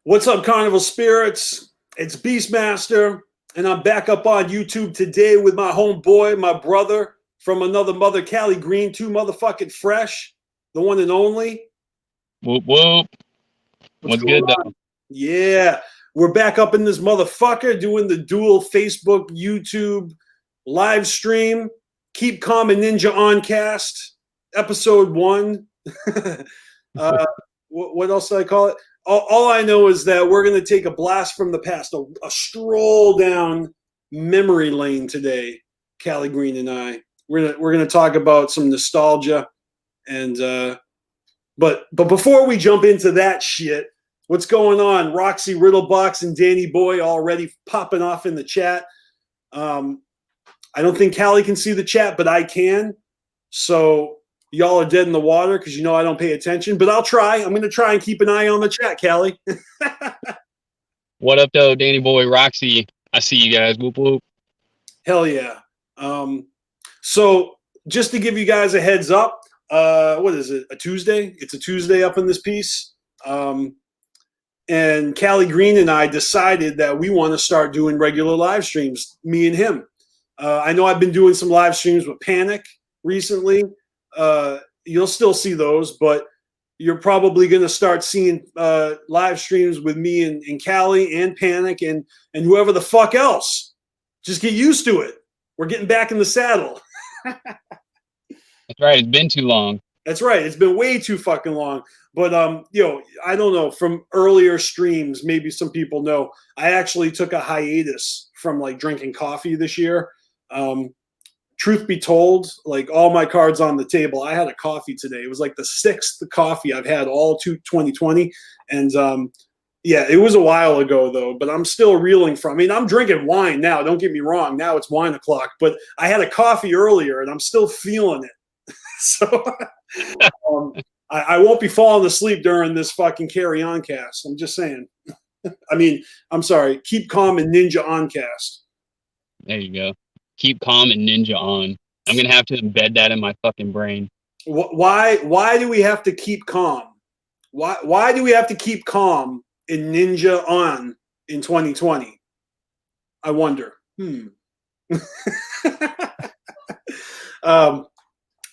What's up, Carnival Spirits? It's Beastmaster, and I'm back up on YouTube today with my homeboy, my brother from another mother, Cali Green, too motherfucking fresh, the one and only. Whoop, whoop. What's good, though? Yeah, we're back up in this motherfucker doing the dual Facebook, YouTube live stream. Keep Calm and Ninja OnCast, episode 1. What else did I call it? All I know is that we're going to take a blast from the past, a stroll down memory lane today, Cali Green and I. We're gonna talk about some nostalgia, and but before we jump into that shit, what's going on? Roxy Riddlebox and Danny Boy already popping off in the chat. I don't think Cali can see the chat, but I can. So y'all are dead in the water because you know I don't pay attention, but I'll try. I'm going to try and keep an eye on the chat, Cali. What up, though, Danny Boy, Roxy? I see you guys. Whoop, whoop. Hell yeah. So just to give you guys a heads up, what is it, a Tuesday? It's a Tuesday up in this piece. And Cali Green and I decided that we want to start doing regular live streams, me and him. I know I've been doing some live streams with Panic recently. You'll still see those, but you're probably going to start seeing live streams with me and Cali and Panic and whoever the fuck else. Just get used to it. We're getting back in the saddle. That's right. It's been too long. That's right. It's been way too fucking long. But, I don't know, from earlier streams, maybe some people know, I actually took a hiatus from, like, drinking coffee this year. Truth be told, like, all my cards on the table, I had a coffee today. It was like the 6th coffee I've had all 2020. And, it was a while ago, though, but I'm still reeling from. I mean, I'm drinking wine now. Don't get me wrong. Now it's wine o'clock. But I had a coffee earlier, and I'm still feeling it. So I won't be falling asleep during this fucking Carry On cast. I'm just saying. I'm sorry. Keep Calm and Ninja OnCast. There you go. Keep Calm and Ninja on. I'm going to have to embed that in my fucking brain. Why do we have to keep calm? Why do we have to keep calm and Ninja on in 2020? I wonder.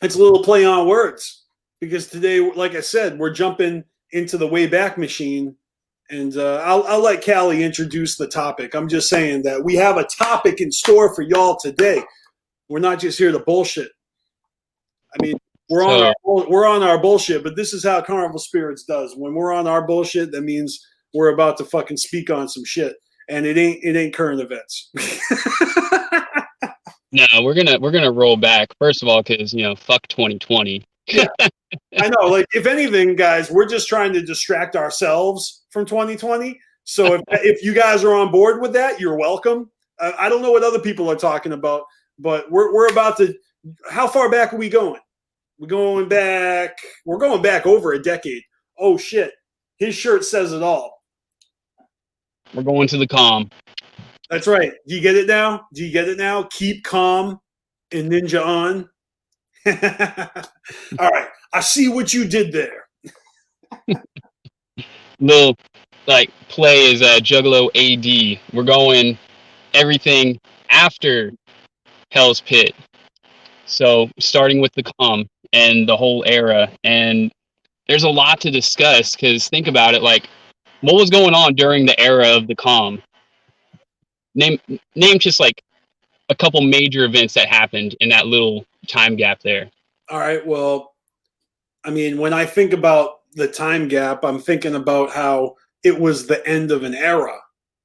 It's a little play on words because today, like I said, we're jumping into the Wayback Machine, and I'll let Cali introduce the topic. I'm just saying that we have a topic in store for y'all today. We're not just here to bullshit. I mean, we're on our bullshit, but this is how Carnival Spirits does. When we're on our bullshit, that means we're about to fucking speak on some shit, and it ain't current events. No, we're gonna roll back first of all because fuck 2020. Yeah, I know. Like, if anything, guys, we're just trying to distract ourselves from 2020. So if you guys are on board with that, you're welcome. I don't know what other people are talking about, but we're about to. How far back are we going? We're going back over a decade. Oh shit! His shirt says it all. We're going to the calm. That's right. Do you get it now? Keep Calm and Ninja on. All right. I see what you did there. Little play is Juggalo AD. We're going everything after Hell's Pit. So starting with the calm and the whole era. And there's a lot to discuss because think about it, like what was going on during the era of the calm? Name just like a couple major events that happened in that little time gap there. All right. Well, I mean, when I think about the time gap, I'm thinking about how it was the end of an era.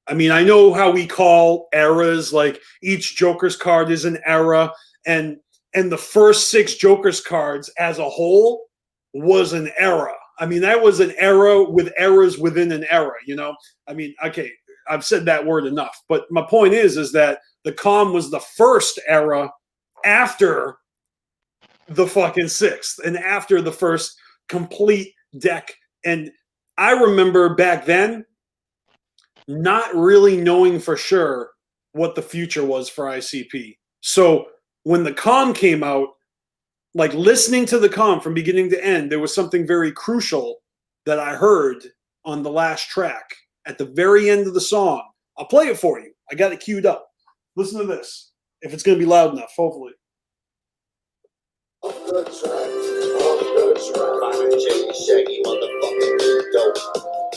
I mean, I know how we call eras, like each Joker's card is an era, and the first 6 Joker's cards as a whole was an era. I mean, that was an era with eras within an era, I mean, okay, I've said that word enough. But my point is that the calm was the first era after the fucking 6th and after the first complete deck. And I remember back then not really knowing for sure what the future was for ICP. So when the calm came out, like listening to the calm from beginning to end, there was something very crucial that I heard on the last track. at the very end of the song. I'll play it for you. I got it queued up. Listen to this. If it's going to be loud enough, hopefully. Shaggy motherfucking dope.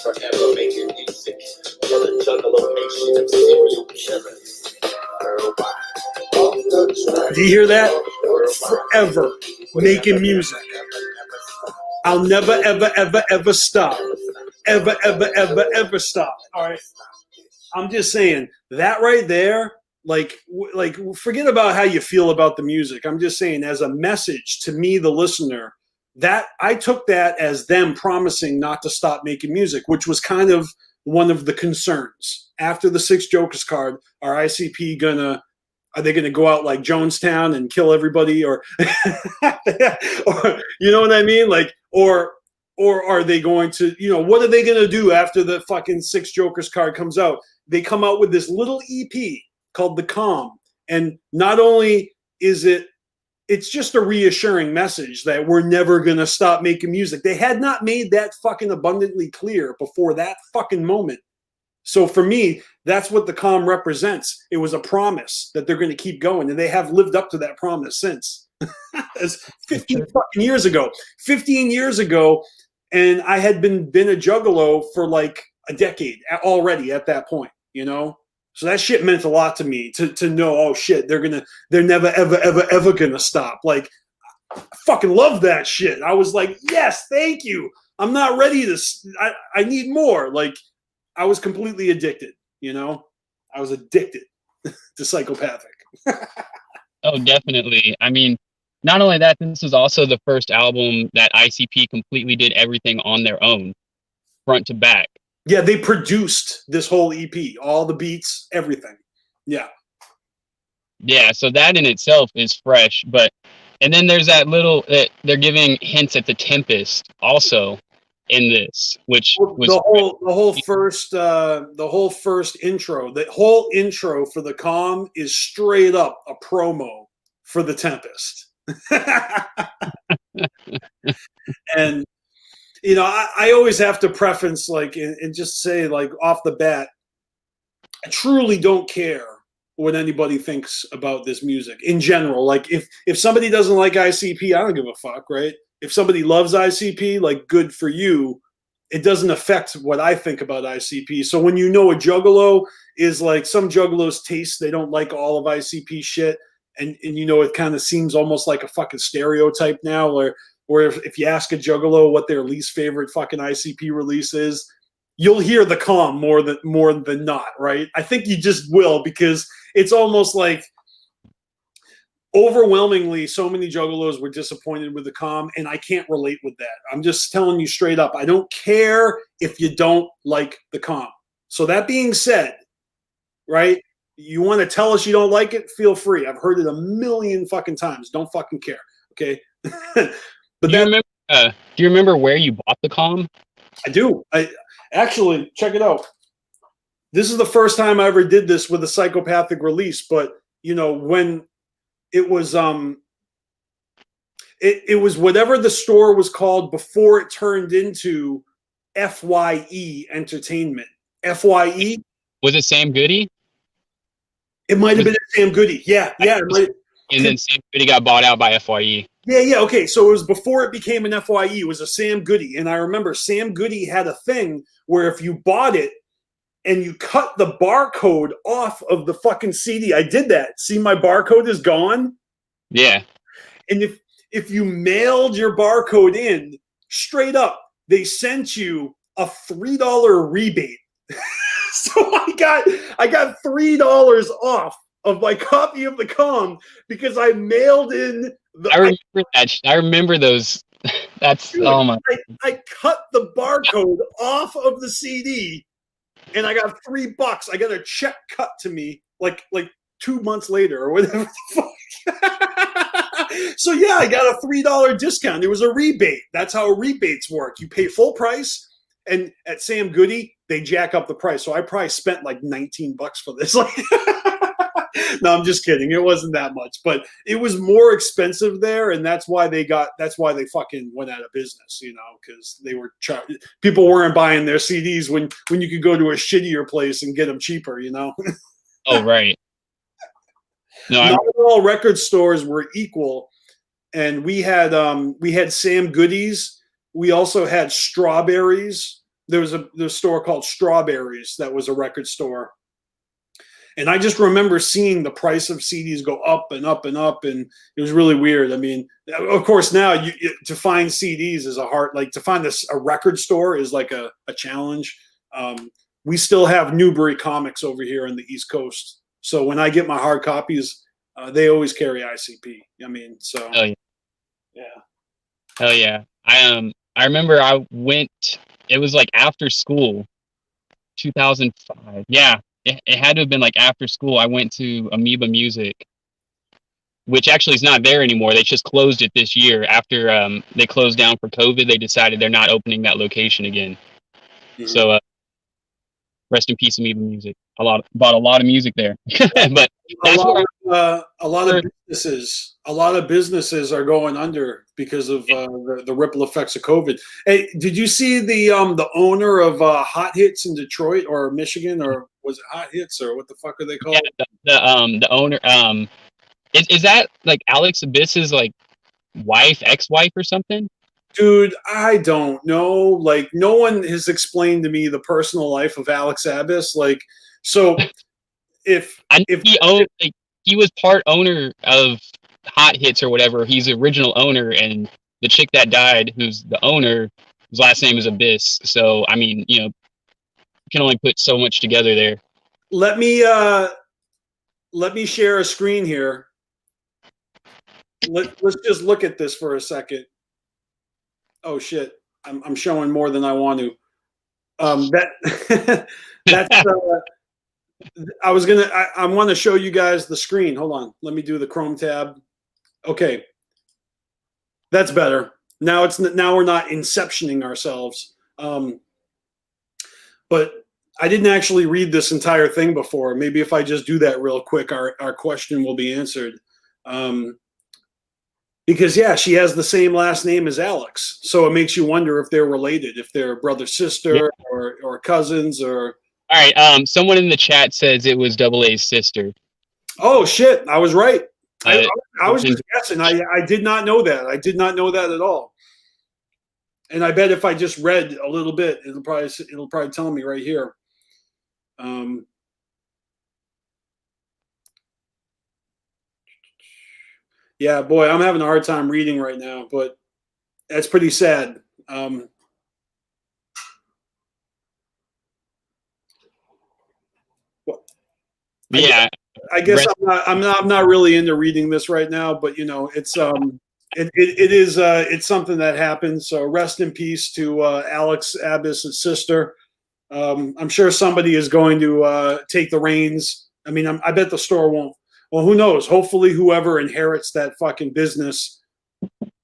Forever making music for the Juggalo nation of serial killers. Do you hear that? Forever making music. I'll never, ever, ever, ever stop. Ever, ever, ever, ever stop. All right. I'm just saying that right there. Like, forget about how you feel about the music. I'm just saying, as a message to me, the listener, that I took that as them promising not to stop making music, which was kind of one of the concerns. After the 6 Jokers card, are ICP are they gonna go out like Jonestown and kill everybody, or, or you know what I mean? Like, or are they going to, what are they gonna do after the fucking 6 Jokers card comes out? They come out with this little EP called The Calm, and not only is it's just a reassuring message that we're never going to stop making music. They had not made that fucking abundantly clear before that fucking moment. So for me, that's what The Calm represents. It was a promise that they're going to keep going, and they have lived up to that promise since. It's 15 fucking years ago. 15 years ago, and I had been a Juggalo for like a decade already at that point, So that shit meant a lot to me to know, oh shit, they're never, ever, ever, ever gonna stop. Like, I fucking love that shit. I was like, yes, thank you. I'm not ready I need more. Like, I was completely addicted, I was addicted to Psychopathic. Oh, definitely. I mean, not only that, this was also the first album that ICP completely did everything on their own, front to back. Yeah, they produced this whole EP, all the beats, everything. Yeah. Yeah, so that in itself is fresh, and then there's that little they're giving hints at the Tempest also in this, which was the whole first intro. The whole intro for The Calm is straight up a promo for the Tempest. And I always have to preface, like, and just say, like, off the bat, I truly don't care what anybody thinks about this music in general. Like, if somebody doesn't like ICP, I don't give a fuck, right? If somebody loves ICP, like, good for you. It doesn't affect what I think about ICP. So when a Juggalo is like, some Juggalos taste, they don't like all of ICP shit, and it kind of seems almost like a fucking stereotype now, or if you ask a Juggalo what their least favorite fucking ICP release is, you'll hear The Calm more than not, right? I think you just will, because it's almost like overwhelmingly so many Juggalos were disappointed with The Calm, and I can't relate with that. I'm just telling you straight up, I don't care if you don't like The Calm. So that being said, right, you want to tell us you don't like it, feel free. I've heard it a million fucking times. Don't fucking care, okay? But do you remember where you bought The Calm? I do. I actually, check it out. This is the first time I ever did this with a Psychopathic release, but when it was it was whatever the store was called before it turned into FYE Entertainment. FYE? Was it Sam Goody? It might have been Sam Goody. Yeah. And then Sam Goody got bought out by FYE. Yeah. Okay, so it was before it became an FYE. It was a Sam Goody, and I remember Sam Goody had a thing where if you bought it and you cut the barcode off of the fucking CD, I did that. See, my barcode is gone. Yeah. And if you mailed your barcode in, straight up, they sent you a $3 rebate. So I got $3 off of my copy of The Calm because I mailed in I remember that. I remember those. That's, dude, oh my. I cut the barcode off of the CD and I got $3. I got a check cut to me like 2 months later or whatever the fuck. So yeah, I got a $3 discount. It was a rebate. That's how rebates work. You pay full price, and at Sam Goody, they jack up the price. So I probably spent like $19 for this. Like, No, I'm just kidding. It wasn't that much, but it was more expensive there, and that's why they fucking went out of business, because they were people weren't buying their CDs when you could go to a shittier place and get them cheaper, Oh, right. No, Not all record stores were equal, and we had Sam Goodies. We also had Strawberries. There was a store called Strawberries that was a record store. And I just remember seeing the price of CDs go up and up and up, and it was really weird. I mean, of course, now to find CDs is to find a record store is like a challenge. We still have Newbury Comics over here on the East Coast. So when I get my hard copies, they always carry ICP. I mean, so. Oh, yeah. Yeah. Hell yeah. I remember I went, it was like after school, 2005. Yeah. It had to have been like after school. I went to Amoeba Music, which actually is not there anymore. They just closed it this year. After they closed down for COVID, they decided they're not opening that location again. Mm-hmm. So rest in peace, Amoeba Music. Bought a lot of music there. But that's a lot of businesses are going under because of the ripple effects of COVID. Hey, did you see the owner of Hot Hits in Detroit or Michigan, or was it Hot Hits, or what the fuck are they called? Yeah, the owner. Is that like Alex Abyss's like ex-wife or something? Dude, I don't know. Like, no one has explained to me the personal life of Alex Abyss. Like, so if he was part owner of Hot Hits or whatever. He's the original owner, and the chick that died, who's the owner, whose last name is Abyss. So I mean, you can only put so much together there. Let me share a screen here. Let's just look at this for a second. Oh shit! I'm showing more than I want to. That's. I want to show you guys the screen. Hold on. Let me do the Chrome tab. Okay. That's better. Now we're not inceptioning ourselves. But I didn't actually read this entire thing before. Maybe if I just do that real quick, our question will be answered. Because yeah, she has the same last name as Alex. So it makes you wonder if they're related, if they're brother, sister, or cousins, or. All right. Someone in the chat says it was Double A's sister. Oh shit! I was right. I was just guessing. I did not know that. I did not know that at all. And I bet if I just read a little bit, it'll probably tell me right here. Yeah, boy, I'm having a hard time reading right now, but that's pretty sad. Yeah, I guess I'm not really into reading this right now, but it's it's something that happened. So rest in peace to Alex Abyss's sister. I'm sure somebody is going to take the reins. I mean, I bet the store won't. Well, who knows? Hopefully, whoever inherits that fucking business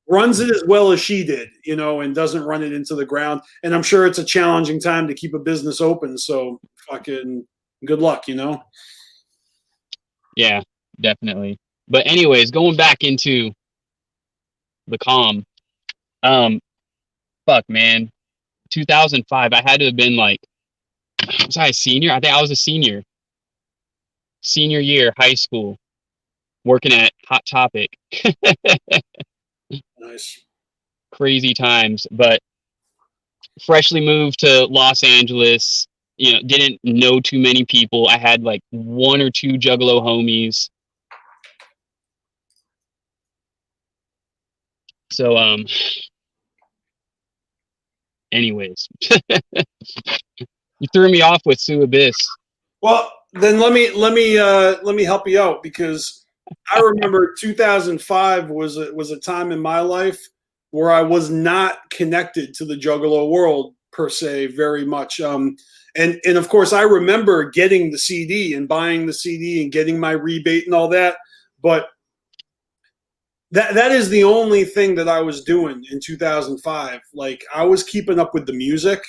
runs it as well as she did, and doesn't run it into the ground. And I'm sure it's a challenging time to keep a business open. So fucking good luck, Yeah, definitely. But anyways, going back into the calm. Fuck, man. 2005, I had to have been like, was I a senior? I think I was a senior. Senior year, high school, working at Hot Topic. Nice. Crazy times, but freshly moved to Los Angeles, didn't know too many people. I had like one or two Juggalo homies. So, anyways, you threw me off with Sue Abyss. Well, then let me help you out, because I remember 2005 was a time in my life where I was not connected to the Juggalo world per se very much. And of course I remember getting the CD and buying the CD and getting my rebate and all that, but that is the only thing that I was doing in 2005. Like, I was keeping up with the music,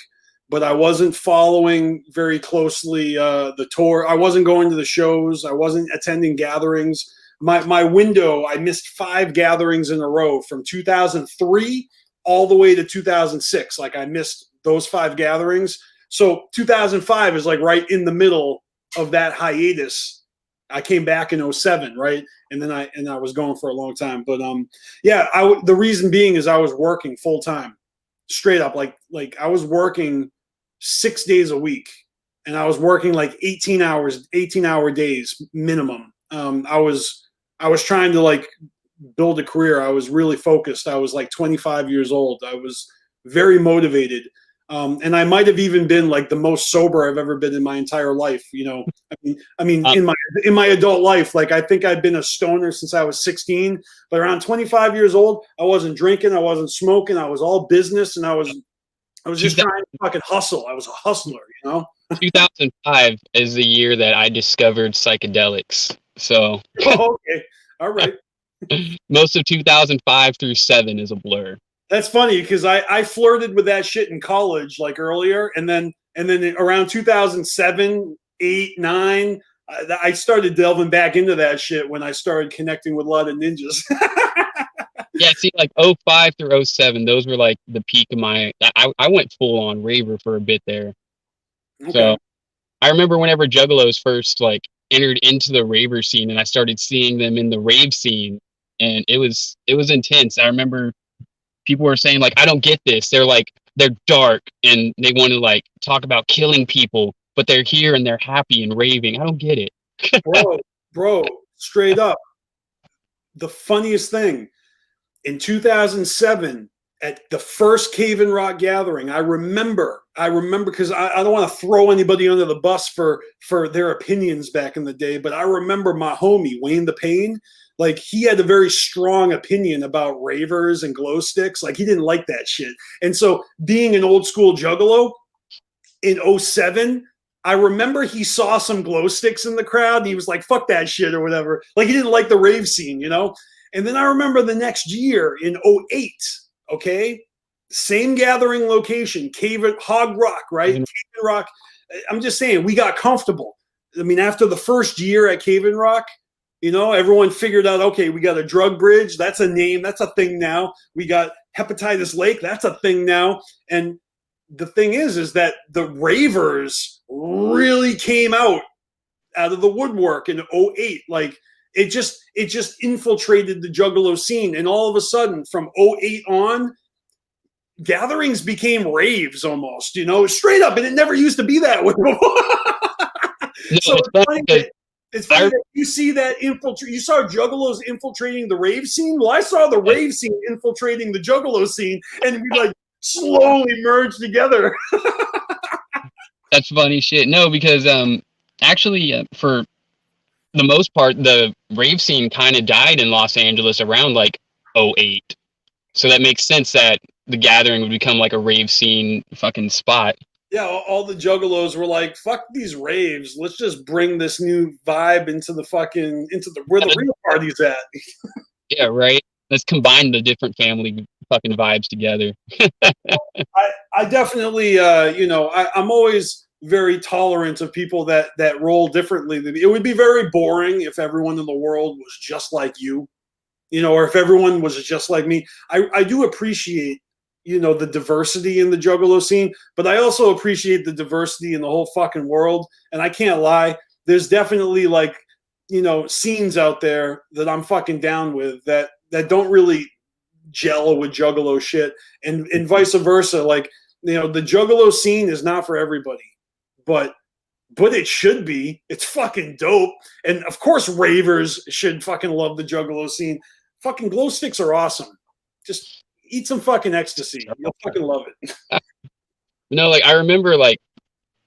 but I wasn't following very closely the tour. I wasn't going to the shows. I wasn't attending gatherings. My window, I missed 5 gatherings in a row from 2003 all the way to 2006. Like I missed those 5 gatherings. So 2005 is like right in the middle of that hiatus. I came back in 07, right? And then I was going for a long time. But yeah, the reason being is I was working full time, straight up. Like I was working 6 days a week, and I was working like 18-hour days minimum. I was trying to like build a career. I was really focused. I was like 25 years old. I was very motivated. And I might have even been like the most sober I've ever been in my entire life. You know, I mean, in my adult life, like I think I've been a stoner since I was 16. But around 25 years old, I wasn't drinking, I wasn't smoking, I was all business, and I was just trying to fucking hustle. I was a hustler, you know. 2005 is the year that I discovered psychedelics. So oh, okay, all right. Most of 2005 through 7 is a blur. That's funny because I flirted with that shit in college, like earlier, and then around 2007, 8, 9, I started delving back into that shit when I started connecting with a lot of ninjas. Yeah, see, like 05 through 07, those were like the peak of my. I went full on raver for a bit there. Okay. So I remember whenever Juggalos first like entered into the raver scene, and I started seeing them in the rave scene, and it was intense. I remember people were saying like, I don't get this. They're dark and they want to like talk about killing people, but they're here and they're happy and raving. I don't get it. bro, straight up. The funniest thing, in 2007 at the first Cave and Rock gathering, I remember because I don't want to throw anybody under the bus for their opinions back in the day, but I remember my homie Wayne the Pain. Like he had a very strong opinion about ravers and glow sticks. Like he didn't like that shit. And so being an old school Juggalo in 07, I remember he saw some glow sticks in the crowd and he was like, fuck that shit or whatever. Like he didn't like the rave scene, you know? And then I remember the next year in 08, okay? Same gathering location, Hog Rock, right? Mm-hmm. Cave and Rock. I'm just saying, we got comfortable. I mean, after the first year at Cave and Rock, you know, everyone figured out, okay, we got a drug bridge. That's a name. That's a thing now. We got Hepatitis Lake. That's a thing now. And the thing is that the ravers really came out of the woodwork in 08. Like it just infiltrated the Juggalo scene. And all of a sudden from 08 on, gatherings became raves almost, you know, straight up. And it never used to be that way before. So it's funny that you see that you saw Juggalos infiltrating the rave scene. Well, I saw the rave scene infiltrating the Juggalo scene, and we like slowly merged together. That's funny shit. No, because actually, for the most part, the rave scene kind of died in Los Angeles around like 08. So that makes sense that the gathering would become like a rave scene fucking spot. Yeah, all the Juggalos were like, fuck these raves. Let's just bring this new vibe into where the real party's at. Yeah, right. Let's combine the different family fucking vibes together. I definitely, you know, I'm always very tolerant of people that roll differently than me. It would be very boring if everyone in the world was just like you, you know, or if everyone was just like me. I do appreciate, you know, the diversity in the Juggalo scene, but I also appreciate the diversity in the whole fucking world. And I can't lie, there's definitely like, you know, scenes out there that I'm fucking down with that don't really gel with Juggalo shit, and vice versa. Like, you know, the Juggalo scene is not for everybody, but it should be. It's fucking dope. And of course ravers should fucking love the Juggalo scene. Fucking glow sticks are awesome. Just eat some fucking ecstasy. You'll fucking love it. No, like I remember, like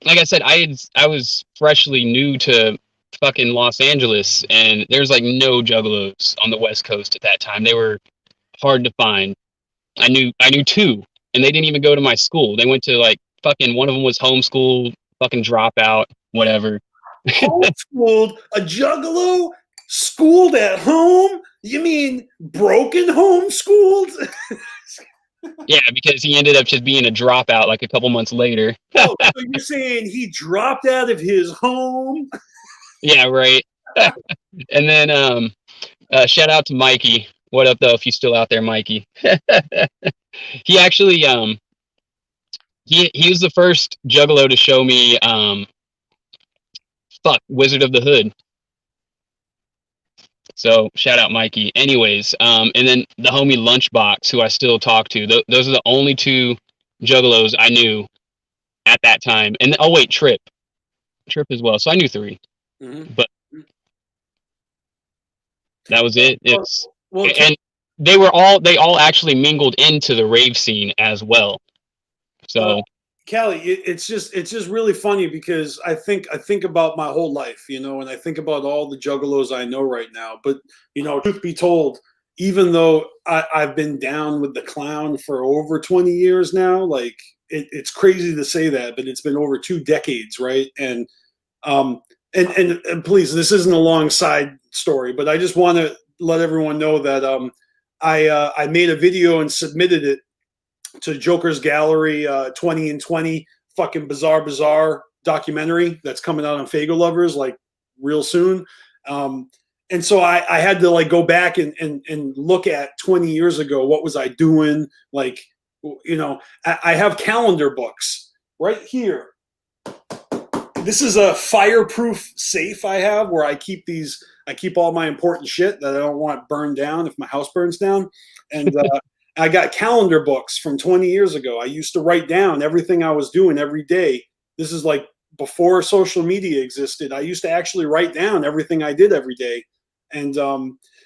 I said, I was freshly new to fucking Los Angeles, and there's like no Juggalos on the West Coast at that time. They were hard to find. I knew 2, and they didn't even go to my school. They went to like fucking, one of them was homeschooled, fucking dropout, whatever. Homeschooled? A Juggalo? Schooled at home? You mean broken homeschooled? Yeah, because he ended up just being a dropout like a couple months later. Oh, so you're saying he dropped out of his home? Yeah, right. And then shout out to Mikey. What up though, if you're still out there, Mikey? He actually he was the first Juggalo to show me Wizard of the Hood. So shout out Mikey. Anyways, and then the homie Lunchbox, who I still talk to. Those are the only two Juggalos I knew at that time. And oh wait, Trip as well. So I knew three, but that was it. It's and they all actually mingled into the rave scene as well. So Callie, it's just really funny because I think about my whole life, you know, and I think about all the Juggalos I know right now. But you know, truth be told, even though I've been down with the clown for over 20 years now, like it's crazy to say that, but it's been over 2 decades, right? And and please, this isn't a long side story, but I just want to let everyone know that I made a video and submitted it to Joker's Gallery 20 and 20 fucking Bizarre Bazaar documentary that's coming out on Fago Lovers like real soon. And so I had to like go back and look at 20 years ago. What was I doing? Like, you know, I have calendar books right here. This is a fireproof safe I have where I keep all my important shit that I don't want burned down if my house burns down. And I got calendar books from 20 years ago. I used to write down everything I was doing every day. This is like before social media existed. I used to actually write down everything I did every day. And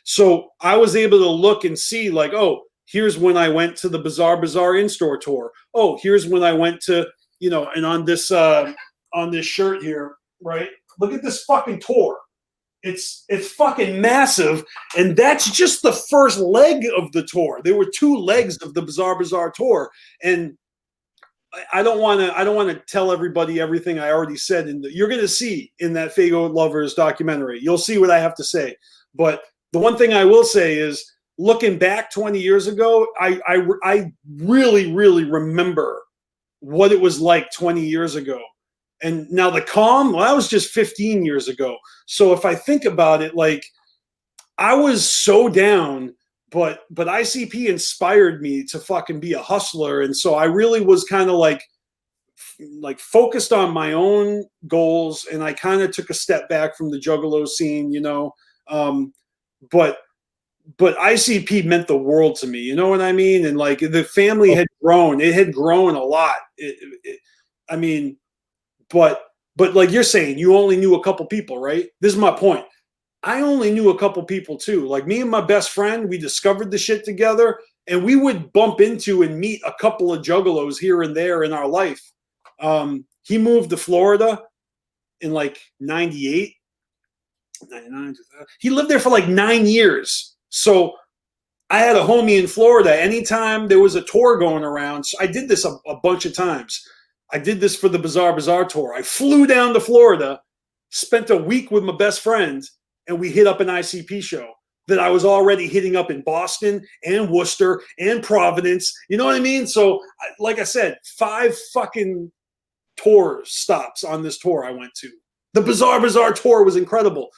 so I was able to look and see like, oh, here's when I went to the Bizarre Bazaar in-store tour. Oh, here's when I went to, you know, and on this shirt here, right? Look at this fucking tour. It's fucking massive, and that's just the first leg of the tour. There were 2 legs of the Bizarre Bazaar tour, and I don't want to tell everybody everything I already said. And you're going to see in that Fago Lovers documentary, you'll see what I have to say. But the one thing I will say is, looking back 20 years ago, I really, really remember what it was like 20 years ago. And now the calm, well, that was just 15 years ago. So if I think about it, like I was so down, but ICP inspired me to fucking be a hustler. And so I really was kind of like focused on my own goals. And I kind of took a step back from the Juggalo scene, you know. But ICP meant the world to me, you know what I mean? And like the family had grown, it had grown a lot. I mean, but like you're saying, you only knew a couple people, right? This is my point. I only knew a couple people too. Like me and my best friend, we discovered the shit together, and we would bump into and meet a couple of Juggalos here and there in our life. He moved to Florida in like 98, 99. He lived there for like 9 years. So I had a homie in Florida. Anytime there was a tour going around, so I did this a bunch of times. I did this for the Bizarre Bazaar tour. I flew down to Florida, spent a week with my best friend, and we hit up an ICP show that I was already hitting up in Boston and Worcester and Providence. You know what I mean? So, like I said, 5 fucking tour stops on this tour I went to. The Bizarre Bazaar tour was incredible.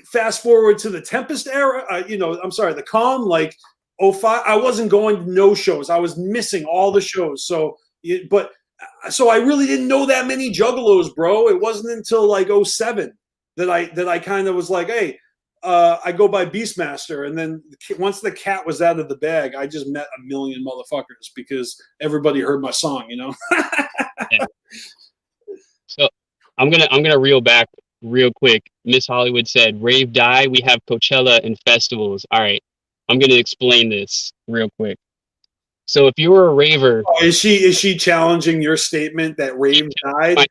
Fast forward to the Tempest era, the Calm, like 05, I wasn't going to no shows. I was missing all the shows. So I really didn't know that many Juggalos, bro. It wasn't until like 07 that I kind of was like, hey, I go by Beastmaster. And then once the cat was out of the bag, I just met a million motherfuckers because everybody heard my song, you know? Yeah. So I'm gonna reel back real quick. Miss Hollywood said, Rave die, we have Coachella and festivals. All right, I'm gonna explain this real quick. So if you were a raver, is she challenging your statement that Rave died?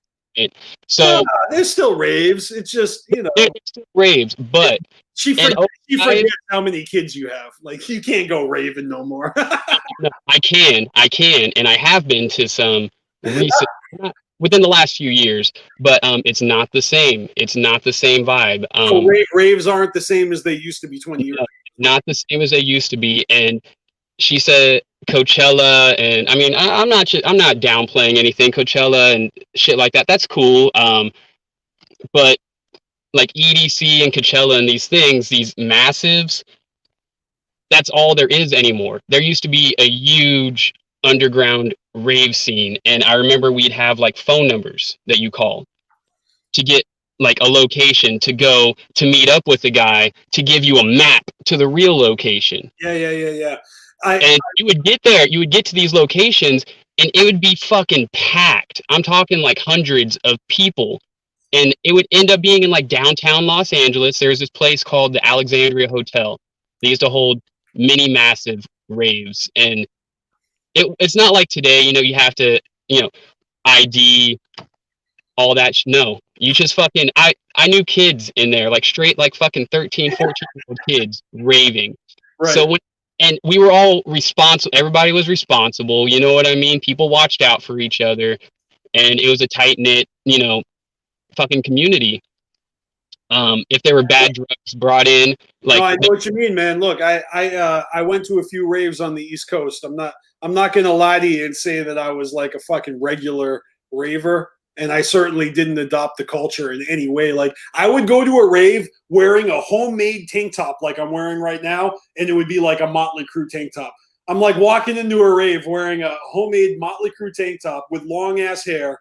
So there's still raves. It's just, you know, there's still raves, but she forgets how many kids you have. Like you can't go raving no more. No, I can, and I have been to some recent, within the last few years, but it's not the same. It's not the same vibe. So raves aren't the same as they used to be 20 years ago. Not the same as they used to be. And she said Coachella, and I mean, I'm not downplaying anything. Coachella and shit like that, that's cool. But like EDC and Coachella and these things, these massives, that's all there is anymore. There used to be a huge underground rave scene, and I remember we'd have like phone numbers that you call to get like a location to go to meet up with the guy to give you a map to the real location. Yeah. And you would get there, you would get to these locations, and it would be fucking packed. I'm talking like hundreds of people. And it would end up being in like downtown Los Angeles. There's this place called the Alexandria Hotel. They used to hold mini massive raves. And it's not like today, you know, you have to, you know, ID, all that. No, you just fucking, I knew kids in there, like straight, like fucking 13, 14-year-old kids raving. Right. So and we were all responsible. Everybody was responsible. You know what I mean? People watched out for each other, and it was a tight knit, you know, fucking community. If there were bad drugs brought in, like, no, I know what you mean, man. Look, I went to a few raves on the East Coast. I'm not gonna lie to you and say that I was like a fucking regular raver. And I certainly didn't adopt the culture in any way. Like, I would go to a rave wearing a homemade tank top like I'm wearing right now, and it would be like a Motley Crue tank top. I'm like walking into a rave wearing a homemade Motley Crue tank top with long ass hair,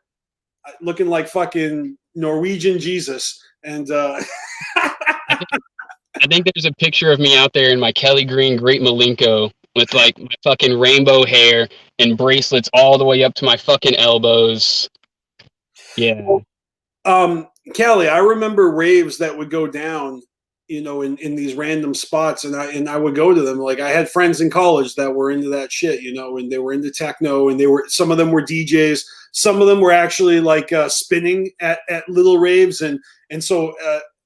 looking like fucking Norwegian Jesus. And I think there's a picture of me out there in my Kelly Green Great Malenko with like my fucking rainbow hair and bracelets all the way up to my fucking elbows. Yeah. Kelly, I remember raves that would go down, you know, in these random spots, and I would go to them. Like, I had friends in college that were into that shit, you know, and they were into techno, and some of them were DJs, some of them were actually like spinning at little raves, and so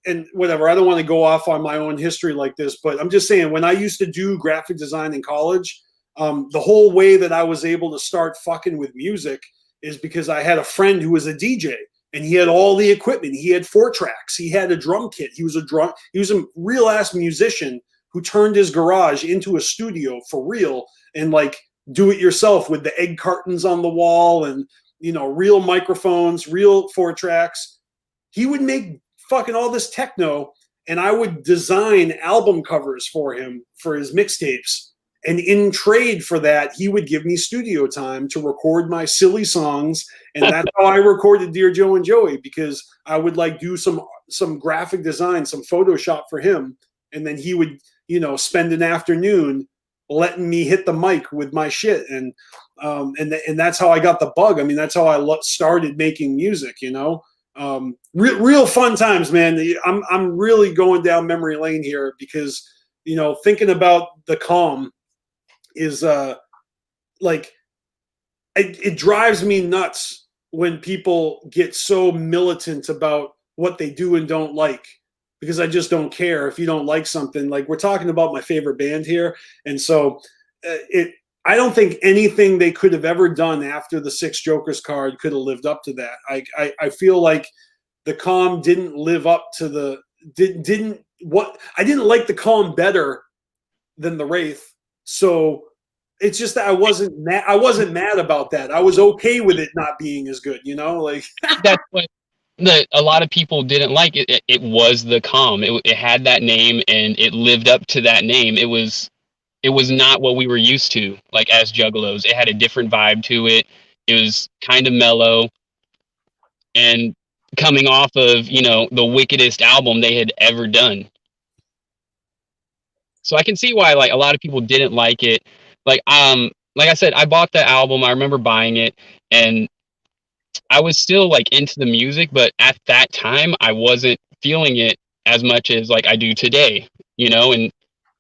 and whatever. I don't want to go off on my own history like this, but I'm just saying, when I used to do graphic design in college, the whole way that I was able to start fucking with music is because I had a friend who was a DJ, and he had all the equipment. He had 4 tracks. He had a drum kit. He was a real ass musician who turned his garage into a studio for real, and like do it yourself with the egg cartons on the wall, and, you know, real microphones, real 4 tracks. He would make fucking all this techno, and I would design album covers for him for his mixtapes. And in trade for that, he would give me studio time to record my silly songs. And that's how I recorded Dear Joe and Joey, because I would like do some graphic design, some Photoshop for him. And then he would, you know, spend an afternoon letting me hit the mic with my shit. And that's how I got the bug. I mean, that's how I started making music, you know. Real fun times, man. I'm really going down memory lane here because, you know, thinking about the calm is like it drives me nuts when people get so militant about what they do and don't like, because I just don't care if you don't like something. Like, we're talking about my favorite band here, and so I don't think anything they could have ever done after the 6 Jokers card could have lived up to that. I feel like the calm didn't live up to the I didn't like the calm better than the Wraith. So it's just that I wasn't mad about that. I was okay with it not being as good, you know, like That's what a lot of people didn't like. It was the calm. It had that name, and it lived up to that name. It was not what we were used to, like, as Juggalos. It had a different vibe to it. It was kind of mellow, and coming off of, you know, the wickedest album they had ever done. So I can see why, like, a lot of people didn't like it. Like I said, I bought the album. I remember buying it, and I was still like into the music, but at that time I wasn't feeling it as much as like I do today, you know, and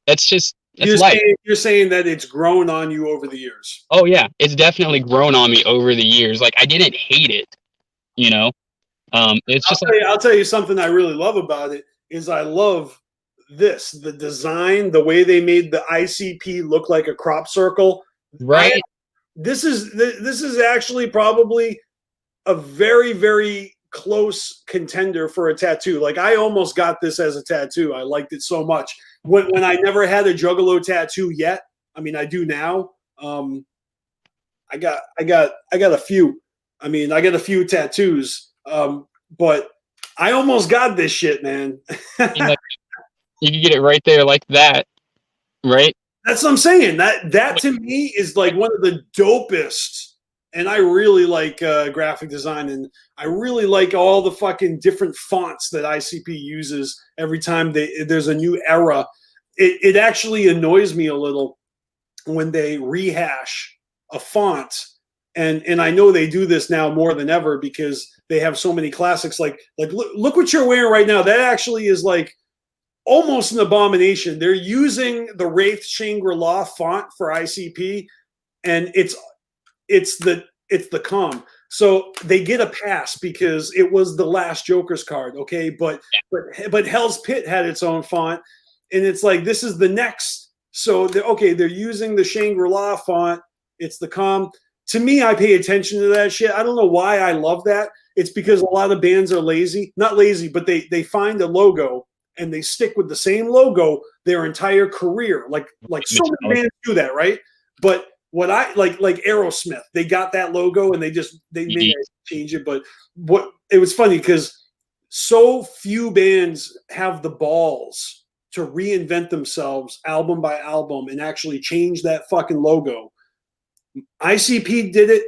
that's life. You're saying that it's grown on you over the years. Oh yeah, it's definitely grown on me over the years. Like, I didn't hate it, you know. I'll tell you something I really love about it is I love the design, the way they made the ICP look like a crop circle. Right. This is actually probably a very, very close contender for a tattoo. Like, I almost got this as a tattoo. I liked it so much. When I never had a Juggalo tattoo yet, I mean, I do now. I got a few. I mean, I got a few tattoos, but I almost got this shit, man. You can get it right there like that, right? That's what I'm saying. That to me is like one of the dopest. And I really like graphic design, and I really like all the fucking different fonts that ICP uses every time there's a new era. It actually annoys me a little when they rehash a font, and I know they do this now more than ever because they have so many classics. Like look what you're wearing right now. That actually is like almost an abomination. They're using the Wraith Shangri-La font for ICP, and it's the calm. So they get a pass because it was the last Joker's card, okay? But Hell's Pit had its own font, and it's like this is the next. So they're using the Shangri-La font. It's the calm. To me, I pay attention to that shit. I don't know why I love that. It's because a lot of bands are lazy. Not lazy, but they find a logo and they stick with the same logo their entire career. Like so many bands do that, right? But what I like Aerosmith, they got that logo and they made it change it. But what it was funny because so few bands have the balls to reinvent themselves album by album and actually change that fucking logo. ICP did it.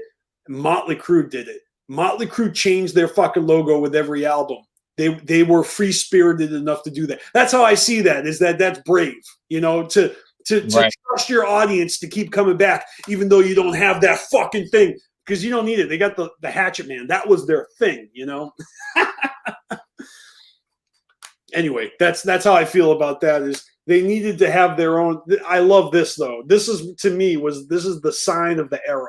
Motley Crue did it. Motley Crue changed their fucking logo with every album. They were free spirited enough to do that. That's how I see that. That's brave, to trust your audience to keep coming back, even though you don't have that fucking thing, because you don't need it. They got the Hatchet Man. That was their thing, Anyway, that's how I feel about that. Is they needed to have their own. I love this though. This is the sign of the era.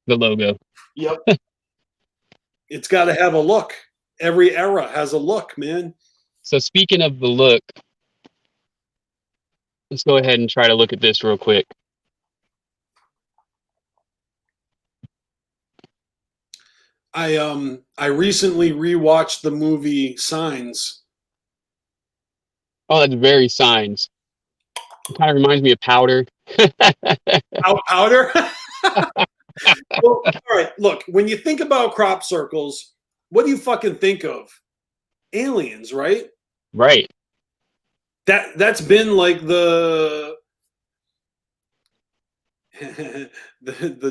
The logo. Yep. It's got to have a look. Every era has a look, man. So speaking of the look, let's go ahead and try to look at this real quick. I recently rewatched the movie Signs. Oh, that's very Signs. It kind of reminds me of Powder. Powder? Well, all right, look, when you think about crop circles, what do you fucking think of? Aliens, right? Right. That's been like the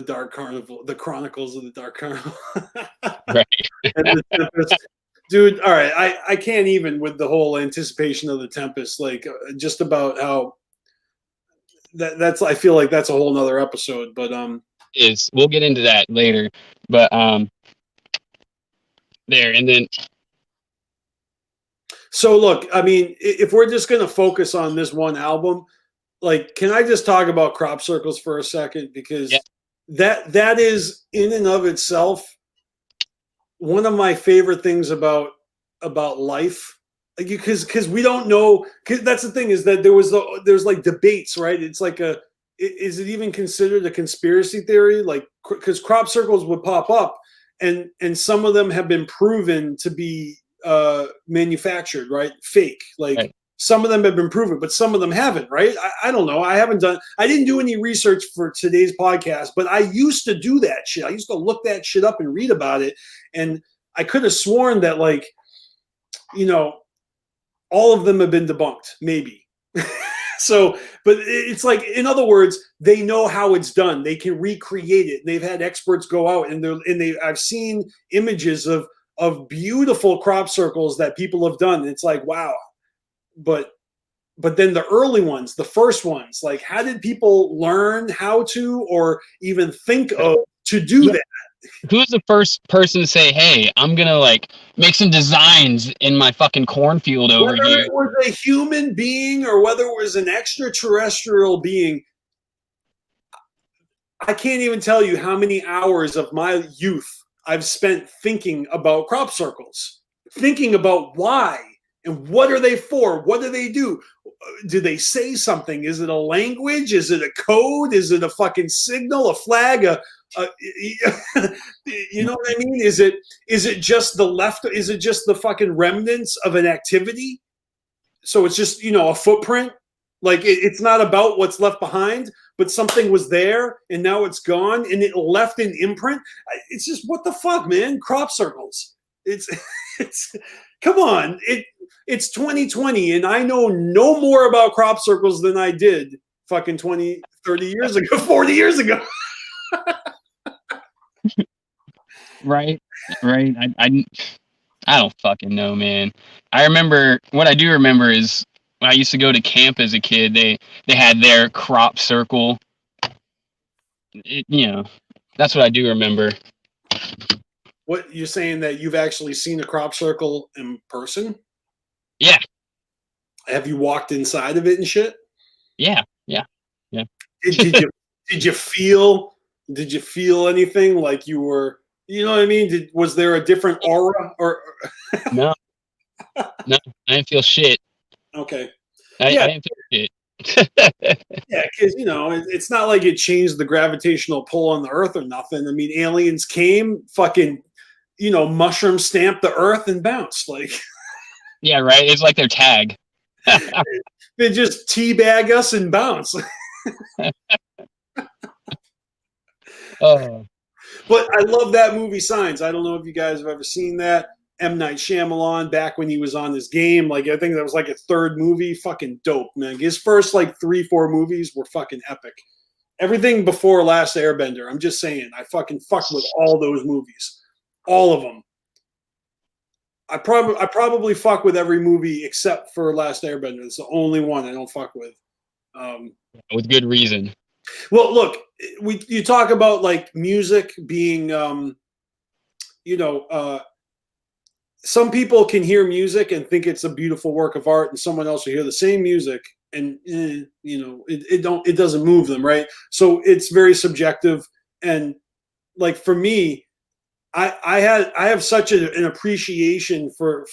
Dark Carnival, the Chronicles of the Dark Carnival. Right. And the Tempest. Dude, all right, I can't even with the whole anticipation of the Tempest, like just about how that's I feel like that's a whole nother episode, but we'll get into that later, but there, and then so look, I mean, if we're just going to focus on this one album, like, can I just talk about crop circles for a second? Because that is in and of itself one of my favorite things about life. Like, because we don't know, because that's the thing, is that there's like debates, right? It's like is it even considered a conspiracy theory? Like, because crop circles would pop up, and some of them have been proven to be manufactured, right? Fake. Like, right. Some of them have been proven, but some of them haven't, right? I don't know. I didn't do any research for today's podcast, but I used to do that shit. I used to look that shit up and read about it, and I could have sworn that, like, all of them have been debunked, maybe. So, but it's like, in other words, they know how it's done. They can recreate it. They've had experts go out I've seen images of beautiful crop circles that people have done. It's like, wow. But then the early ones, the first ones, like, how did people learn how to, or even think of to do that? Who's the first person to say, hey, I'm going to, like, make some designs in my fucking cornfield over here? Whether it was a human being or whether it was an extraterrestrial being, I can't even tell you how many hours of my youth I've spent thinking about crop circles, thinking about why and what are they for? What do they do? Do they say something? Is it a language? Is it a code? Is it a fucking signal, a flag, you know what I mean? Is it just the left? Is it just the fucking remnants of an activity? So it's just, a footprint. Like it's not about what's left behind, but something was there and now it's gone and it left an imprint. It's just what the fuck, man? Crop circles. It's come on. It's 2020 and I know no more about crop circles than I did fucking 20, 30 years ago, 40 years ago. Right. I don't fucking know, man. I remember, what I do remember is when I used to go to camp as a kid, they had their crop circle. That's what I do remember. What, you're saying that you've actually seen a crop circle in person? Yeah. Have you walked inside of it and shit? Yeah. Did you feel anything like you were, you know what I mean? Was there a different aura or No, I didn't feel shit. Okay. I didn't feel shit. Yeah, because it's not like it changed the gravitational pull on the Earth or nothing. I mean, aliens came, fucking, mushroom stamped the Earth and bounced. Like, yeah, right. It's like their tag. They just teabag us and bounce. Oh. But I love that movie Signs. I don't know if you guys have ever seen that. M. Night Shyamalan, back when he was on his game. Like, I think that was like a third movie. Fucking dope, man. His first like 3-4 movies were fucking epic. Everything before Last Airbender. I'm just saying. I fucking fuck with all those movies. All of them. I probably fuck with every movie except for Last Airbender. It's the only one I don't fuck with. With good reason. Well, look, you talk about like music being, some people can hear music and think it's a beautiful work of art, and someone else will hear the same music and it doesn't move them, right? So it's very subjective. And like for me, I have such an appreciation for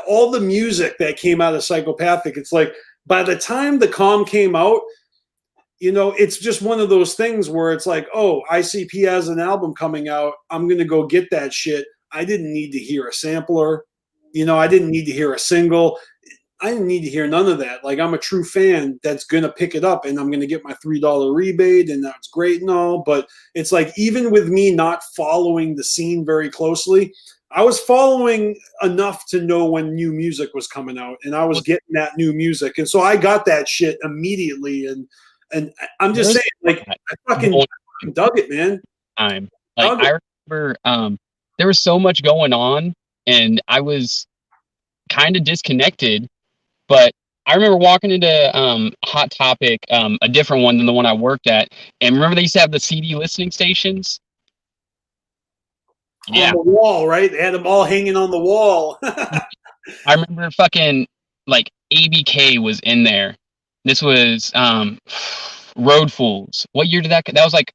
all the music that came out of Psychopathic. It's like by the time the Calm came out, it's just one of those things where it's like, oh, ICP has an album coming out. I'm going to go get that shit. I didn't need to hear a sampler. I didn't need to hear a single. I didn't need to hear none of that. Like, I'm a true fan that's going to pick it up and I'm going to get my $3 rebate and that's great and all. But it's like, even with me not following the scene very closely, I was following enough to know when new music was coming out and I was getting that new music. And so I got that shit immediately. And I'm just saying, like, I fucking dug it, man. I remember there was so much going on and I was kind of disconnected, but I remember walking into Hot Topic, a different one than the one I worked at. And remember they used to have the CD listening stations? Yeah. On the wall, right? They had them all hanging on the wall. I remember fucking, like, ABK was in there. This was Road Fools. What year did that? That was like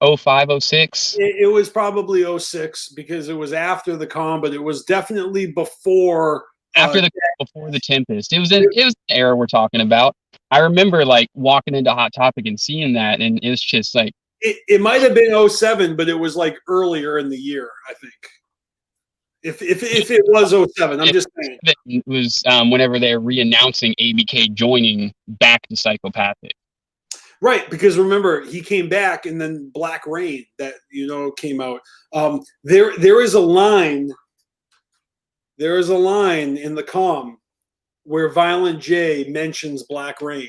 05, 06? It was probably 06 because it was after the Calm, but it was definitely before before the Tempest. It was the era we're talking about. I remember like walking into Hot Topic and seeing that, and it was just like it might have been 07, but it was like earlier in the year, I think. If it was 07, I'm just saying. It was whenever they're re-announcing ABK joining back to Psychopathic. Right, because remember, he came back and then Black Rain that, came out. There is a line in the Calm where Violent J mentions Black Rain.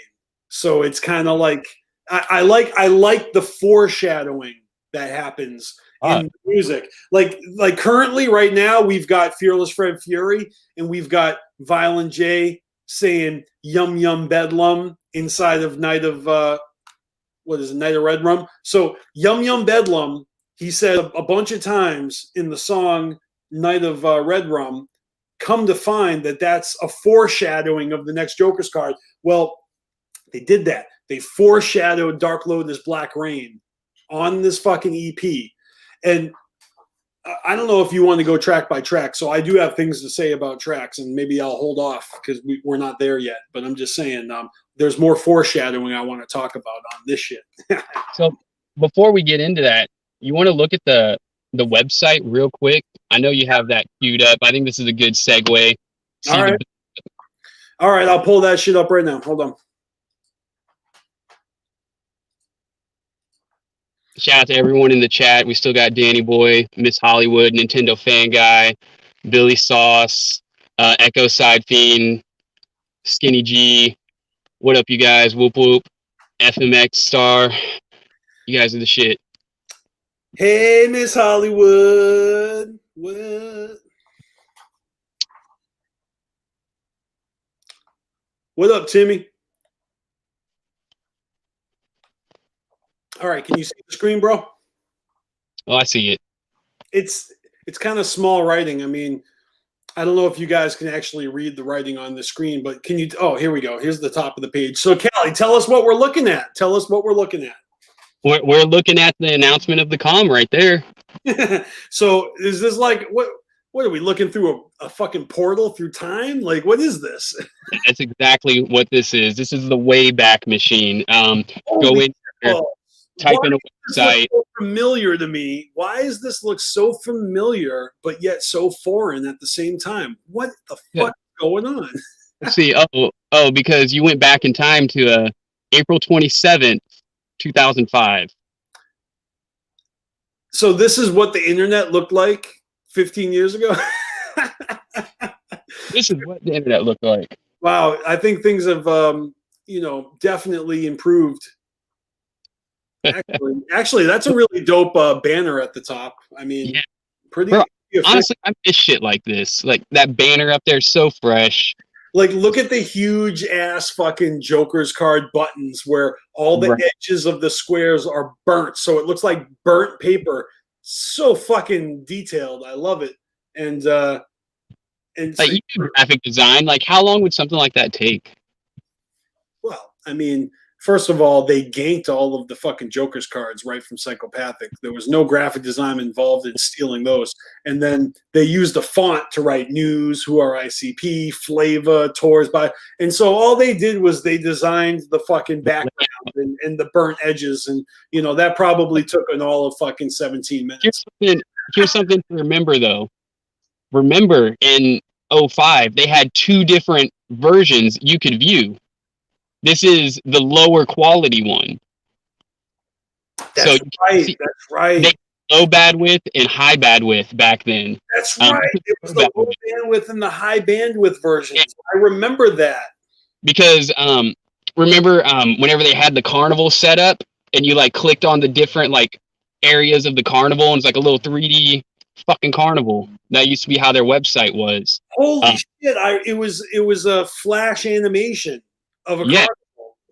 So it's kind of like, I like the foreshadowing that happens in music. Like currently right now we've got Fearless Fred Fury and we've got Violent J saying Yum Yum Bedlam inside of Night of Red Rum. So Yum Yum Bedlam, he said a bunch of times in the song Night of Red Rum. Come to find that that's a foreshadowing of the next Joker's card. Well, they did that. They foreshadowed Dark Lotus Black Rain on this fucking EP. And I don't know if you want to go track by track. So I do have things to say about tracks, and maybe I'll hold off because we're not there yet. But I'm just saying there's more foreshadowing I want to talk about on this shit. So before we get into that, you want to look at the website real quick. I know you have that queued up. I think this is a good segue. All right, I'll pull that shit up right now. Hold on. Shout out to everyone in the chat. We still got Danny Boy, Miss Hollywood, Nintendo Fan Guy, Billy Sauce, Echo Side Fiend, Skinny G. What up, you guys? Whoop whoop. FMX Star. You guys are the shit. Hey, Miss Hollywood. What up, Timmy? All right, can you see the screen, bro? Oh, I see it. It's kind of small writing. I mean, I don't know if you guys can actually read the writing on the screen, but can you? Oh, here we go. Here's the top of the page. So, Callie, tell us what we're looking at. Tell us what we're looking at. We're looking at the announcement of the comm right there. So, is this like what? What are we looking through a fucking portal through time? Like, what is this? That's exactly what this is. This is the Wayback Machine. Go in there, type in a website. So familiar to me. Why does this look so familiar but yet so foreign at the same time? What the fuck is going on? See, because you went back in time to April 27th, 2005. So this is what the internet looked like 15 years ago? This is what the internet looked like. Wow, I think things have definitely improved. Actually, that's a really dope banner at the top. I mean, yeah. Pretty. Bro, honestly, I miss shit like this. Like that banner up there, so fresh. Like, look at the huge ass fucking Joker's card buttons where all the edges of the squares are burnt, so it looks like burnt paper. So fucking detailed. I love it. And like, you do graphic design. Like, how long would something like that take? Well, I mean, first of all, they ganked all of the fucking Joker's cards right from Psychopathic. There was no graphic design involved in stealing those. And then they used a font to write news, who are ICP, Flava, Tours by. And so all they did was they designed the fucking background and the burnt edges. And, that probably took an all of fucking 17 minutes. Here's something to remember, though. Remember, in 05, they had 2 different versions you could view. This is the lower quality one. That's right. They low bandwidth and high bandwidth back then. That's right. It was the low bandwidth and the high bandwidth versions. I remember that. Because remember whenever they had the carnival set up and you like clicked on the different like areas of the carnival and it's like a little 3D fucking carnival. That used to be how their website was. Holy shit! It was a flash animation of a carnival.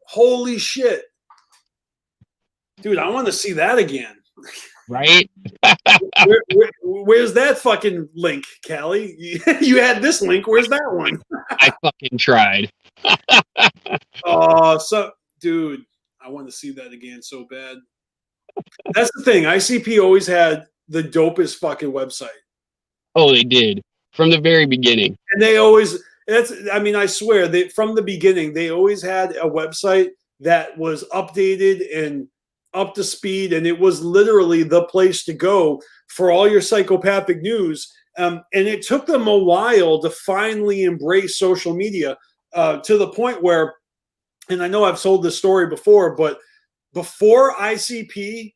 Holy shit, dude! I want to see that again. Right? Where's that fucking link, Callie? You had this link. Where's that one? I fucking tried. Dude, I want to see that again so bad. That's the thing. ICP always had the dopest fucking website. Oh, they did from the very beginning. And they always. I swear, from the beginning, they always had a website that was updated and up to speed, and it was literally the place to go for all your psychopathic news. And it took them a while to finally embrace social media to the point where, and I know I've told this story before, but before ICP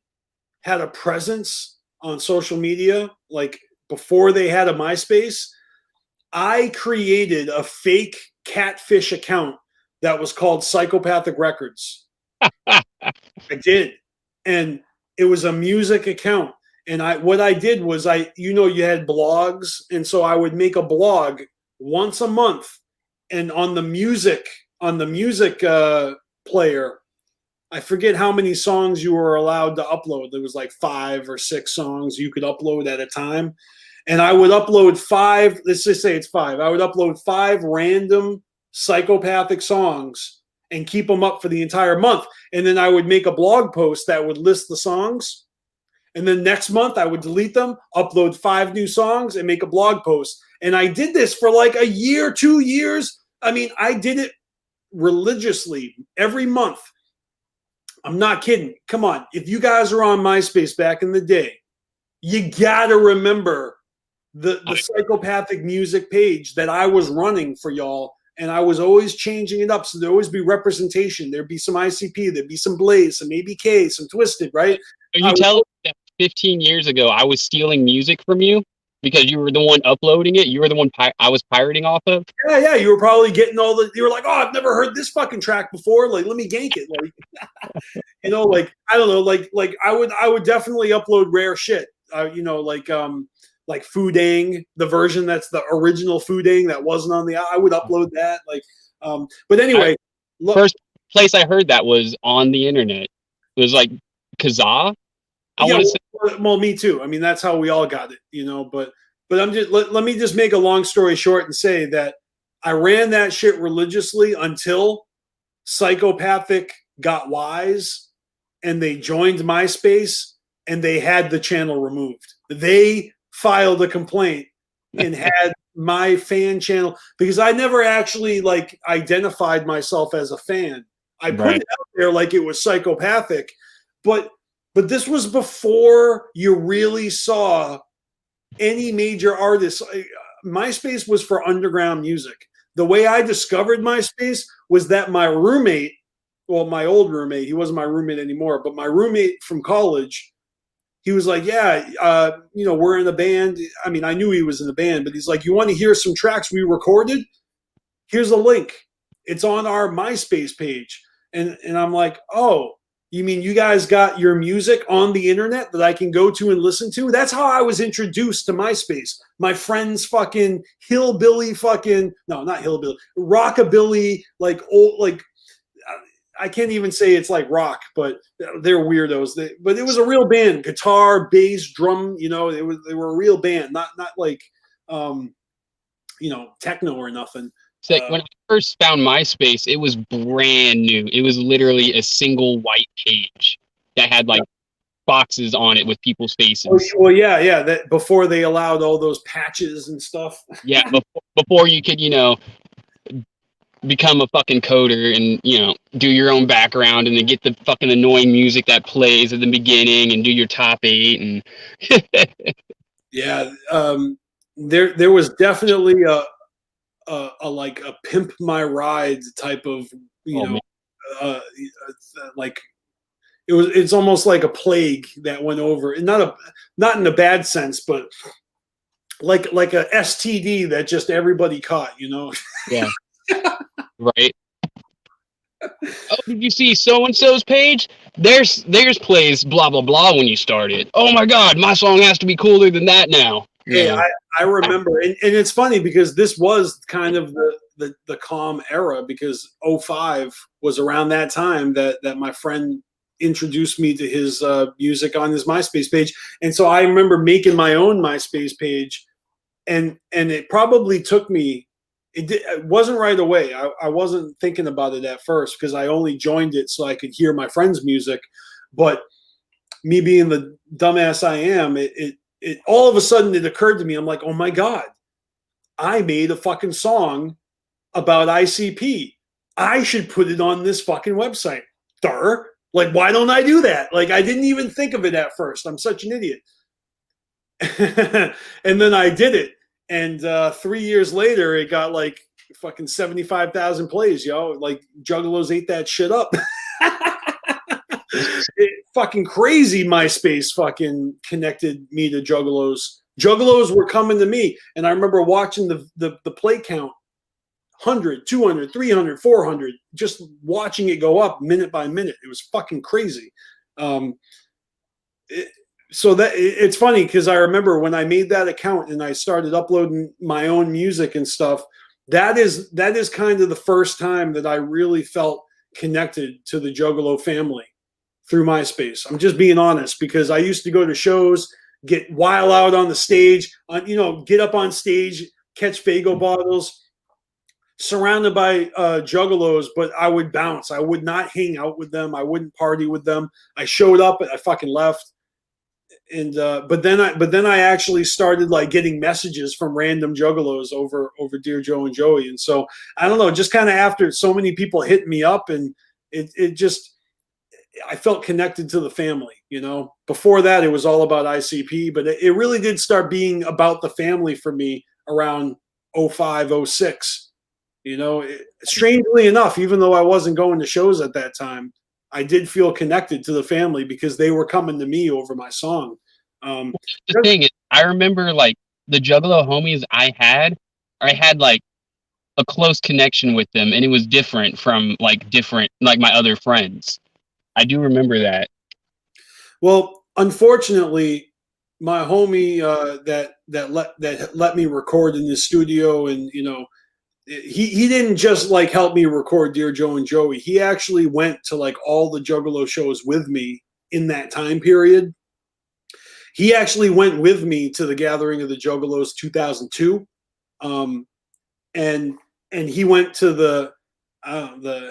had a presence on social media, like before they had a MySpace, I created a fake catfish account that was called Psychopathic Records. I did. And it was a music account. And what I did was you had blogs. And so I would make a blog once a month. And on the music player, I forget how many songs you were allowed to upload. There was like 5 or 6 songs you could upload at a time. And I would upload 5, let's just say it's 5. I would upload 5 random psychopathic songs and keep them up for the entire month. And then I would make a blog post that would list the songs. And then next month I would delete them, upload 5 new songs, and make a blog post. And I did this for like a year, 2 years. I mean, I did it religiously every month. I'm not kidding. Come on. If you guys are on MySpace back in the day, you got to remember the psychopathic music page that I was running for y'all, and I was always changing it up so there'd always be representation. There'd be some ICP, there'd be some Blaze, some ABK, some Twisted, right? Are you telling me that 15 years ago I was stealing music from you because you were the one uploading it? You were the one I was pirating off of? Yeah, you were probably getting you were like, oh, I've never heard this fucking track before. Like, let me gank it. Like, like, I don't know, like I would definitely upload rare shit. Like Foodang, the version that's the original Foodang that wasn't on I would upload that. Like, but anyway, first place I heard that was on the internet. It was like Kazaa. I want to say. Well, me too. I mean, that's how we all got it, But I'm just let me just make a long story short and say that I ran that shit religiously until Psychopathic got wise and they joined MySpace and they had the channel removed. They filed a complaint and had my fan channel because I never actually like identified myself as a fan. I put it out there like it was Psychopathic, but this was before you really saw any major artists. MySpace was for underground music. The way I discovered MySpace was that my roommate, well, my old roommate, he wasn't my roommate anymore, but my roommate from college, he was like, yeah, we're in a band. I mean, I knew he was in a band, but he's like, you want to hear some tracks we recorded? Here's a link. It's on our MySpace page. And I'm like, oh, you mean you guys got your music on the internet that I can go to and listen to? That's how I was introduced to MySpace. My friends fucking hillbilly fucking, no, not hillbilly, rockabilly, like old, like, I can't even say it's like rock, but they're weirdos. But it was a real band, guitar, bass, drum. They were a real band, not like, techno or nothing. So when I first found MySpace, it was brand new. It was literally a single white page that had like boxes on it with people's faces. Well, yeah. That before they allowed all those patches and stuff. Yeah, before you could, become a fucking coder and do your own background and then get the fucking annoying music that plays at the beginning and do your top 8 and yeah, there was definitely a like a pimp my ride type of like it's almost like a plague that went over, and not in a bad sense, but like a STD that just everybody caught, Yeah. Right. Oh, did you see so and so's page? Theirs plays blah blah blah when you start it. Oh my god, my song has to be cooler than that now. Yeah, I remember, and it's funny because this was kind of the calm era, because 05 was around that time that my friend introduced me to his music on his MySpace page, and so I remember making my own MySpace page, and it probably took me. It wasn't right away. I wasn't thinking about it at first because I only joined it so I could hear my friends' music. But me being the dumbass I am, it all of a sudden it occurred to me. I'm like, oh my God, I made a fucking song about ICP. I should put it on this fucking website. Like, why don't I do that? Like, I didn't even think of it at first. I'm such an idiot. And then I did it. And 3 years later, it got like fucking 75,000 plays, yo. Like, Juggalos ate that shit up. Fucking crazy. MySpace fucking connected me to Juggalos. Juggalos were coming to me. And I remember watching the play count, 100, 200, 300, 400, just watching it go up minute by minute. It was fucking crazy. So that it's funny because I remember when I made that account and I started uploading my own music and stuff, that is kind of the first time that I really felt connected to the Juggalo family through MySpace. I'm just being honest, because I used to go to shows, get wild out on the stage, get up on stage, catch Fago bottles, surrounded by Juggalos, but I would bounce. I would not hang out with them. I wouldn't party with them. I showed up and I fucking left. And but then I actually started like getting messages from random Juggalos over Dear Joe and Joey, and so I don't know, just kind of after so many people hit me up, and it just, I felt connected to the family. Before that it was all about ICP, but it really did start being about the family for me around 05, 06. Strangely enough, even though I wasn't going to shows at that time, I did feel connected to the family because they were coming to me over my song. The thing is, I remember like the Juggalo homies I had like a close connection with them, and it was different from like my other friends. I do remember that. Well, unfortunately, my homie that let me record in the studio, and he didn't just like help me record Dear Joe and Joey. He actually went to like all the Juggalo shows with me in that time period. He actually went with me to the Gathering of the Juggalos 2002, and he went to the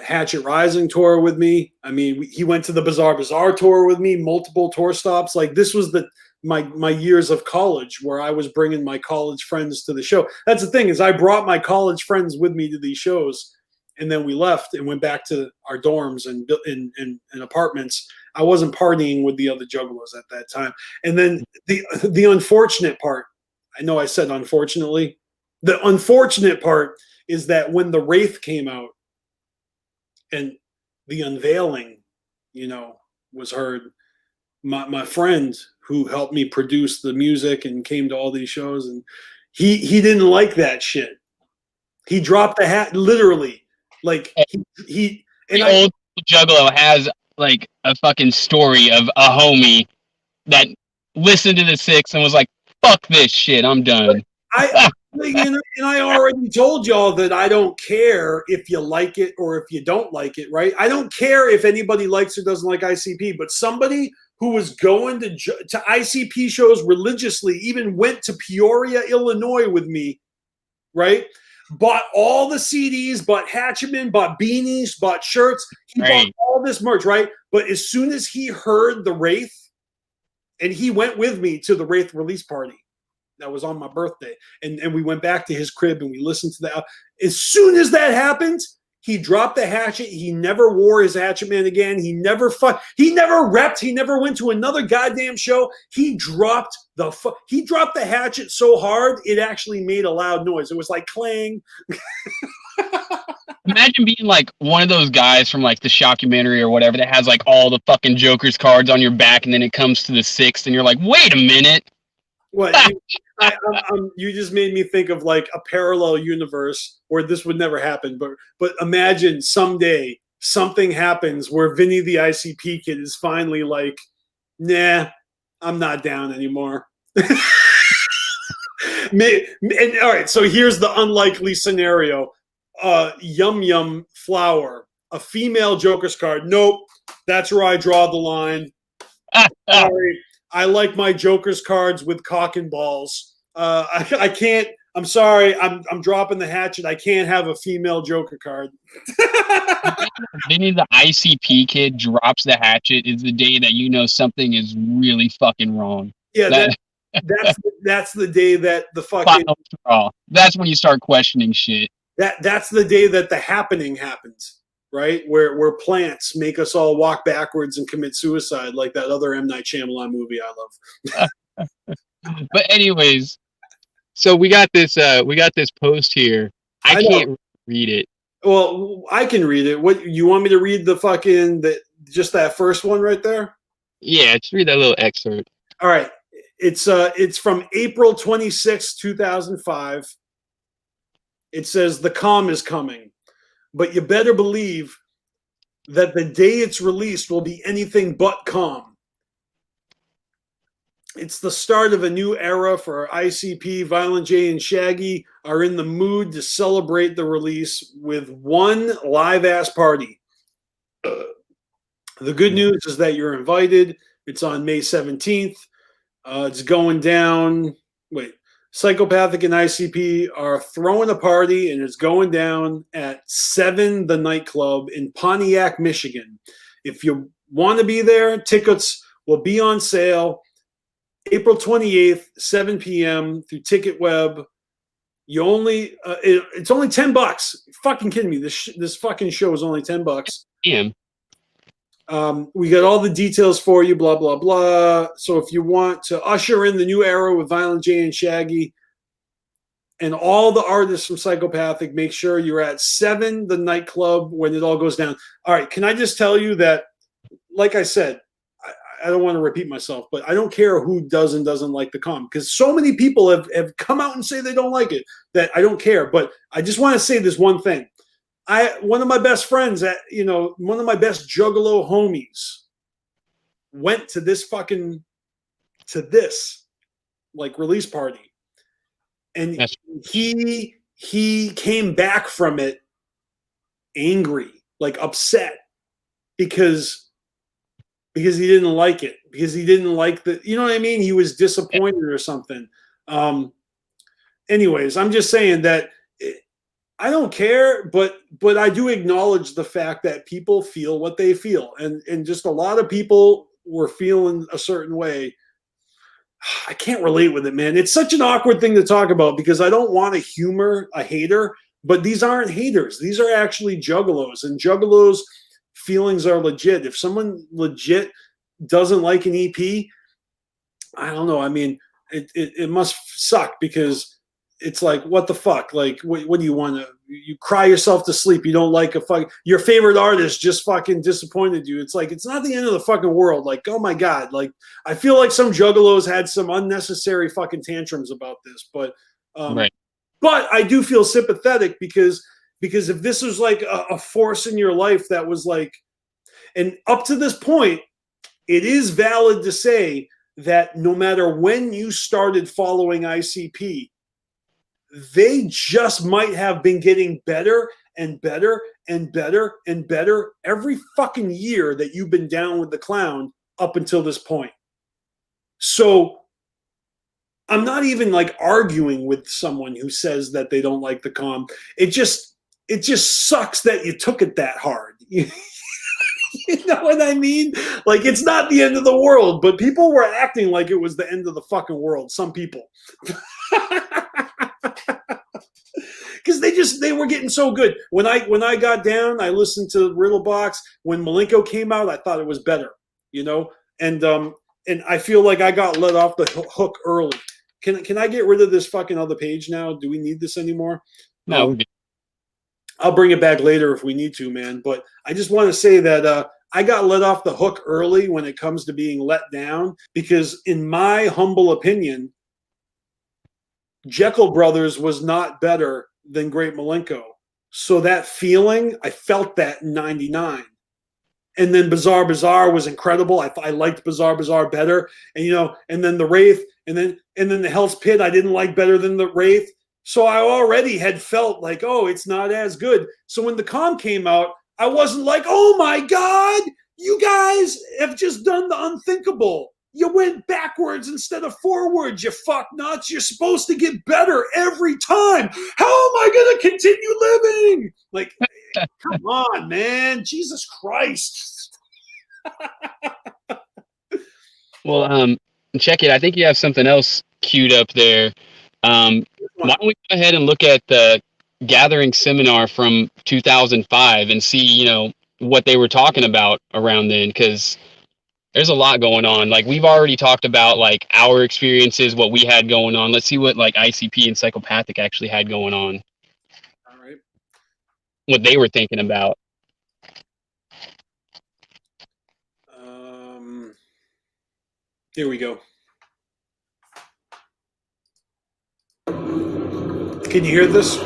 Hatchet Rising tour with me. I mean, he went to the Bizarre Bazaar tour with me, multiple tour stops. Like this was my years of college where I was bringing my college friends to the show. That's the thing, is I brought my college friends with me to these shows, and then we left and went back to our dorms and apartments. I wasn't partying with the other Juggalos at that time. And then the unfortunate part, I know I said unfortunately, the unfortunate part is that when the Wraith came out and the unveiling, was heard, my friend who helped me produce the music and came to all these shows, and he didn't like that shit. He dropped the hat, literally. Like he and the old Juggalo has like a fucking story of a homie that listened to the Six and was like, "Fuck this shit, I'm done." And I already told y'all that I don't care if you like it or if you don't like it, right? I don't care if anybody likes or doesn't like ICP, but somebody who was going to ICP shows religiously, even went to Peoria, Illinois with me, right? Bought all the CDs, bought Hatchetman, bought beanies, bought shirts. He bought all this merch, right? But as soon as he heard the Wraith, and he went with me to the Wraith release party that was on my birthday, and we went back to his crib and we listened to that. As soon as that happened, he dropped the hatchet. He never wore his Hatchetman again. He never repped. He never went to another goddamn show. He dropped the hatchet so hard it actually made a loud noise. It was like clang. Imagine being like one of those guys from like the Shockumentary or whatever that has like all the fucking Joker's cards on your back, and then it comes to the Sixth, and you're like, wait a minute. What? You just made me think of like a parallel universe where this would never happen. But imagine someday something happens where Vinny the ICP kid is finally like, nah, I'm not down anymore. And all right, so here's the unlikely scenario. Yum Yum Flower, a female Joker's card. Nope, that's where I draw the line. Sorry. I like my Joker's cards with cock and balls. I can't. I'm sorry. I'm dropping the hatchet. I can't have a female Joker card. Then the ICP kid drops the hatchet is the day that you know something is really fucking wrong. Yeah, that's the day that the fucking. That's when you start questioning shit. That's the day that the happening happens. Right, where plants make us all walk backwards and commit suicide, like that other M. Night Shyamalan movie I love. But anyways, so we got this post here. I can't read it. Well, I can read it. What, you want me to read just that first one right there? Yeah, just read that little excerpt. All right, it's from April 26, 2005. It says the calm is coming. But you better believe that the day it's released will be anything but calm. It's the start of a new era for ICP. Violent J and Shaggy are in the mood to celebrate the release with one live-ass party. The good news is that you're invited. It's on May 17th. It's going down. Psychopathic and ICP are throwing a party, and it's going down at 7 The Nightclub in Pontiac, Michigan. If you want to be there, tickets will be on sale April 28th, 7 p.m. through TicketWeb. It's only $10. You're fucking kidding me. This fucking show is only $10. Damn. We got all the details for you, blah, blah, blah. So if you want to usher in the new era with Violent J and Shaggy and all the artists from Psychopathic, make sure you're at 7 The Nightclub when it all goes down. All right, can I just tell you that like I said, I don't want to repeat myself, but I don't care who does and doesn't like the calm, because so many people have come out and say they don't like it that I don't care. But I just want to say this one thing. One of my best friends, one of my best Juggalo homies went to this release party, and he came back from it angry, like upset, because he didn't like it, because he didn't like you know what I mean? He was disappointed or something. Anyways, I'm just saying that I don't care, but I do acknowledge the fact that people feel what they feel, and just a lot of people were feeling a certain way. I can't relate with it, man. It's such an awkward thing to talk about, because I don't want to humor a hater, but these aren't haters. These are actually juggalos, and juggalos' feelings are legit. If someone legit doesn't like an EP, I don't know. I mean, it must suck, because it's like, what the fuck? Like, what do you want to? You cry yourself to sleep. You don't like your favorite artist just fucking disappointed you. It's like, it's not the end of the fucking world. Like, oh my God. Like, I feel like some juggalos had some unnecessary fucking tantrums about this, but right. But I do feel sympathetic, because if this was like a force in your life that was like, and up to this point, it is valid to say that no matter when you started following ICP, they just might have been getting better and better and better and better every fucking year that you've been down with the clown up until this point. So I'm not even like arguing with someone who says that they don't like the calm. It just sucks that you took it that hard. You know what I mean? Like, it's not the end of the world, but people were acting like it was the end of the fucking world. Some people. Because they were getting so good. When I got down, I listened to Riddlebox. When Malenko came out, I thought it was better, and I feel like I got let off the hook early. Can I get rid of this fucking other page now? Do we need this anymore? No. I'll bring it back later if we need to, man. But I just want to say that I got let off the hook early when it comes to being let down, because in my humble opinion, Jekyll Brothers was not better than Great Malenko. So that feeling, I felt that in 99. And then Bizarre Bazaar was incredible. I liked Bizarre Bazaar better. And, and then the Rave, and then the Hell's Pit, I didn't like better than the Rave. So I already had felt like, oh, it's not as good. So when the calm came out, I wasn't like, oh my God, you guys have just done the unthinkable. You went backwards instead of forwards, you fuck nuts. You're supposed to get better every time. How am I going to continue living? Like, come on, man. Jesus Christ. Well, check it. I think you have something else queued up there. Why don't we go ahead and look at the Gathering seminar from 2005 and see, what they were talking about around then, because there's a lot going on. Like, we've already talked about like our experiences, what we had going on. Let's see what like ICP and Psychopathic actually had going on. All right. What they were thinking about. Here we go. Can you hear this?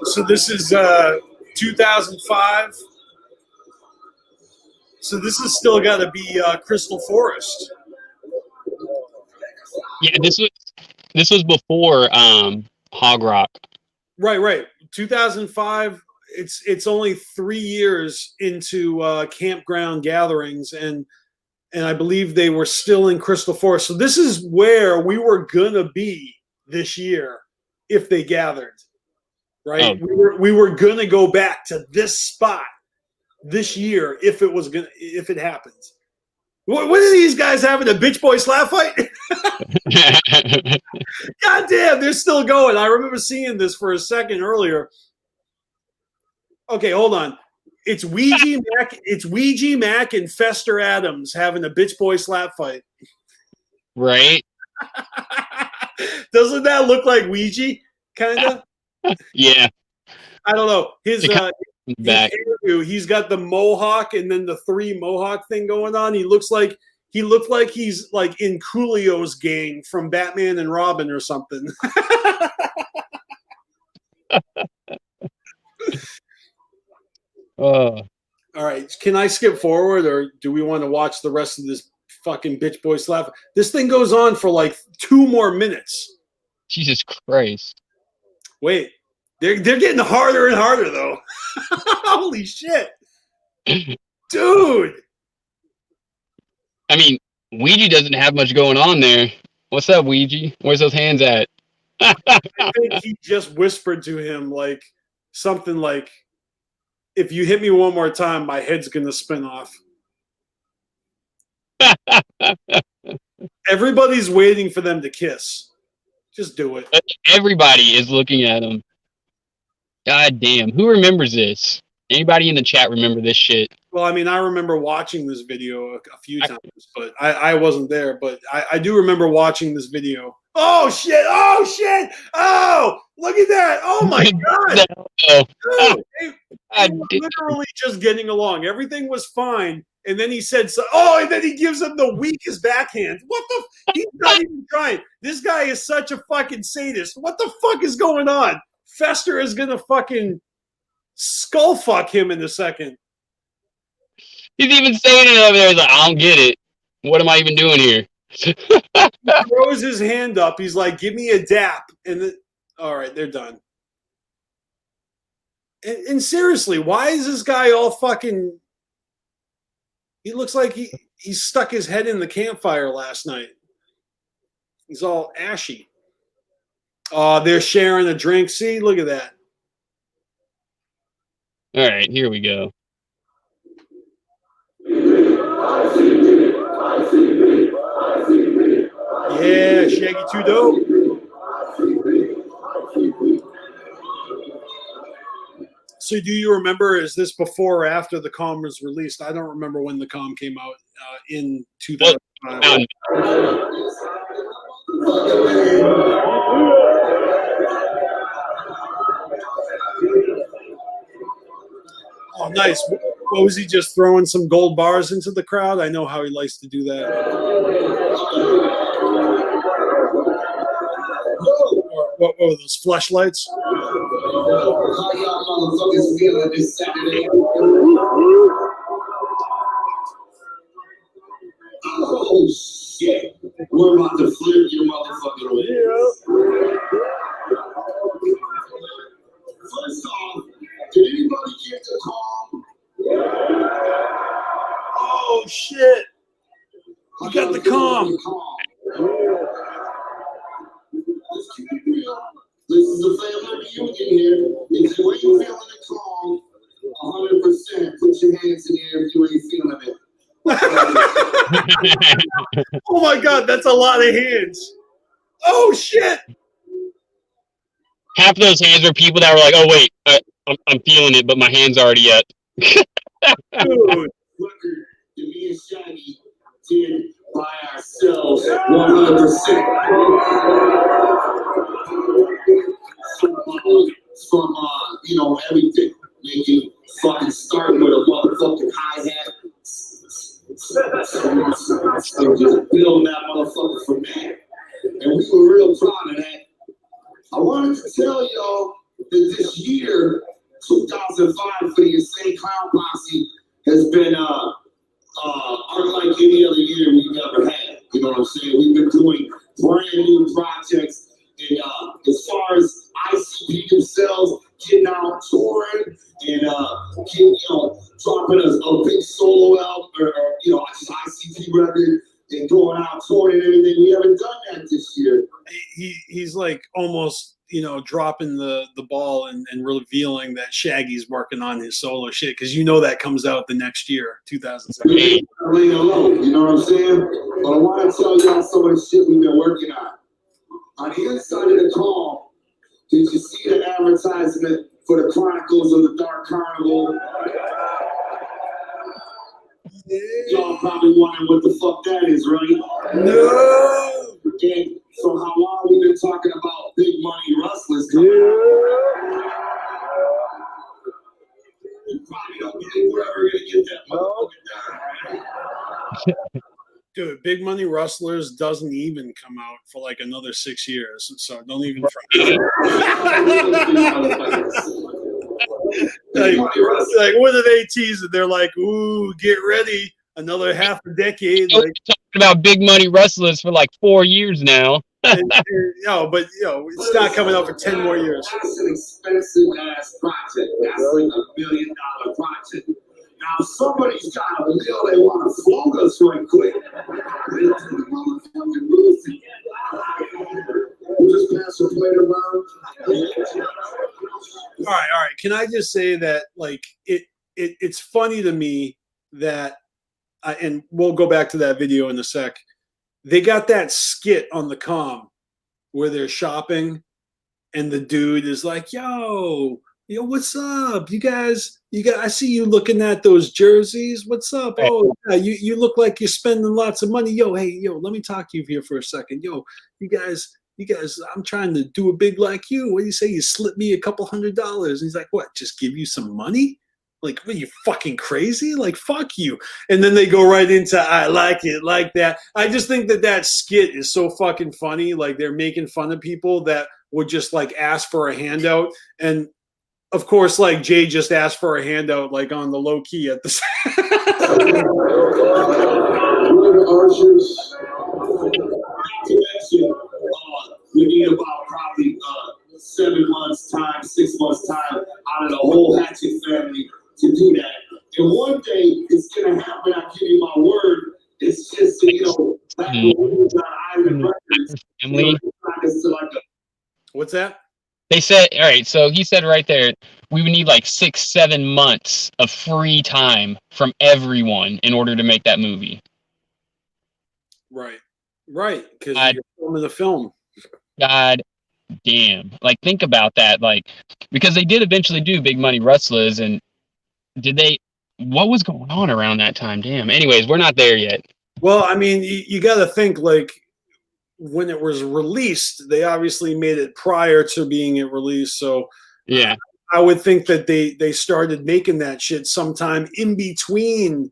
So this is 2005. So this has still got to be Crystal Forest. Yeah, this was before Hog Rock. Right. 2005. It's only 3 years into Campground Gatherings, and I believe they were still in Crystal Forest. So this is where we were gonna be this year if they gathered. Right, we were gonna go back to this spot this year if it happens. What are these guys having, a bitch boy slap fight? God damn, they're still going. I remember seeing this for a second earlier. Okay, hold on. It's Ouija Mac. It's Ouija Mac and Fester Adams having a bitch boy slap fight. Right? Doesn't that look like Ouija? Kind of. Yeah. I don't know. His Back. hairdo, he's got the mohawk and then the 3 mohawk thing going on. He looked like he's like in Coolio's gang from Batman and Robin or something. All right, can I skip forward, or do we want to watch the rest of this fucking bitch boy slap? This thing goes on for like 2 more minutes. Jesus Christ. Wait, they're getting harder and harder though. Holy shit, dude! I mean, Ouija doesn't have much going on there. What's up, Ouija? Where's those hands at? I think he just whispered to him like something like, "If you hit me one more time, my head's gonna spin off." Everybody's waiting for them to kiss. Just do it. Everybody is looking at him. God damn. Who remembers this? Anybody in the chat remember this shit? Well, I mean, I remember watching this video a few times, but I wasn't there. But I do remember watching this video. Oh, shit. Oh, shit. Oh, look at that. Oh, my God. Dude, they were literally just getting along. Everything was fine. And then he said, and then he gives him the weakest backhand. What the? He's not even trying. This guy is such a fucking sadist. What the fuck is going on? Fester is going to fucking skull fuck him in a second. He's even saying it over there. He's like, I don't get it. What am I even doing here? He throws his hand up. He's like, give me a dap. And all right, they're done. And seriously, why is this guy all fucking... He looks like he stuck his head in the campfire last night. He's all ashy. Oh, they're sharing a drink. See, look at that. All right, here we go. Yeah, Shaggy 2 Dope. So do you remember, is this before or after the COM was released? I don't remember when the COM came out in 2005. Oh, nice. What was he just throwing some gold bars into the crowd? I know how he likes to do that. What were those fleshlights? Oh shit! We're about to flip your motherfucking way. First off, did anybody get the call? Oh shit! You got the COM. Let's keep it real. This is a family reunion here. If you ain't feeling the call, 100%, put your hands in the air if you ain't feeling it. Oh my God, that's a lot of hands. Oh shit! Half of those hands were people that were like, "Oh wait, I'm feeling it, but my hand's already up." Dude. Me and Shaggy did by ourselves 100%. From everything. Making fucking start with a motherfucking hi-hat. And just build that motherfucker from there. And we were real proud of that. I wanted to tell y'all that this year, 2005, for the Insane Clown Posse has been unlike any other year we've ever had. You know what I'm saying? We've been doing brand new projects. And as far as ICP themselves getting out touring and dropping a big solo album or just ICP record and going out touring and everything, we haven't done that this year. He's like almost dropping the ball and revealing that Shaggy's working on his solo shit, because that comes out the next year, 2017. You know what I'm saying? But I want to tell y'all some of the shit we've been working on. On the inside of the call, did you see the advertisement for the Chronicles of the Dark Carnival? Y'all probably wondering what the fuck that is, right? No. And so how long we been talking about big money rustlers coming out? You probably don't believe we're ever gonna get that motherfucking done. Dude, Big Money Rustlers doesn't even come out for like another 6 years, so don't even front. like, what are they teasing? They're like, ooh, get ready, another half a decade. We've Like, been talking about big money rustlers for like 4 years now. but it's not coming out for 10 more years. That's an expensive ass project. That's like $1 million project. Now somebody's got a deal they want to float us right quick. We'll just pass the plate around. All right. Can I just say that, like, it's funny to me that, and we'll go back to that video in a sec. They got that skit on the comm where they're shopping, and the dude is like, "Yo, what's up? You guys, I see you looking at those jerseys. What's up? Oh, yeah, you look like you're spending lots of money. Hey, let me talk to you here for a second. You guys, I'm trying to do a big like you. What do you say? You slip me a couple $100?" And he's like, "What? Just give you some money? Like, what, are you fucking crazy? Like, fuck you." And then they go right into, "I like it like that." I just think that skit is so fucking funny. Like, they're making fun of people that would just like ask for a handout. And of course, like, Jay just asked for a handout, like, on the low key at the we need about probably 7 months time, 6 months time out of the whole Hatchet family to do that. And one day it's gonna happen. I give you my word. It's just back when we was on Island Records. What's that? They said, all right, so he said right there, we would need like 6-7 months of free time from everyone in order to make that movie. Right, because you're filming the film. God damn. Like, think about that. Like, because they did eventually do Big Money Rustlers, and what was going on around that time? Damn. Anyways, we're not there yet. Well, I mean, you got to think, like, when it was released, they obviously made it prior to being it released. So yeah, I would think that they started making that shit sometime in between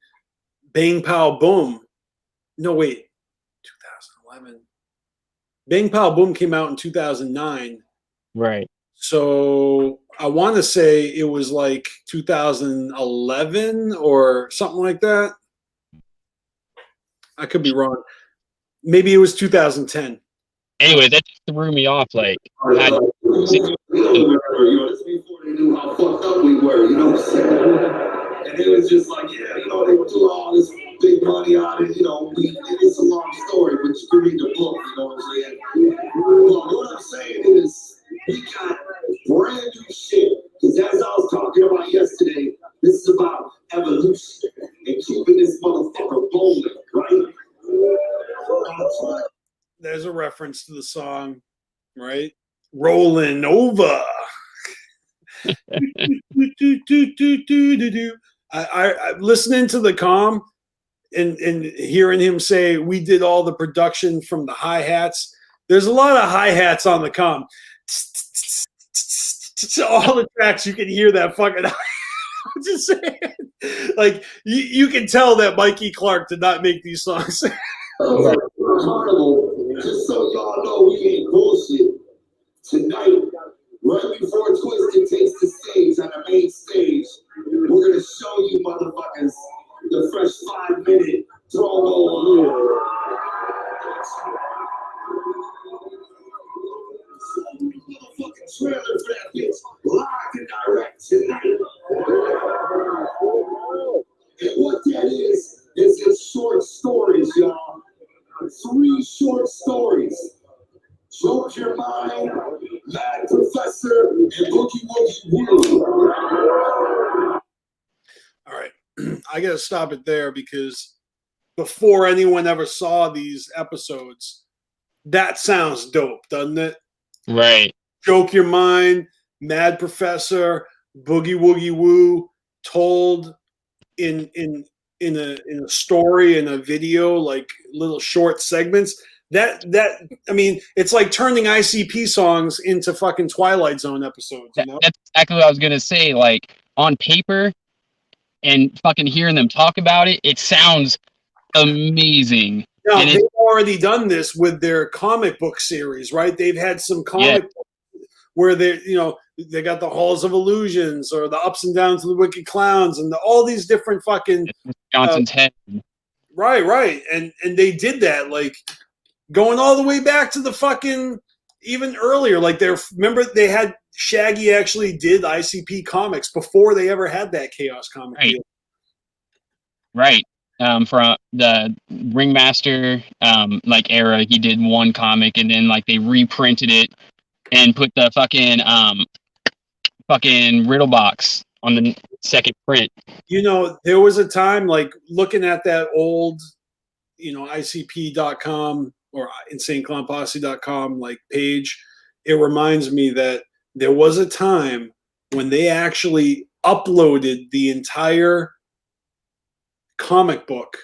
Bang Pow Boom. No, wait, 2011. Bang Pow Boom came out in 2009. Right. So I want to say it was like 2011 or something like that. I could be wrong. Maybe it was 2010. Anyway, that just threw me off. Like, this before they knew how fucked up we were, you know what I'm saying? And it was just like, they were doing all this big money on it, it's a long story, but you can read the book, you know what I'm saying? Well, what I'm saying is, we got brand new shit, because as I was talking about yesterday, this is about evolution and keeping this motherfucker bowling, right? There's a reference to the song, right? Rolling over. I listening to the comm and hearing him say we did all the production from the hi-hats. There's a lot of hi-hats on the comm. All the tracks you can hear that fucking. I'm just saying, like, you can tell that Mikey Clark did not make these songs. Carnival, just so y'all know we ain't bullshit. Tonight, right before Twisted takes the stage on the main stage, we're gonna show you motherfuckers the fresh 5-minute promo. Motherfucking trailer for that bitch, live and direct tonight. And what that is just short stories, y'all. 3 short stories. Choke Your Mind, Mad Professor, and Boogie Woogie Woo. All right. I got to stop it there because before anyone ever saw these episodes, that sounds dope, doesn't it? Right. Choke Your Mind, Mad Professor, Boogie Woogie Woo, told in in a story, in a video, like little short segments. That I mean, it's like turning ICP songs into fucking Twilight Zone episodes. You know? That's exactly what I was gonna say. Like on paper, and fucking hearing them talk about it, it sounds amazing. Now, And they've already done this with their comic book series, right? They've had some comic books where they got the Halls of Illusions or the Ups and Downs of the Wicked Clowns and all these different fucking Johnson's head. Right. And they did that, like going all the way back to the fucking even earlier. Like remember they had Shaggy actually did ICP comics before they ever had that Chaos comic deal. Right. From the Ringmaster like era, he did one comic and then like they reprinted it and put the fucking riddle box on the second print. You know, there was a time like looking at that old, ICP.com or InsaneClownPosse.com like page, it reminds me that there was a time when they actually uploaded the entire comic book,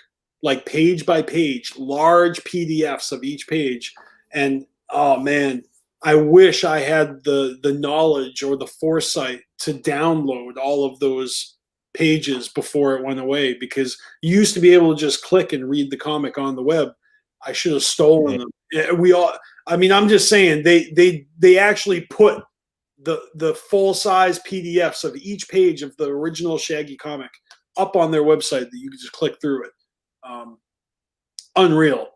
like page by page, large PDFs of each page. And oh man, I wish I had the knowledge or the foresight to download all of those pages before it went away, because you used to be able to just click and read the comic on the web. I should have stolen them. I'm just saying they actually put the full size PDFs of each page of the original Shaggy comic up on their website that you could just click through it. Unreal.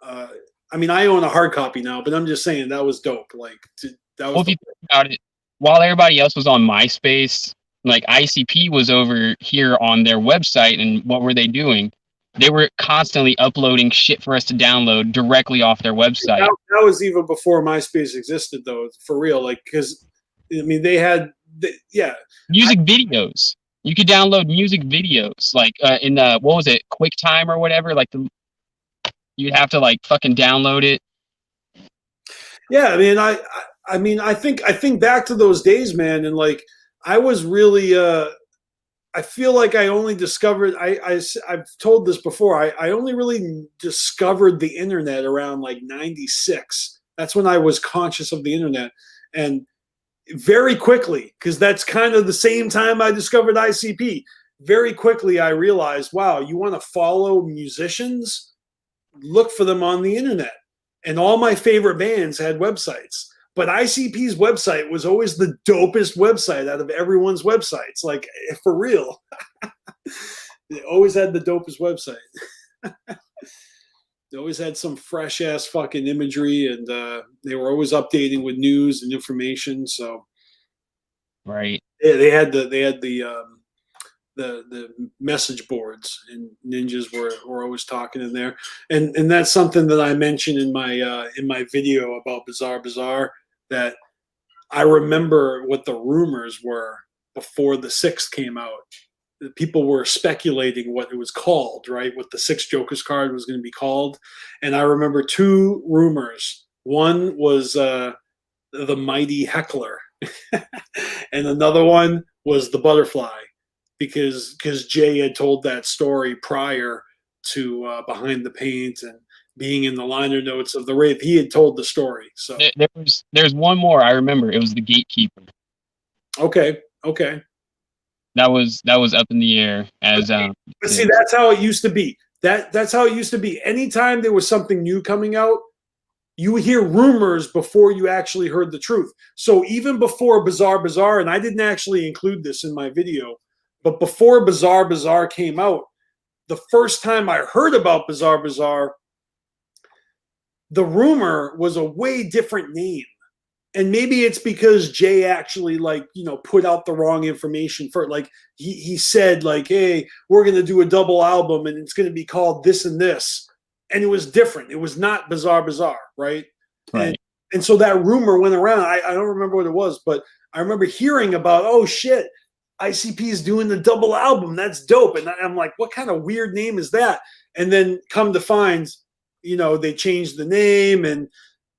I own a hard copy now, but I'm just saying that was dope. If you think about it, while everybody else was on MySpace, like ICP was over here on their website, and what were they doing? They were constantly uploading shit for us to download directly off their website. That was even before MySpace existed, though, for real. Like, because they had, music videos. You could download music videos, like in the what was it, QuickTime or whatever. Like you'd have to like fucking download it. Yeah, I think back to those days, man, and like I was really. I feel like I only discovered. I've told this before. I only really discovered the internet around like '96. That's when I was conscious of the internet, and very quickly, because that's kind of the same time I discovered ICP. Very quickly, I realized, wow, you want to follow musicians? Look for them on the internet. And all my favorite bands had websites. But ICP's website was always the dopest website out of everyone's websites. Like, for real. They always had the dopest website. They always had some fresh-ass fucking imagery, and they were always updating with news and information. So, right. Yeah, they had the message boards, and ninjas were always talking in there. And that's something that I mentioned in my video about Bizarre Bazaar, that I remember what the rumors were before the 6th came out. People were speculating what it was called, right? What the 6th Joker's card was going to be called. And I remember 2 rumors. One was the Mighty Heckler. And another one was the Butterfly. Because Jay had told that story prior to Behind the Paint and being in the liner notes of the Rave. He had told the story. So there's one more I remember. It was the Gatekeeper. Okay. That was up in the air as. But see, that's how it used to be. That's how it used to be. Anytime there was something new coming out, you would hear rumors before you actually heard the truth. So even before Bizarre Bazaar, and I didn't actually include this in my video, but before Bizarre Bazaar came out, the first time I heard about Bizarre Bazaar, the rumor was a way different name. And maybe it's because Jay actually put out the wrong information for it. Like he said like, hey, we're going to do a double album and it's going to be called this and this. And it was different. It was not Bizarre Bazaar, right? Right. And so that rumor went around. I don't remember what it was, but I remember hearing about, oh shit, ICP is doing the double album. That's dope. And I'm like, what kind of weird name is that? And then come to find, they changed the name. And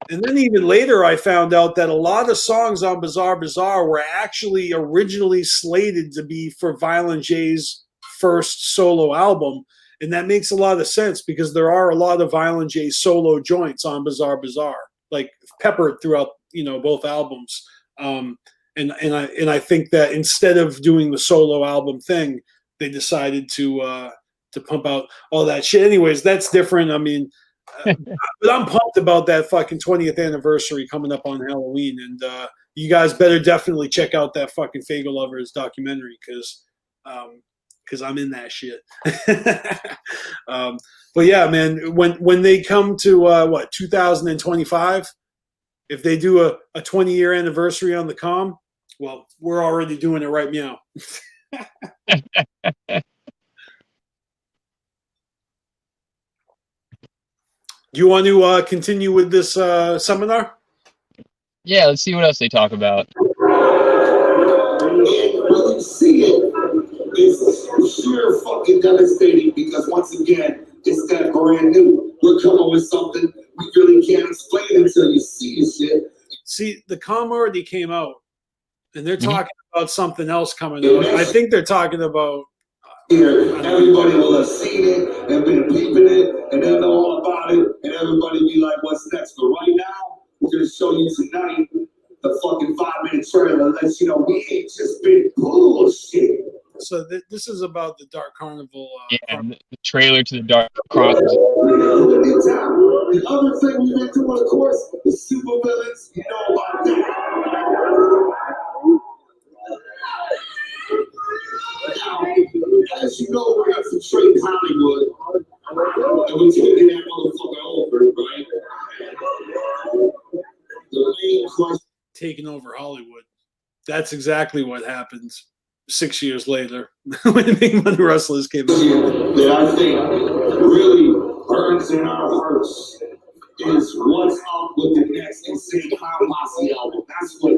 then even later, I found out that a lot of songs on Bizarre Bazaar were actually originally slated to be for Violent J's first solo album. And that makes a lot of sense because there are a lot of Violent J solo joints on Bizarre Bazaar, like peppered throughout, both albums. And I think that instead of doing the solo album thing, they decided to pump out all that shit. Anyways, that's different. I mean, but I'm pumped about that fucking 20th anniversary coming up on Halloween, and you guys better definitely check out that fucking Fagel Lovers documentary because I'm in that shit. But yeah, man, when they come to 2025, if they do a 20-year anniversary on the comm, well, we're already doing it right now. Do you want to continue with this seminar? Yeah, let's see what else they talk about. When you see it, it's sheer fucking devastating because once again, it's that brand new. We're coming with something we really can't explain until you see this shit. See, the comm already came out, and they're talking about something else coming out. I think they're talking about. Everybody will have seen it and been peeping it, and they'll know all about it, and everybody be like, "What's next?" But right now, we're gonna show you tonight the fucking 5-minute trailer. Lets you know we ain't just been bullshit. So this is about the Dark Carnival. The trailer to the Dark Carnival. The other thing we've been doing, of course, is super villains. You know about that. Now, as you know, we're infiltrating Hollywood, and we're taking that motherfucker over, right? The main question. Taking over Hollywood. That's exactly what happens 6 years later when Big Money Rustlers came out. That I think really burns in our hearts is what's up with the next Insane Clown Posse album. That's what.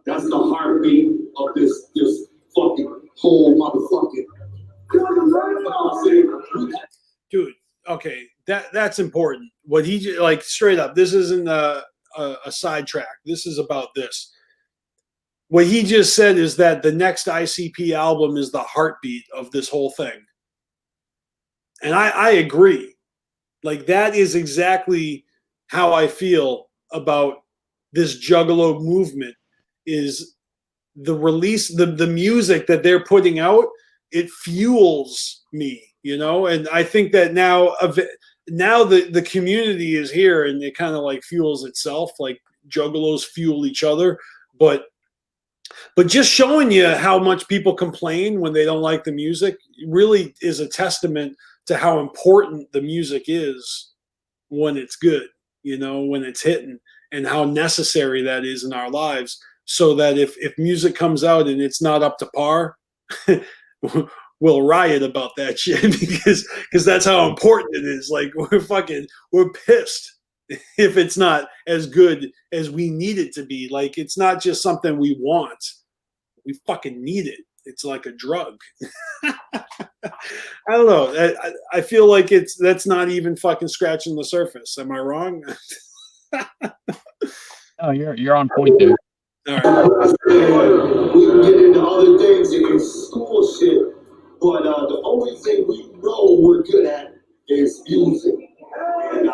That's the heartbeat of this fucking whole motherfucking. Dude, okay, that's important. What he like straight up. This isn't a sidetrack. This is about this. What he just said is that the next ICP album is the heartbeat of this whole thing, and I agree. Like that is exactly how I feel about this Juggalo movement. Is the release, the music that they're putting out, it fuels me, and I think that now the community is here and it kind of like fuels itself, like Juggalos fuel each other, but just showing you how much people complain when they don't like the music really is a testament to how important the music is when it's good, when it's hitting, and how necessary that is in our lives. So that if music comes out and it's not up to par, we'll riot about that shit because that's how important it is. Like we're pissed if it's not as good as we need it to be. Like it's not just something we want. We fucking need it. It's like a drug. I don't know. I feel like that's not even fucking scratching the surface. Am I wrong? Oh, you're on point there. All right. We can get into other things and school shit, but the only thing we know we're good at is music. And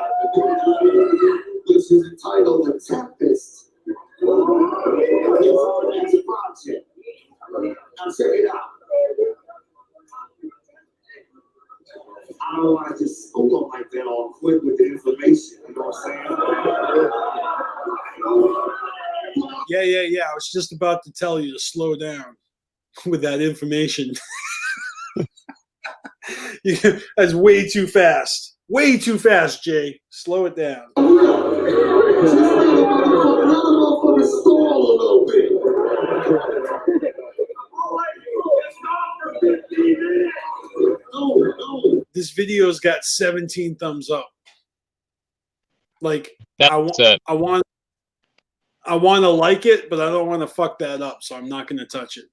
which is entitled The Tempest. It's our next project. Now check it out. I don't want to just spook them like that all quick with the information. You know what I'm saying? Yeah. I was just about to tell you to slow down with that information. That's way too fast. Way too fast, Jay. Slow it down. This video's got 17 thumbs up. Like I want to like it, but I don't want to fuck that up, so I'm not going to touch it.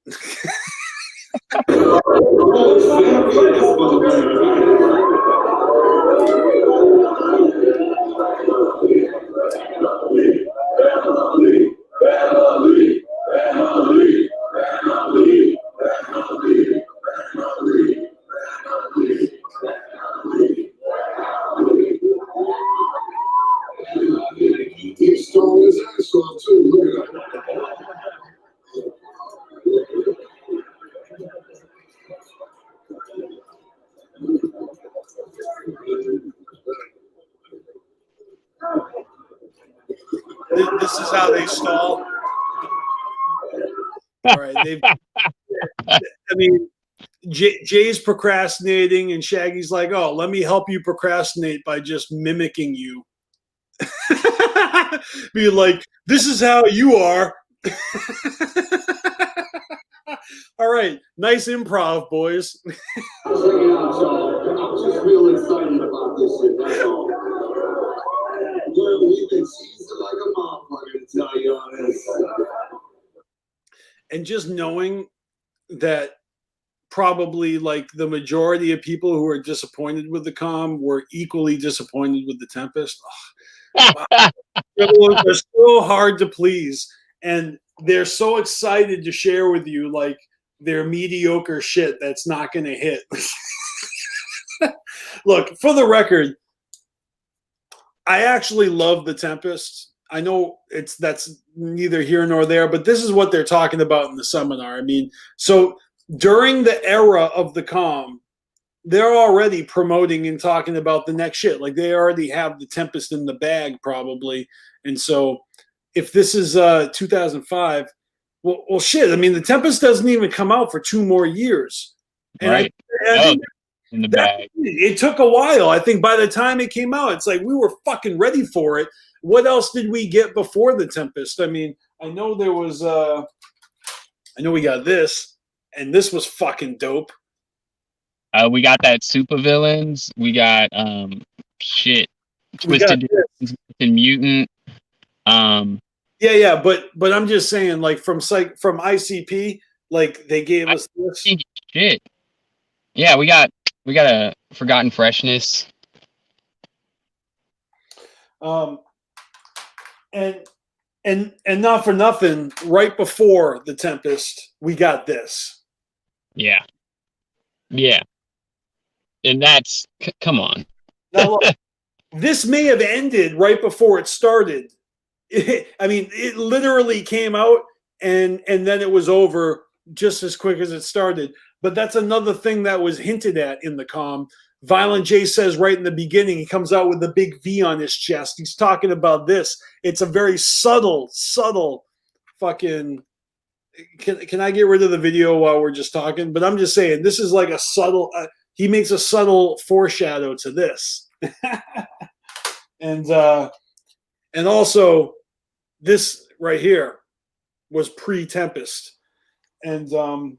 This is how they stall. All right, I mean, Jay's procrastinating, and Shaggy's like, "Oh, let me help you procrastinate by just mimicking you." Be like, "This is how you are." All right, nice improv, boys. Check it out, y'all. I'm just real excited about this shit. That's all. We've been cheesing like a motherfucker, to tell you honest. And just knowing that probably like the majority of people who are disappointed with the comm were equally disappointed with the Tempest. Oh, wow. They're so hard to please, and they're so excited to share with you like their mediocre shit that's not going to hit. Look, for the record, I actually love the Tempest. I know that's neither here nor there, but this is what they're talking about in the seminar. I mean, so during the era of the comm, they're already promoting and talking about the next shit. Like they already have the Tempest in the bag probably. And so if this is 2005, well, shit. I mean, the Tempest doesn't even come out for 2 more years. And right. I think in the bag. It took a while. I think by the time it came out, it's like we were fucking ready for it. What else did we get before the Tempest? I mean, I know there was I know we got this, and this was fucking dope. We got that Supervillains. We got Twisted and Mutant. Yeah, but I'm just saying, like from ICP, like they gave us this shit. Yeah, we got a Forgotten Freshness. And not for nothing, right before the Tempest, we got this. Yeah. And that's come on. Now look, this may have ended right before it started. I mean, it literally came out and then it was over just as quick as it started. But that's another thing that was hinted at in the comm. Violent J says right in the beginning, he comes out with a big V on his chest. He's talking about this. It's a very subtle fucking. Can I get rid of the video while we're just talking? But I'm just saying, this is like a subtle. He makes a subtle foreshadow to this, and also this right here was pre-Tempest, and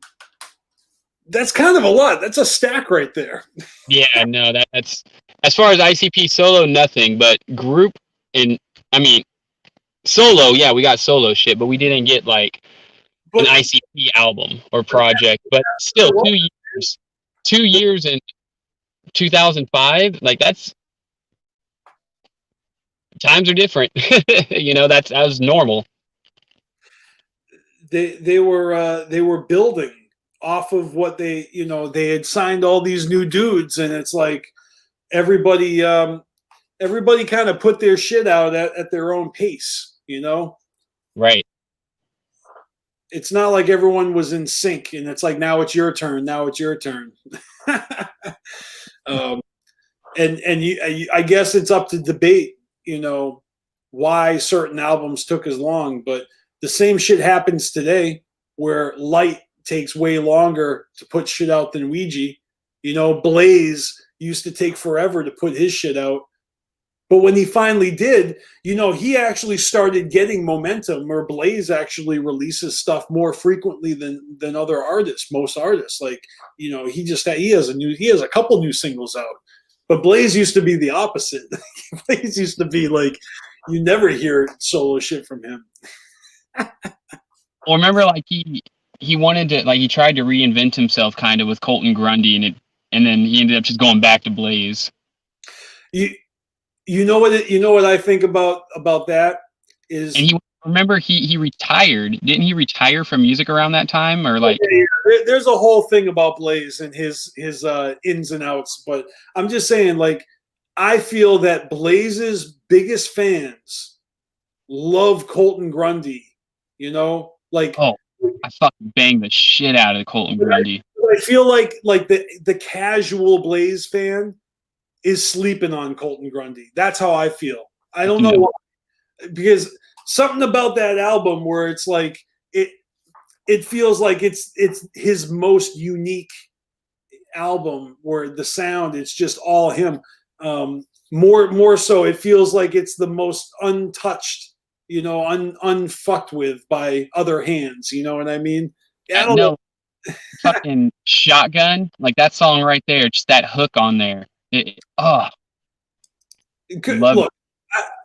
that's kind of a lot. That's a stack right there. Yeah, no, that's as far as ICP solo, nothing. But group and I mean solo, yeah, we got solo shit, but we didn't get like an ICP album or project. But still, 2 years in 2005, like that's times are different. You know, that was normal. They were building off of what they had signed all these new dudes, and it's like everybody kind of put their shit out at their own pace, Right. It's not like everyone was in sync and it's like, now it's your turn. I guess it's up to debate, why certain albums took as long, but the same shit happens today where Light takes way longer to put shit out than Ouija. Blaze used to take forever to put his shit out. But when he finally did, he actually started getting momentum, or Blaze actually releases stuff more frequently than other artists, most artists. Like, he has a couple new singles out. But Blaze used to be the opposite. Blaze used to be like, you never hear solo shit from him. Well, remember, like he wanted to, like, he tried to reinvent himself kind of with Colton Grundy, and then he ended up just going back to Blaze. You know what I think about that is, and he retired. Didn't he retire from music around that time, or like? Yeah, there's a whole thing about Blaze and his ins and outs, but I'm just saying, like, I feel that Blaze's biggest fans love Colton Grundy. Like, oh, I fucking banged the shit out of Colton Grundy. I feel like the casual Blaze fan is sleeping on Colton Grundy. That's how I feel. I don't know why. Because something about that album where it's like it feels like it's his most unique album, where the sound, it's just all him. More so, it feels like it's the most untouched, unfucked with by other hands. You know what I mean? I don't know. Fucking Shotgun, like that song right there, just that hook on there. Love look,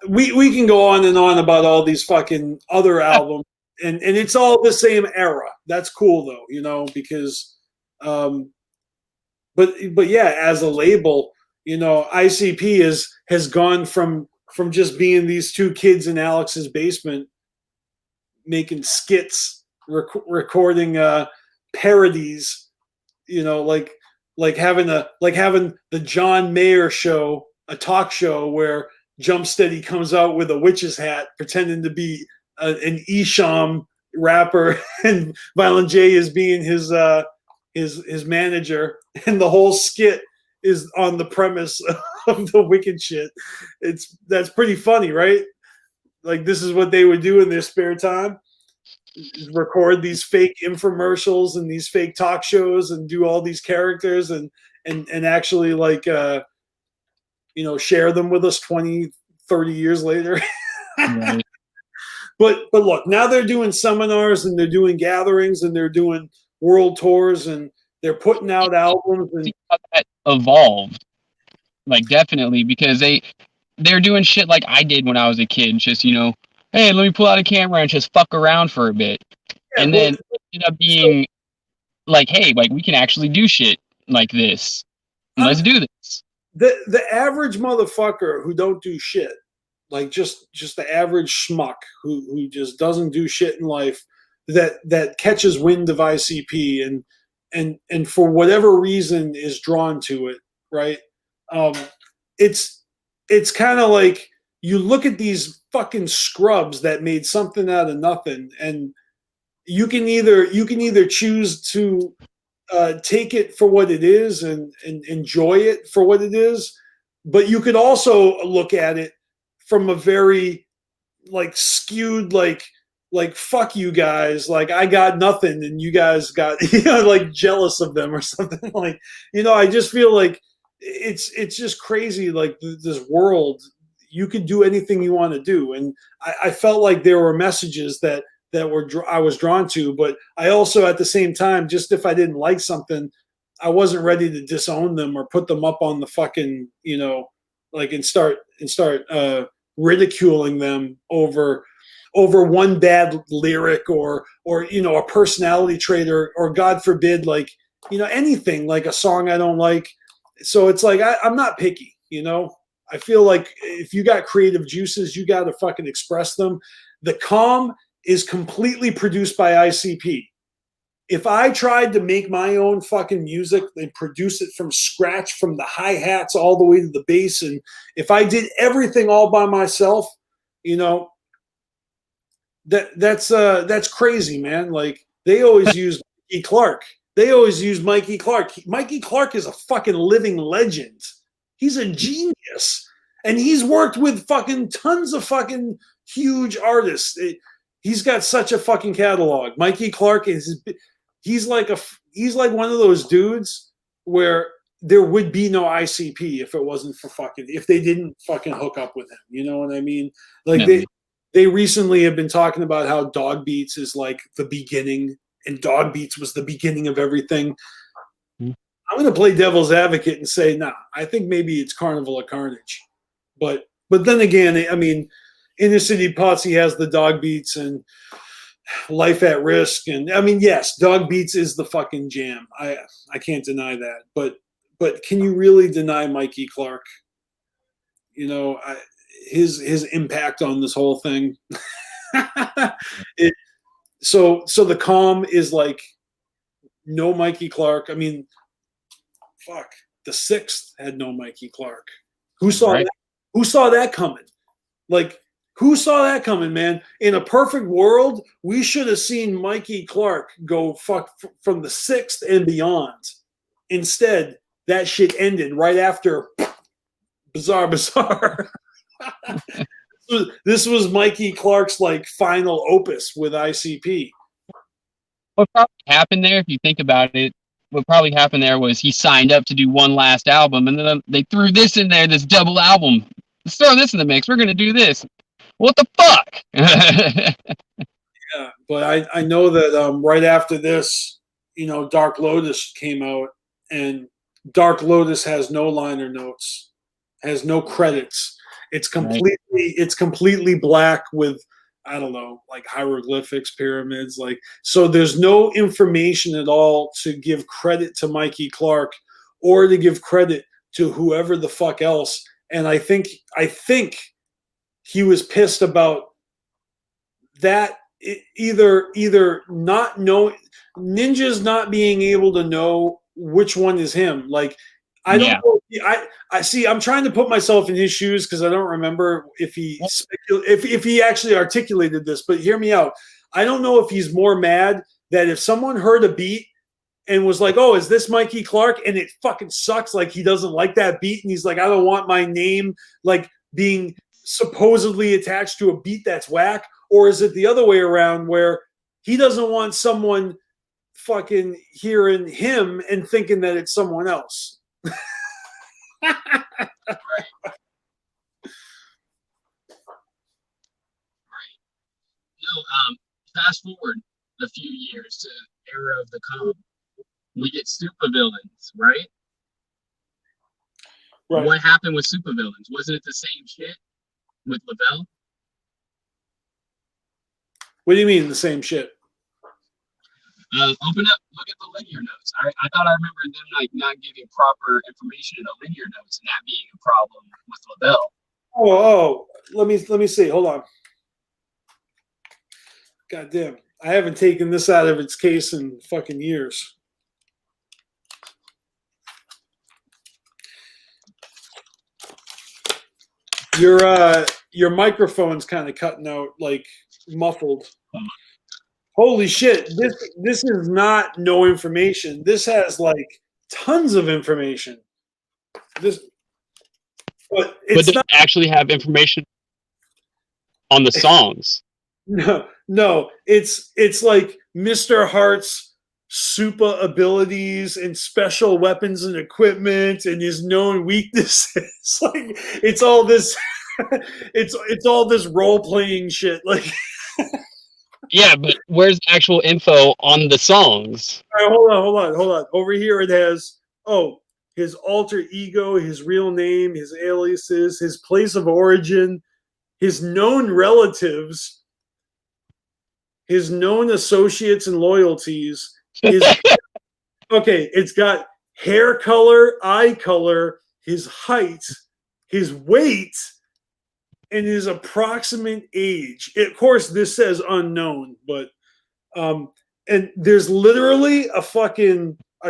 we can go on and on about all these fucking other albums, and it's all the same era. That's cool though, because, but yeah, as a label, ICP has gone from just being these two kids in Alex's basement making skits, recording parodies, like having the John Mayer show, a talk show where Jumpsteady comes out with a witch's hat pretending to be an Esham rapper, and Violent J is being his manager, and the whole skit is on the premise of the Wicked shit. That's pretty funny, right? Like, this is what they would do in their spare time. Record these fake infomercials and these fake talk shows and do all these characters and actually share them with us 20, 30 years later. Right. But look, now they're doing seminars and they're doing gatherings and they're doing world tours and they're putting out albums. And see how that evolved, like, definitely, because they're doing shit like I did when I was a kid, just, hey, let me pull out a camera and just fuck around for a bit. Yeah, and then it ended up being like, hey, like, we can actually do shit like this. Let's do this. The average motherfucker who don't do shit, like just the average schmuck who just doesn't do shit in life, that catches wind of ICP and for whatever reason is drawn to it, right? It's kind of like, you look at these fucking scrubs that made something out of nothing, and you can either choose to take it for what it is and enjoy it for what it is, but you could also look at it from a very skewed fuck you guys, like I got nothing and you guys got jealous of them or something. I just feel like it's just crazy, like this world. You could do anything you want to do, and I felt like there were messages that I was drawn to, but I also, at the same time, just if I didn't like something, I wasn't ready to disown them or put them up on the fucking, and start ridiculing them over one bad lyric or a personality trait or God forbid, anything, like a song I don't like. So it's like, I'm not picky, I feel like if you got creative juices, you got to fucking express them. The Calm is completely produced by ICP. If I tried to make my own fucking music and produce it from scratch, from the hi-hats all the way to the bass, and if I did everything all by myself, that's crazy, man. Like, they always use Mikey Clark. Mikey Clark is a fucking living legend. He's a genius, and he's worked with fucking tons of fucking huge artists. He's got such a fucking catalog. Mikey Clark he's like one of those dudes where there would be no ICP if it wasn't for if they didn't fucking hook up with him. You know what I mean? Like, yeah. They recently have been talking about how Dog Beats is like the beginning, and Dog Beats was the beginning of everything. I'm going to play devil's advocate and say, nah, I think maybe it's Carnival of Carnage. But then again, I mean, Inner City Posse has the Dog Beats and Life at Risk. And I mean, yes, Dog Beats is the fucking jam. I can't deny that. But can you really deny Mikey Clark? His impact on this whole thing. So the Calm is like no Mikey Clark. I mean, fuck, the Sixth had no Mikey Clark. Who saw that? Who saw that coming? Like, who saw that coming, man? In a perfect world, we should have seen Mikey Clark go fuck from the Sixth and beyond. Instead, that shit ended right after Bizarre Bazaar. This was Mikey Clark's like final opus with ICP. What probably happened there, if you think about it, what probably happened there was he signed up to do one last album, and then they threw this in there, this double album. Let's throw this in the mix. We're gonna do this. What the fuck? Yeah, but I know that right after this, you know, Dark Lotus came out, and Dark Lotus has no liner notes, has no credits. It's completely black with, I don't know, like hieroglyphics, pyramids, like, so there's no information at all to give credit to Mikey Clark or to give credit to whoever the fuck else. And I think he was pissed about that, either not knowing, Ninja's not being able to know which one is him. Like, I don't know. I see. I'm trying to put myself in his shoes because I don't remember if he actually articulated this. But hear me out. I don't know if he's more mad that if someone heard a beat and was like, "Oh, is this Mikey Clark?" and it fucking sucks. Like, he doesn't like that beat, and he's like, "I don't want my name like being supposedly attached to a beat that's whack." Or is it the other way around where he doesn't want someone fucking hearing him and thinking that it's someone else? Right. No, fast forward a few years to era of the calm. We get supervillains, right? Right. What happened with supervillains? Wasn't it the same shit with Lavelle? What do you mean the same shit? Open up, look at the linear notes. I thought I remember them like not giving proper information in the linear notes, and that being a problem with Lavelle. Oh, let me see. Hold on. God damn. I haven't taken this out of its case in fucking years. Your microphone's kind of cutting out, like muffled. Holy shit, this is not no information. This has like tons of information. But it's does not it actually have information on the songs? No, it's like Mr. Hart's super abilities and special weapons and equipment and his known weaknesses. Like, it's all this it's all this role playing shit. Like, yeah, but where's actual info on the songs? all right, hold on. Over here it has his alter ego, his real name, his aliases, his place of origin, his known relatives, his known associates and loyalties. It's got hair color, eye color, his height, his weight, and his approximate age. Of course, this says unknown, but and there's literally a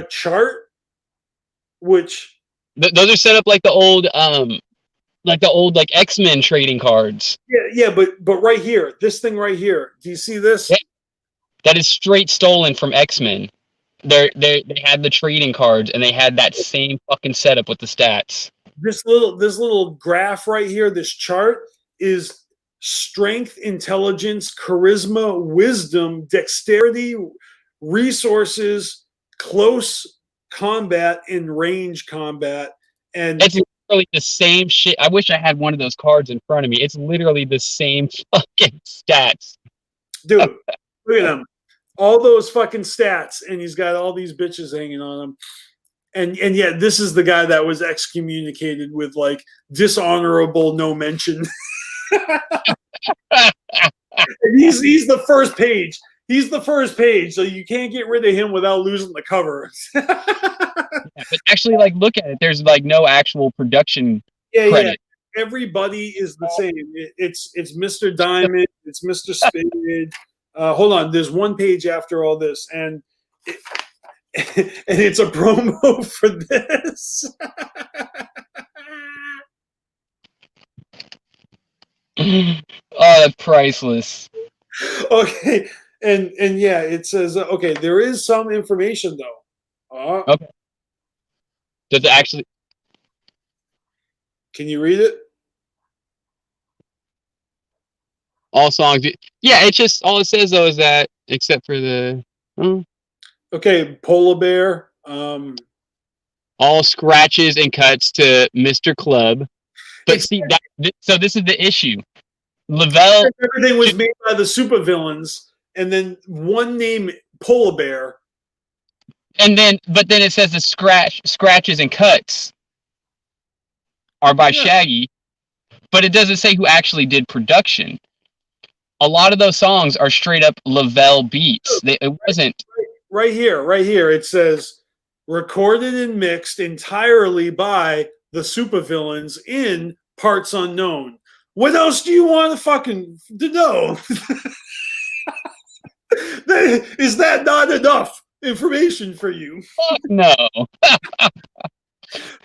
chart, which Those are set up like the old X-Men trading cards. Yeah, but right here, this thing right here. Do you see this? Yeah. That is straight stolen from X-Men. They had the trading cards and they had that same fucking setup with the stats. This little graph right here, this chart is strength, intelligence, charisma, wisdom, dexterity, resources, close combat, and range combat. And it's literally the same shit. I wish I had one of those cards in front of me. It's literally the same fucking stats. Dude, look at him. All those fucking stats, and he's got all these bitches hanging on him. And yet this is the guy that was excommunicated with like dishonorable no mention. And he's the first page. He's the first page, so you can't get rid of him without losing the cover. Yeah, but actually, like, look at it. There's like no actual production credit. Yeah. Everybody is the same. It's Mr. Diamond. It's Mr. Spade. Hold on. There's one page after all this, and it's a promo for this. Oh, priceless. Okay, and yeah, it says okay. There is some information though. Okay. Does it actually? Can you read it? all songs. Yeah, it's just all it says though is that except for the Okay, Polar Bear. all scratches and cuts to Mr. Club. But It's- see, so this is the issue. Lavelle, Everything was made by the supervillains, and then one name, Polar Bear. but then it says the scratches and cuts are by Shaggy, but it doesn't say who actually did production. A lot of those songs are straight up Lavelle beats. It wasn't Right here. It says recorded and mixed entirely by the supervillains in parts unknown. What else do you want to know? Is that not enough information for you? Fuck no.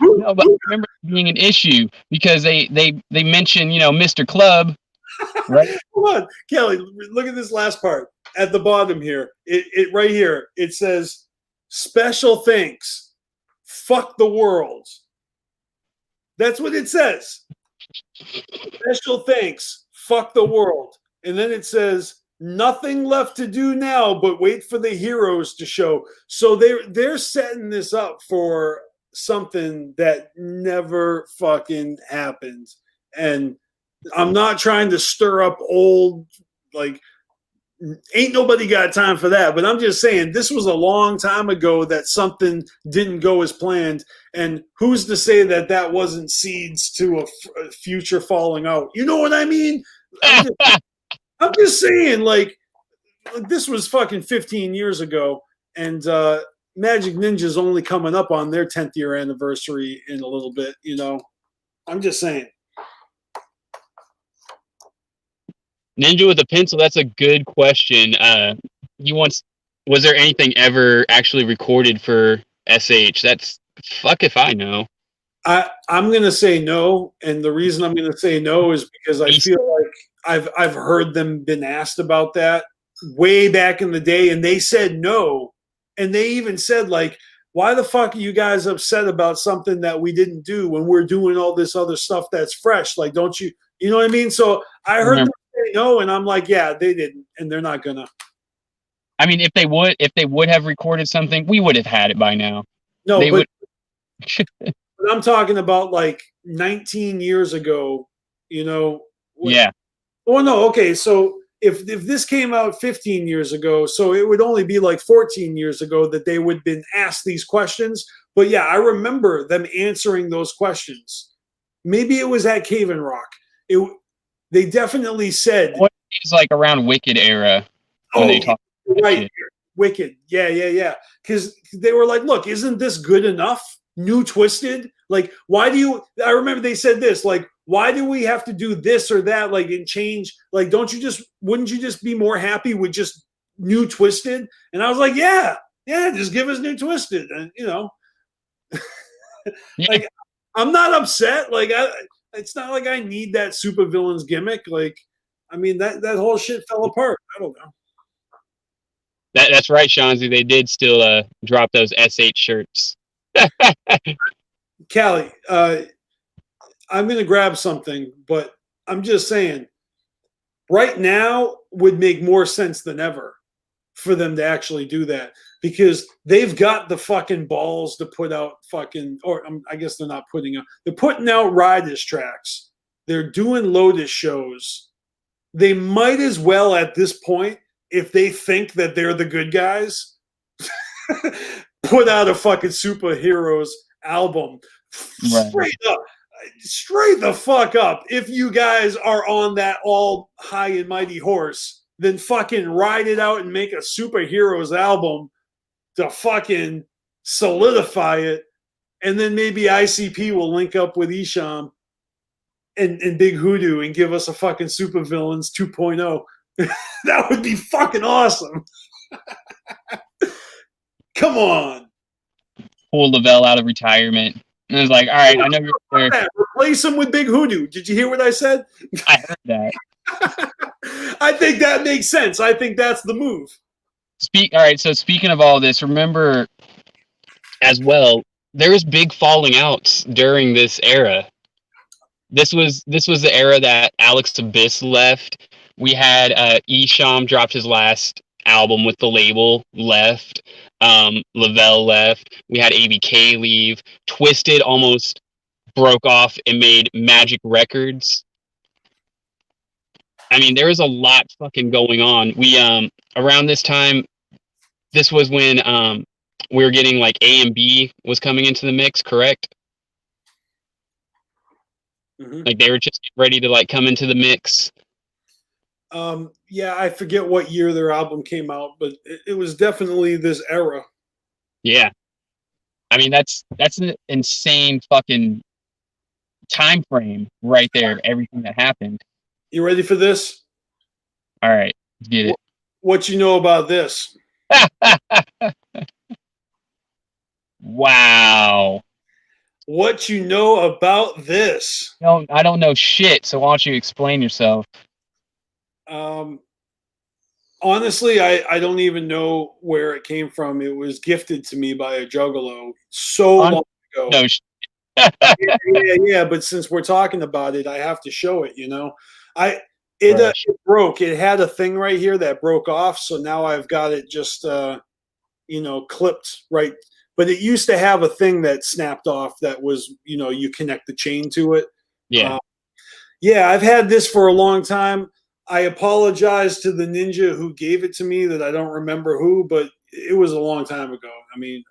No, but I remember it being an issue because they mention, Mr. Club, right? Come on, Kelly, look at this last part at the bottom here. It right here. It says special thanks. Fuck the world. That's what it says. Special thanks. Fuck the world. And then it says nothing left to do now but wait for the heroes to show. So they're setting this up for something that never fucking happened. And I'm not trying to stir up old, like, ain't nobody got time for that. But I'm just saying this was a long time ago that something didn't go as planned. And who's to say that wasn't seeds to a future falling out? You know what I mean? I'm just saying, like, this was fucking 15 years ago. And Magic Ninja's only coming up on their 10th year anniversary in a little bit, I'm just saying. Ninja with a pencil, that's a good question. Was there anything ever actually recorded for SH? That's fuck if I know. I'm gonna say no, and the reason I'm gonna say no is because I feel like I've heard them been asked about that way back in the day, and they said no, and they even said, like, why the fuck are you guys upset about something that we didn't do when we're doing all this other stuff that's fresh? Like, don't you know what I mean? So I heard them say no, and I'm like, yeah, they didn't, and they're not gonna. I mean, if they would have recorded something, we would have had it by now. No, but I'm talking about like 19 years ago, Yeah. Oh no, okay. So if this came out 15 years ago, so it would only be like 14 years ago that they would have been asked these questions. But yeah, I remember them answering those questions. Maybe it was at Cave and Rock. They definitely said it's like around Wicked era when they talked. Right, Wicked. Yeah. Because they were like, look, isn't this good enough? New Twisted? Like, why do you, I remember they said this, like, why do we have to do this or that, like, and change? Like, wouldn't you just be more happy with just New Twisted? And I was like, yeah, just give us New Twisted. And, like, I'm not upset. Like, it's not like I need that supervillains gimmick. Like, I mean, that whole shit fell apart. I don't know. That's right, Shanzi. They did still drop those SH shirts. Callie, I'm going to grab something, but I'm just saying, right now would make more sense than ever for them to actually do that, because they've got the fucking balls to put out fucking, or I guess they're not putting out, they're putting out Riders tracks. They're doing Lotus shows. They might as well at this point, if they think that they're the good guys, put out a fucking superheroes album. Right. Straight the fuck up. If you guys are on that all high and mighty horse, then fucking ride it out and make a superheroes album to fucking solidify it. And then maybe ICP will link up with Isham and Big Hoodoo and give us a fucking Supervillains 2.0. That would be fucking awesome. Come on. Pull Lavelle out of retirement. And I was like, all right, I know you're there. Replace him with Big Hoodoo. Did you hear what I said? I heard that. I think that makes sense. I think that's the move. All right, so speaking of all this, remember as well, there was big falling outs during this era. This was the era that Alex Abyss left. We had Esham dropped his last album with the label, left. Lavelle left. We had ABK leave. Twisted almost broke off and made Magic Records. I mean, there was a lot fucking going on. We around this time, this was when we were getting like A and B was coming into the mix, correct? Mm-hmm. Like they were just ready to like come into the mix. Yeah, I forget what year their album came out, but it was definitely this era. Yeah. I mean, that's an insane fucking time frame right there, everything that happened. You ready for this? All right, let's get it. What you know about this? Wow. What you know about this? No, I don't know shit, so why don't you explain yourself? Honestly, I don't even know where it came from. It was gifted to me by a Juggalo long ago. No yeah, but since we're talking about it, I have to show it, you know. It broke. It had a thing right here that broke off, so now I've got it just clipped right. But it used to have a thing that snapped off that was, you connect the chain to it. Yeah. Yeah, I've had this for a long time. I apologize to the ninja who gave it to me that I don't remember who, but it was a long time ago. I mean,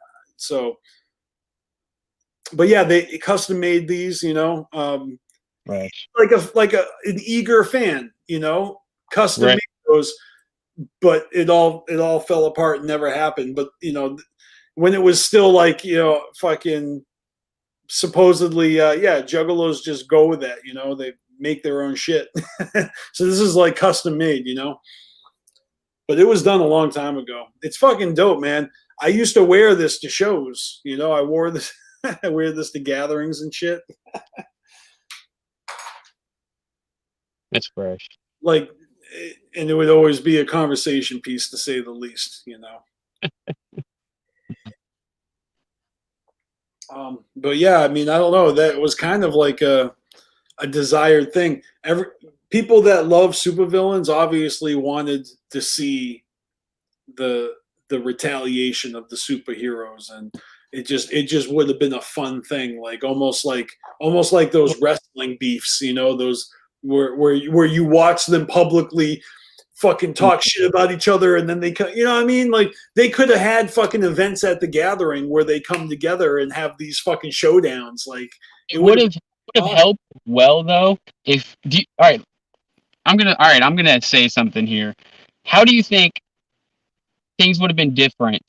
but yeah, they custom made these, Right. like an eager fan, custom made those, but it all fell apart and never happened. But when it was still like fucking supposedly Juggalos just go with that, they make their own shit. So this is like custom made, but it was done a long time ago. It's fucking dope, man. I used to wear this to shows, I wore this I wear this to gatherings and shit. That's fresh. Like, and it would always be a conversation piece to say the least, But yeah, I mean, I don't know. That was kind of like a desired thing. People that love supervillains obviously wanted to see the retaliation of the superheroes, and it just would have been a fun thing, like almost like those wrestling beefs, those where you watch them publicly fucking talk shit about each other, and then they what I mean? Like they could have had fucking events at the gathering where they come together and have these fucking showdowns. Like it would have helped well though I'm gonna say something here. How do you think things would have been different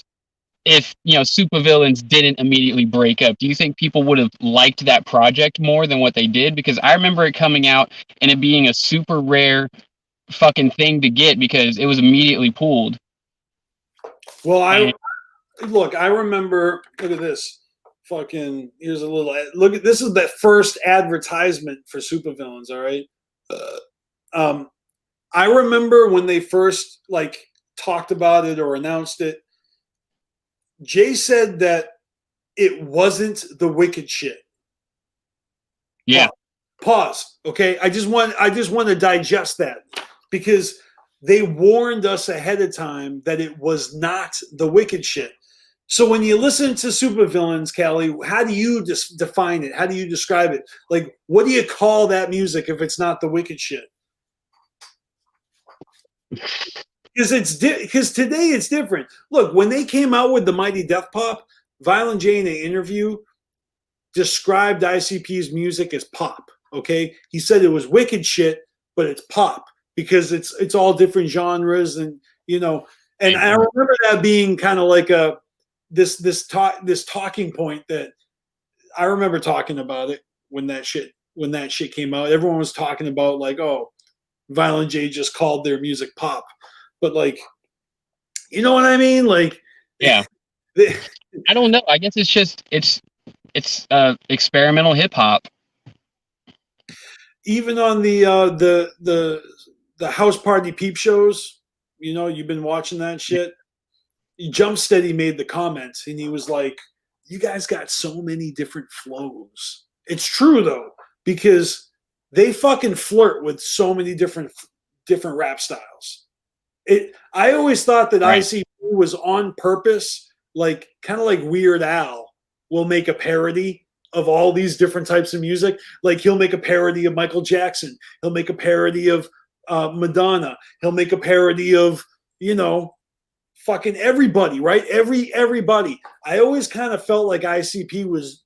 if supervillains didn't immediately break up? Do you think people would have liked that project more than what they did? Because I remember it coming out and it being a super rare fucking thing to get because it was immediately pulled. Well, I remember. Look at this. Fucking here's a little look at this. Is the first advertisement for supervillains. All right. I remember when they first talked about it or announced it. Jay said that it wasn't the wicked shit. Yeah. Pause. Okay. I just want to digest that because they warned us ahead of time that it was not the wicked shit. So when you listen to supervillains, Callie, how do you define it? How do you describe it? Like, what do you call that music if it's not the wicked shit? Because today it's different. Look, when they came out with the Mighty Death Pop, Violent J in an interview described ICP's music as pop. Okay, he said it was wicked shit, but it's pop because it's all different genres and And I remember that being kind of like this talking point that I remember talking about it when that shit came out. Everyone was talking about like, oh, Violent J just called their music pop. But like, you know what I mean? Like, yeah, I don't know. I guess it's experimental hip hop. Even on the house party peep shows, you've been watching that shit. Jumpsteady made the comments, and he was like, "You guys got so many different flows." It's true though, because they fucking flirt with so many different different rap styles. I always thought that Right. ICP was on purpose, like kind of like Weird Al will make a parody of all these different types of music. Like he'll make a parody of Michael Jackson. He'll make a parody of Madonna. He'll make a parody of, you know, fucking everybody, right? Everybody. I always kind of felt like ICP was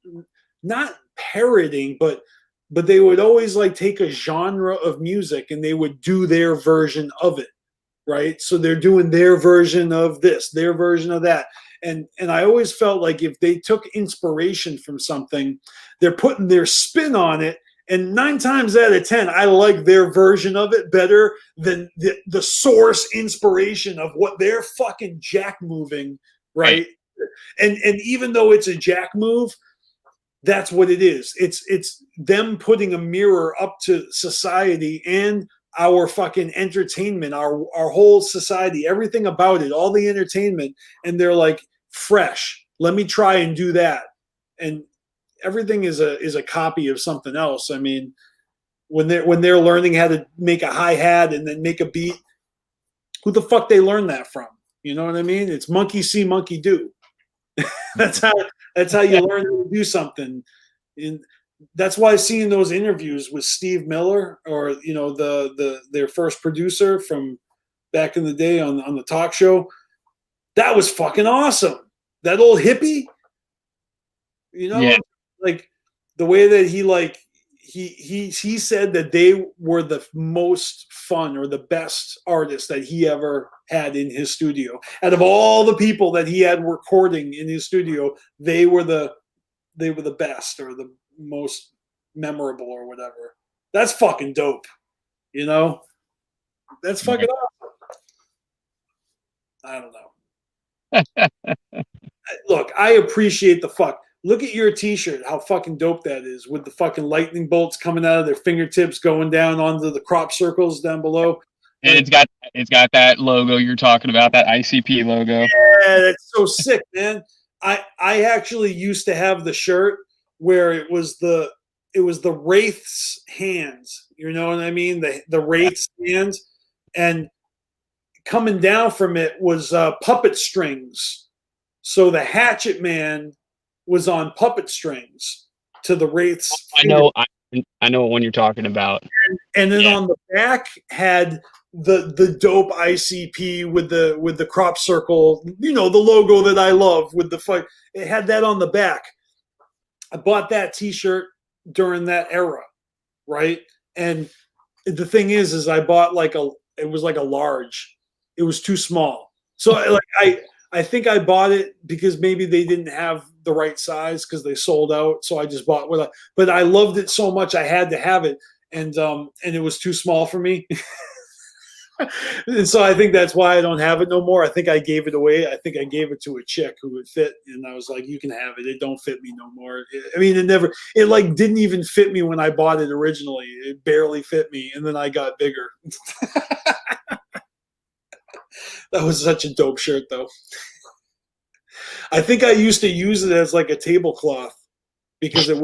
not parroting, but they would always like take a genre of music and they would do their version of it, right? So they're doing their version of this, their version of that. And I always felt like if they took inspiration from something, they're putting their spin on it. And 9 times out of 10, I like their version of it better than the source inspiration of what they're fucking jack moving, right? And even though it's a jack move, that's what it is. It's them putting a mirror up to society and our fucking entertainment, our whole society, everything about it, all the entertainment, and they're like, fresh. Let me try and do that. And everything is a copy of something else. I mean, when they're learning how to make a hi-hat and then make a beat, who the fuck they learn that from? You know what I mean? It's monkey see, monkey do. That's how you learn to do something. And that's why seeing those interviews with Steve Miller, or you know, their first producer from back in the day on the talk show, that was fucking awesome. That old hippie, you know, Yeah. like the way that he said that they were the most fun or the best artists that he ever had in his studio. Out of all the people that he had recording in his studio, they were the best or the most memorable or whatever. That's fucking dope. You know? That's fucking awesome. I don't know. Look, I appreciate the fuck. Look at your t-shirt, how fucking dope that is, with the fucking lightning bolts coming out of their fingertips going down onto the crop circles down below. And it's got that logo you're talking about, that ICP logo. Yeah, that's so sick, man. I actually used to have the shirt where it was the Wraith's hands. You know what I mean? The Wraith's hands, and coming down from it was puppet strings. So the Hatchet Man was on puppet strings to the Wraith's. I know what one you're talking about. And then on the back had the dope ICP with the crop circle, you know, the logo that I love with the fight. It had that on the back. I bought that t-shirt during that era, right? And the thing is I bought it was like a large. It was too small. So I think I bought it because maybe they didn't have the right size because they sold out. So I just bought but I loved it so much I had to have it, and it was too small for me. And so I think that's why I don't have it no more. I think I gave it away. I think I gave it to a chick who would fit, and I was like, "You can have it. It don't fit me no more." I mean, it like didn't even fit me when I bought it originally. It barely fit me, and then I got bigger. That was such a dope shirt, though. I think I used to use it as like a tablecloth because it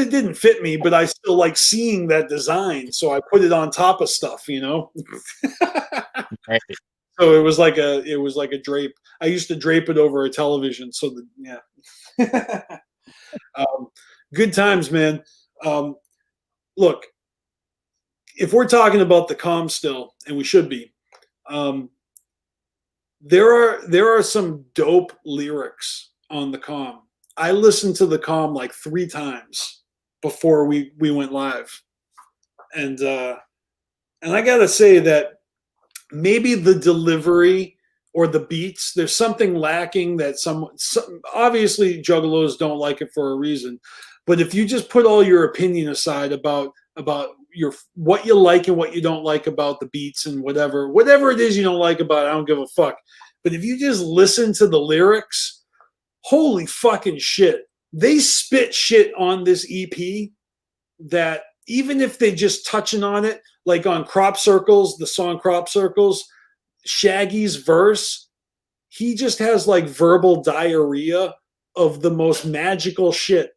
didn't fit me, but I still like seeing that design, so I put it on top of stuff, you know. Right. So it was like a drape. I used to drape it over a television. So good times, man. Look, if we're talking about the comm still, and we should be, there are some dope lyrics on the comm. I listened to the comm like 3 times before we went live, and I gotta say that maybe the delivery or the beats, there's something lacking that some obviously Juggalos don't like it for a reason, but if you just put all your opinion aside about what you like and what you don't like about the beats and whatever it is you don't like about it, I don't give a fuck. But if you just listen to the lyrics, holy fucking shit. They spit shit on this EP that even if they just touching on it, like on Crop Circles, the song Crop Circles, Shaggy's verse, he just has like verbal diarrhea of the most magical shit.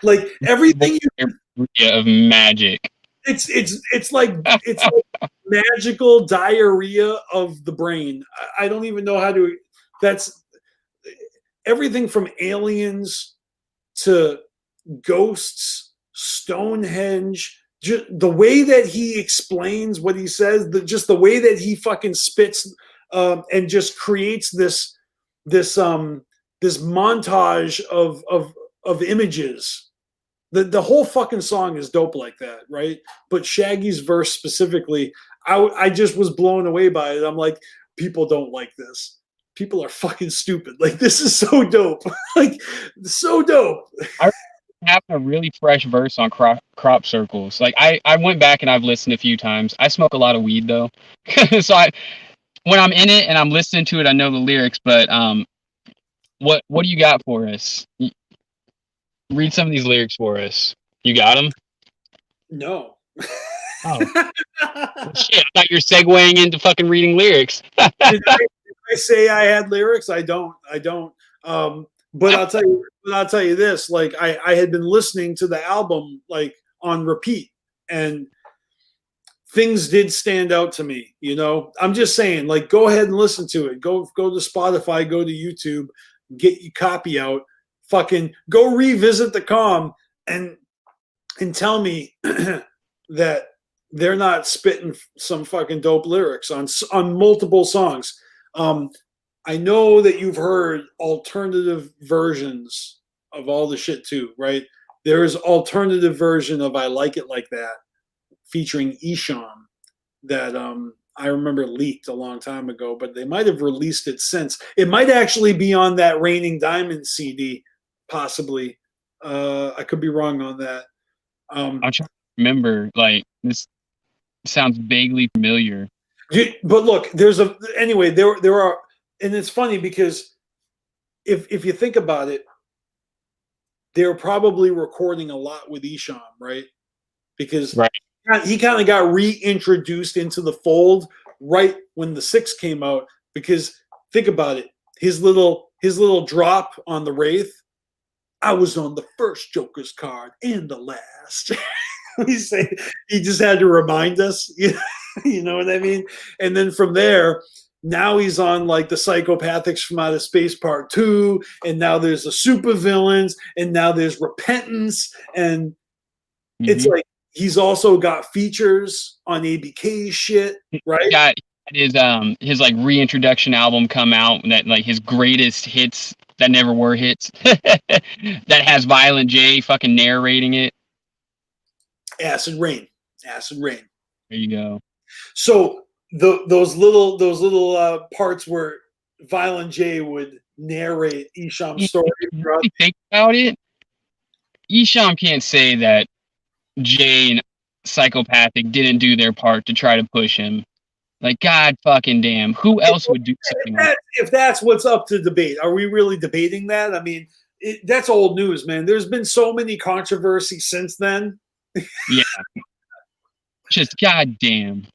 Like everything of magic. it's like magical diarrhea of the brain. I don't even know how to. That's everything from aliens to ghosts, Stonehenge. The way that he explains what he says, just the way that he fucking spits, and just creates this montage of images. The whole fucking song is dope like that, right? But Shaggy's verse specifically, I just was blown away by it. I'm like, people don't like this. People are fucking stupid. Like, this is so dope. Like, so dope. I have a really fresh verse on crop circles. Like, I went back and I've listened a few times. I smoke a lot of weed though, so when I'm in it and I'm listening to it, I know the lyrics. But what do you got for us? Read some of these lyrics for us. You got them? No. Oh. Well, shit, I thought you were segueing into fucking reading lyrics. Did I say I had lyrics? I don't. But I'll tell you this. Like, I had been listening to the album like on repeat, and things did stand out to me. You know, I'm just saying, like, go ahead and listen to it. Go to Spotify, go to YouTube, get your copy out. Fucking go revisit the comm and tell me that they're not spitting some fucking dope lyrics on multiple songs. I know that you've heard alternative versions of all the shit too, right? There's alternative version of I Like It Like That featuring Isham that I remember leaked a long time ago, but they might have released it since. It might actually be on that Raining Diamond CD, possibly. I could be wrong on that. I'm trying to remember. Like, this sounds vaguely familiar. But look, there are, and it's funny because if you think about it, they're probably recording a lot with Isham, right? Because he kind of got reintroduced into the fold right when the 6 came out. Because think about it, his little drop on the Wraith, I was on the first Joker's card and the last. He just had to remind us, you know what I mean? And then from there, now he's on like the Psychopathics from Outer Space Part 2, and now there's the Supervillains, and now there's Repentance, and it's like he's also got features on ABK's shit, right? Got his like reintroduction album come out, that like his greatest hits that never were hits, that has Violent J fucking narrating it. Acid Rain. There you go. So those little parts where Violent J would narrate Isham's story. If you think about it, Isham can't say that Jay and Psychopathic didn't do their part to try to push him. Like, God fucking damn, who else would do something like that? If that's what's up to debate, are we really debating that? I mean, that's old news, man. There's been so many controversies since then. Yeah. Just goddamn.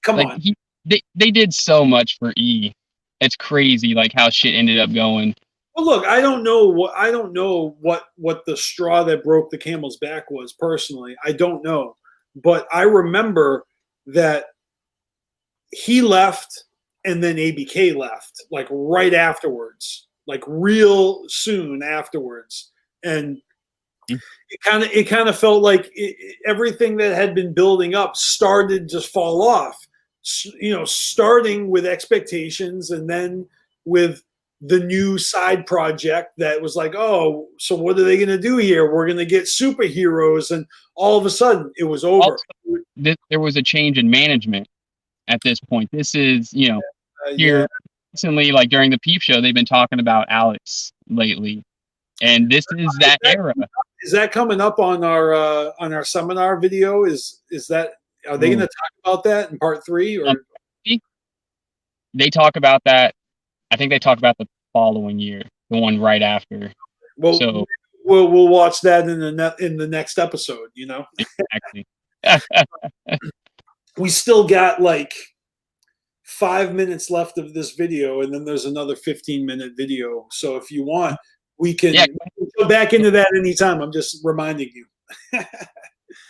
Come on. They did so much for E. It's crazy, like how shit ended up going. Well, look, I don't know what the straw that broke the camel's back was personally. I don't know, but I remember that he left and then ABK left, like right afterwards, like real soon afterwards, and it kind of felt like everything that had been building up started to fall off. You know, starting with Expectations and then with the new side project that was like, oh, so what are they going to do here? We're going to get superheroes, and all of a sudden it was over. Also, there was a change in management at this point. This is, here recently, like during the Peep Show, they've been talking about Alex lately, and this is that era. Is that coming up on our seminar video? Is that, are they going to talk about that in part 3 or? They talk about that. I think they talk about the following year, the one right after. Well, so we'll watch that in the next episode. You know, exactly. We still got like 5 minutes left of this video, and then there's another 15-minute video. So if you want, we can go back into that anytime. I'm just reminding you.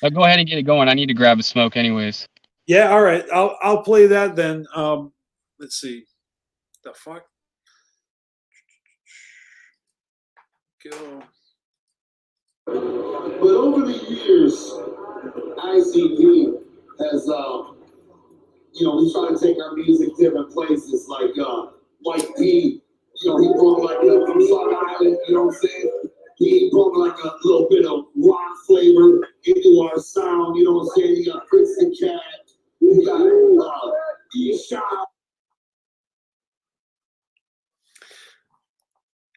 Go ahead and get it going. I need to grab a smoke anyways. Yeah, all right. I'll play that then. Let's see. The fuck? Go. But over the years, ICP has, we try to take our music different places. Like Mike P, he brought like from South Island, you know what I'm saying? He brought like a little bit of rock flavor into our sound, you know what I'm saying? You got Chris the Cat, you got E-Shot.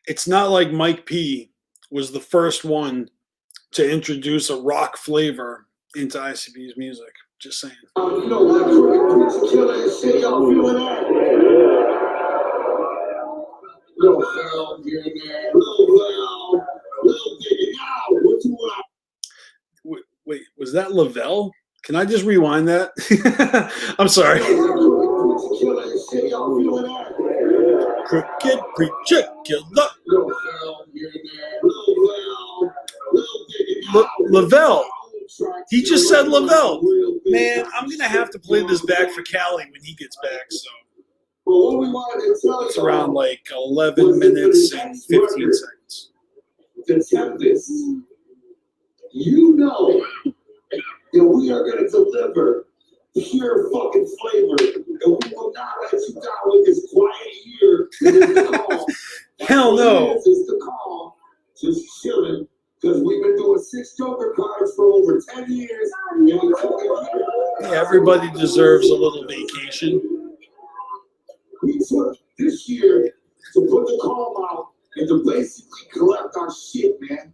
It's not like Mike P was the first one to introduce a rock flavor into ICP's music. Just saying. That killer and shit, y'all feeling that? Little Val, here and there. Little Val, little Diggy. Now, what you want? Wait, was that Lavelle? Can I just rewind that? I'm sorry. Killer and shit, y'all feeling that? Crooked preacher killer. Little Val, here and there. Little Val, little Diggy. Lavelle. He just said Lavelle. Man, I'm going to have to play this back for Callie when he gets back. So it's around like 11 minutes and 15 seconds. The Tempest, you know that we are going to deliver pure fucking flavor. And we will not let you down with this quiet year. The calm. Hell no. It's the calm. Just chilling. Because we've been doing 6 Joker cards for over 10 years. Yeah, everybody deserves a little vacation. We took this year to put the calm out and to basically collect our shit, man.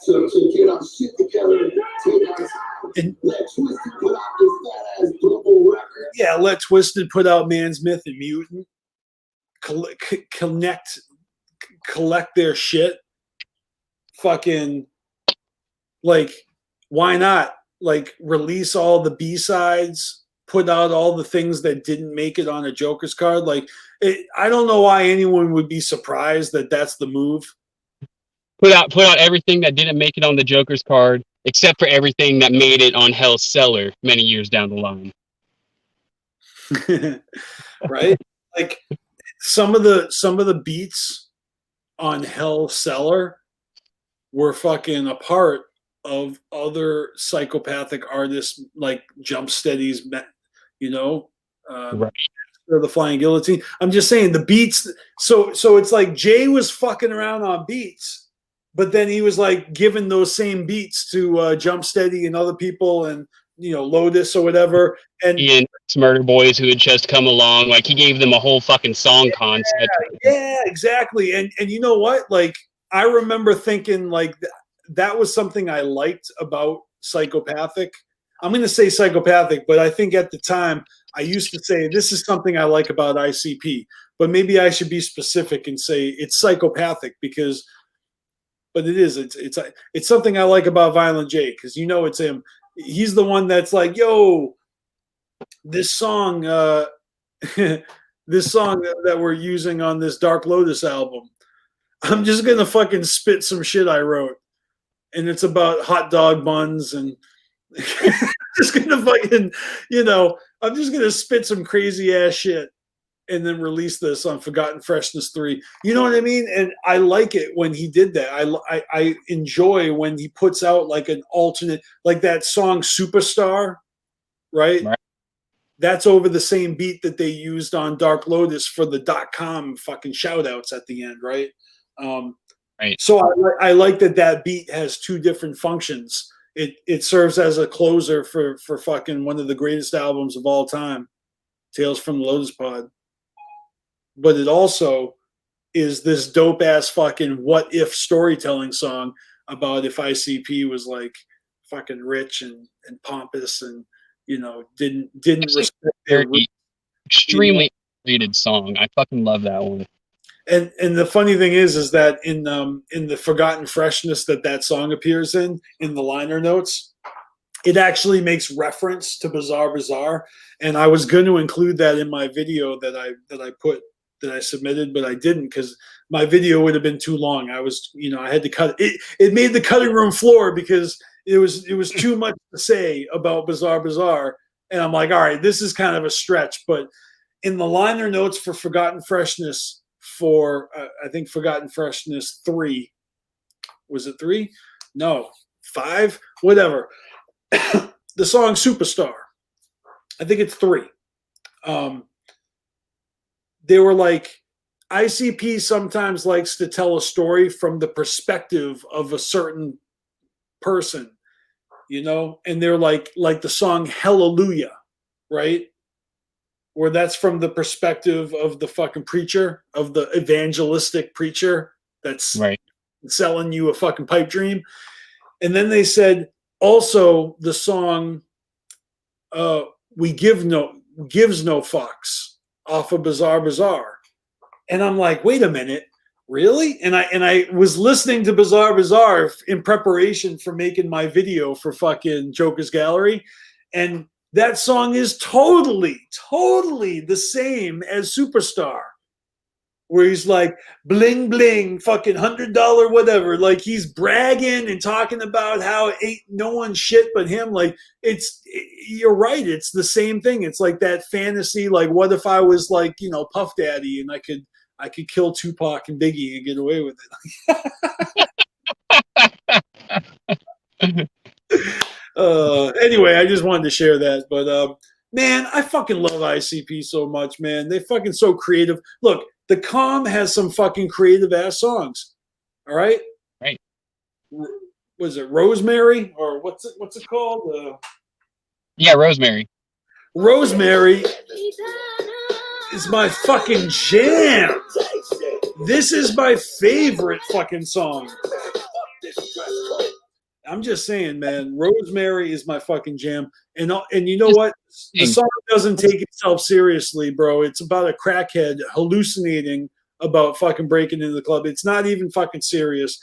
To get our shit together, take our time, and let Twisted put out this fat-ass double record. Yeah, let Twisted put out Man's Myth and Mutant. Collect their shit. Fucking... Like, why not? Like, release all the B-sides, put out all the things that didn't make it on a Joker's card. Like, I don't know why anyone would be surprised that that's the move. Put out everything that didn't make it on the Joker's card, except for everything that made it on Hell's Cellar many years down the line. Right? Like, some of the beats on Hell's Cellar were fucking a part of other psychopathic artists like Jump Steady's, Right. Or the Flying Guillotine. I'm just saying the beats. So it's like Jay was fucking around on beats, but then he was like giving those same beats to Jump Steady and other people, and Lotus or whatever. And Murder Boys who had just come along, like he gave them a whole fucking song concept. Yeah, exactly. And you know what? Like I remember thinking like that was something I liked about Psychopathic. I'm going to say Psychopathic, but I think at the time I used to say this is something I like about ICP, but maybe I should be specific and say it's Psychopathic but it is. It's something I like about Violent J because it's him. He's the one that's like, yo, this song, this song that we're using on this Dark Lotus album, I'm just going to fucking spit some shit I wrote. And it's about hot dog buns and just gonna fucking, I'm just gonna spit some crazy ass shit and then release this on Forgotten Freshness 3. You know what I mean? And I like it when he did that. I enjoy when he puts out like an alternate, like that song Superstar, right? That's over the same beat that they used on Dark Lotus for the .com fucking shout outs at the end, right? Right. So I like that beat has two different functions. It serves as a closer for fucking one of the greatest albums of all time, Tales from the Lotus Pod. But it also is this dope ass fucking what if storytelling song about if ICP was like fucking rich and pompous and didn't respect their extremely rated song. I fucking love that one. And the funny thing is that in the Forgotten Freshness that song appears in the liner notes, it actually makes reference to Bizarre Bazaar, and I was going to include that in my video that I submitted, but I didn't because my video would have been too long. I had to cut it. It made the cutting room floor because It was too much to say about Bizarre Bazaar, and I'm like, all right, this is kind of a stretch. But in the liner notes for Forgotten Freshness, I think Forgotten Freshness 3, was it 3? No, 5, whatever. The song Superstar, I think it's 3. They were like, ICP sometimes likes to tell a story from the perspective of a certain person, you know, and they're like the song Hallelujah, right? Where that's from the perspective of the fucking preacher, of the evangelistic preacher that's Right. selling you a fucking pipe dream. And then they said also the song Gives No Fucks off of Bizarre Bazaar. And I'm like, wait a minute, really? And I was listening to Bizarre Bazaar in preparation for making my video for fucking Joker's Gallery. And that song is totally the same as Superstar. Where he's like, bling, bling, fucking $100 whatever. Like he's bragging and talking about how it ain't no one shit but him. Like you're right. It's the same thing. It's like that fantasy. Like what if I was like, you know, Puff Daddy and I could kill Tupac and Biggie and get away with it. Anyway, I just wanted to share that. But man, I fucking love ICP so much, man. They're fucking so creative. Look, the Calm has some fucking creative ass songs. All right? Right. Was it Rosemary or what's it called? Yeah, Rosemary. Rosemary is my fucking jam. This is my favorite fucking song. I'm just saying, man, Rosemary is my fucking jam. And you know what? The song doesn't take itself seriously, bro. It's about a crackhead hallucinating about fucking breaking into the club. It's not even fucking serious.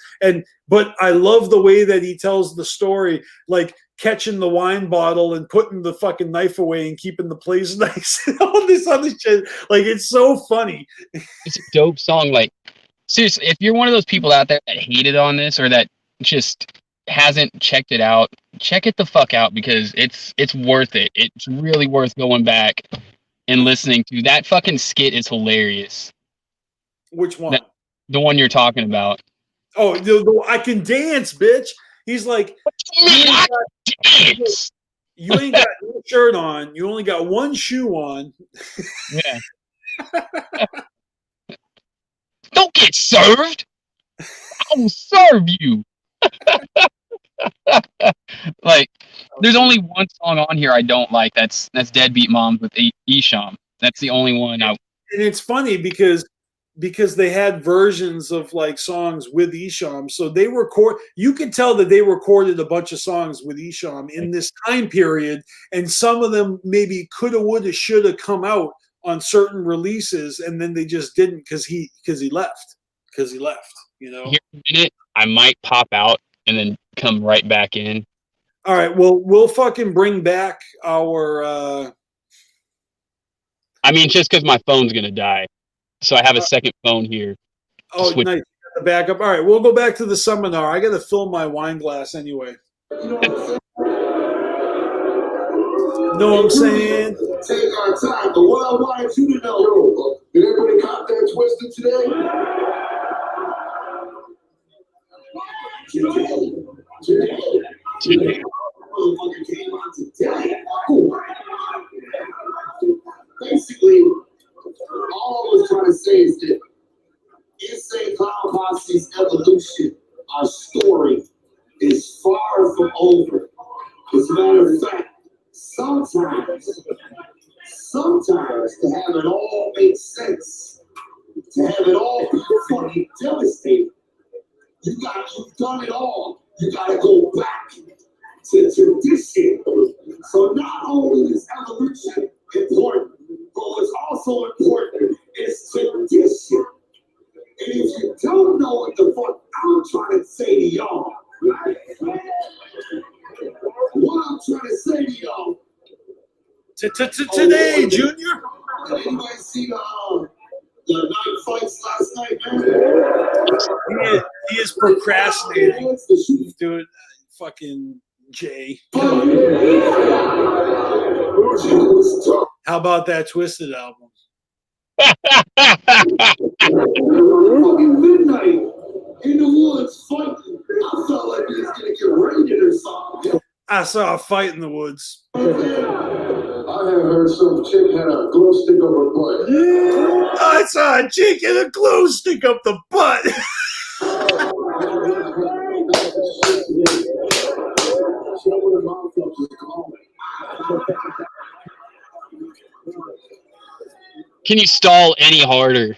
But I love the way that he tells the story, like catching the wine bottle and putting the fucking knife away and keeping the place nice and all this other shit. Like, it's so funny. It's a dope song. Like, seriously, if you're one of those people out there that hated on this or that just hasn't checked it out, check it the fuck out because it's worth it. It's really worth going back and listening to. That fucking skit is hilarious. Which one? The one you're talking about. Oh, the I can dance, bitch. He's like, you ain't got no shirt on. You only got one shoe on. Yeah. Don't get served. I will serve you. Like, there's only one song on here I don't like. That's Deadbeat Moms with Esham. That's the only one. And it's funny because they had versions of like songs with Esham, so they record. You could tell that they recorded a bunch of songs with Esham in this time period, and some of them maybe coulda, woulda, shoulda come out on certain releases, and then they just didn't because he left. You know. Here in a minute, I might pop out and then come right back in. All right. Well, we'll fucking bring back our. I mean, just because my phone's gonna die, so I have a second phone here. Oh, nice. The backup. All right, we'll go back to the seminar. I got to fill my wine glass anyway. You know what I'm saying? Take our time. But what I wanted you to know, did everybody caught that twisted today? Today. Motherfucker came on today. Basically, all I was trying to say is that Insane Clown Posse's evolution, our story, is far from over. As a matter of fact, sometimes to have it all make sense, to have it all be fucking devastating, you've done it all. You gotta go back to tradition. So not only is evolution important, but what's also important is tradition. And if you don't know what the fuck I'm trying to say to y'all, right? What I'm trying to say to y'all. Today, Junior. Did anybody see the night fights last night, man? He is procrastinating. Dude, fucking Jay. Fucking How about that Twisted album? midnight in the woods fighting. I felt like he was gonna get raided or something. I saw a fight in the woods. I had heard some chick had a glow stick up her butt. I saw a chick in a glow stick up the butt. Can you stall any harder?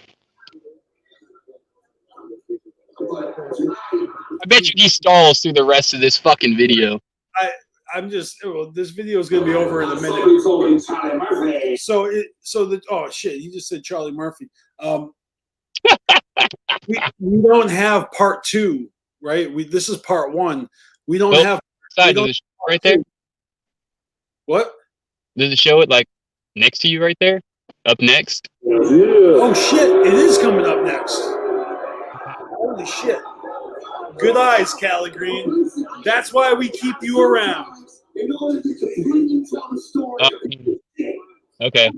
I bet you he stalls through the rest of this fucking video. I'm just. Well, this video is gonna be over in a minute. So oh shit, he just said Charlie Murphy. We don't have part 2, right? This is part 1. We don't have. Side of the show right there. What? Does it show it like next to you right there? Up next? Oh shit! It is coming up next. Holy shit! Good eyes, Cali Green. That's why we keep you around. Okay.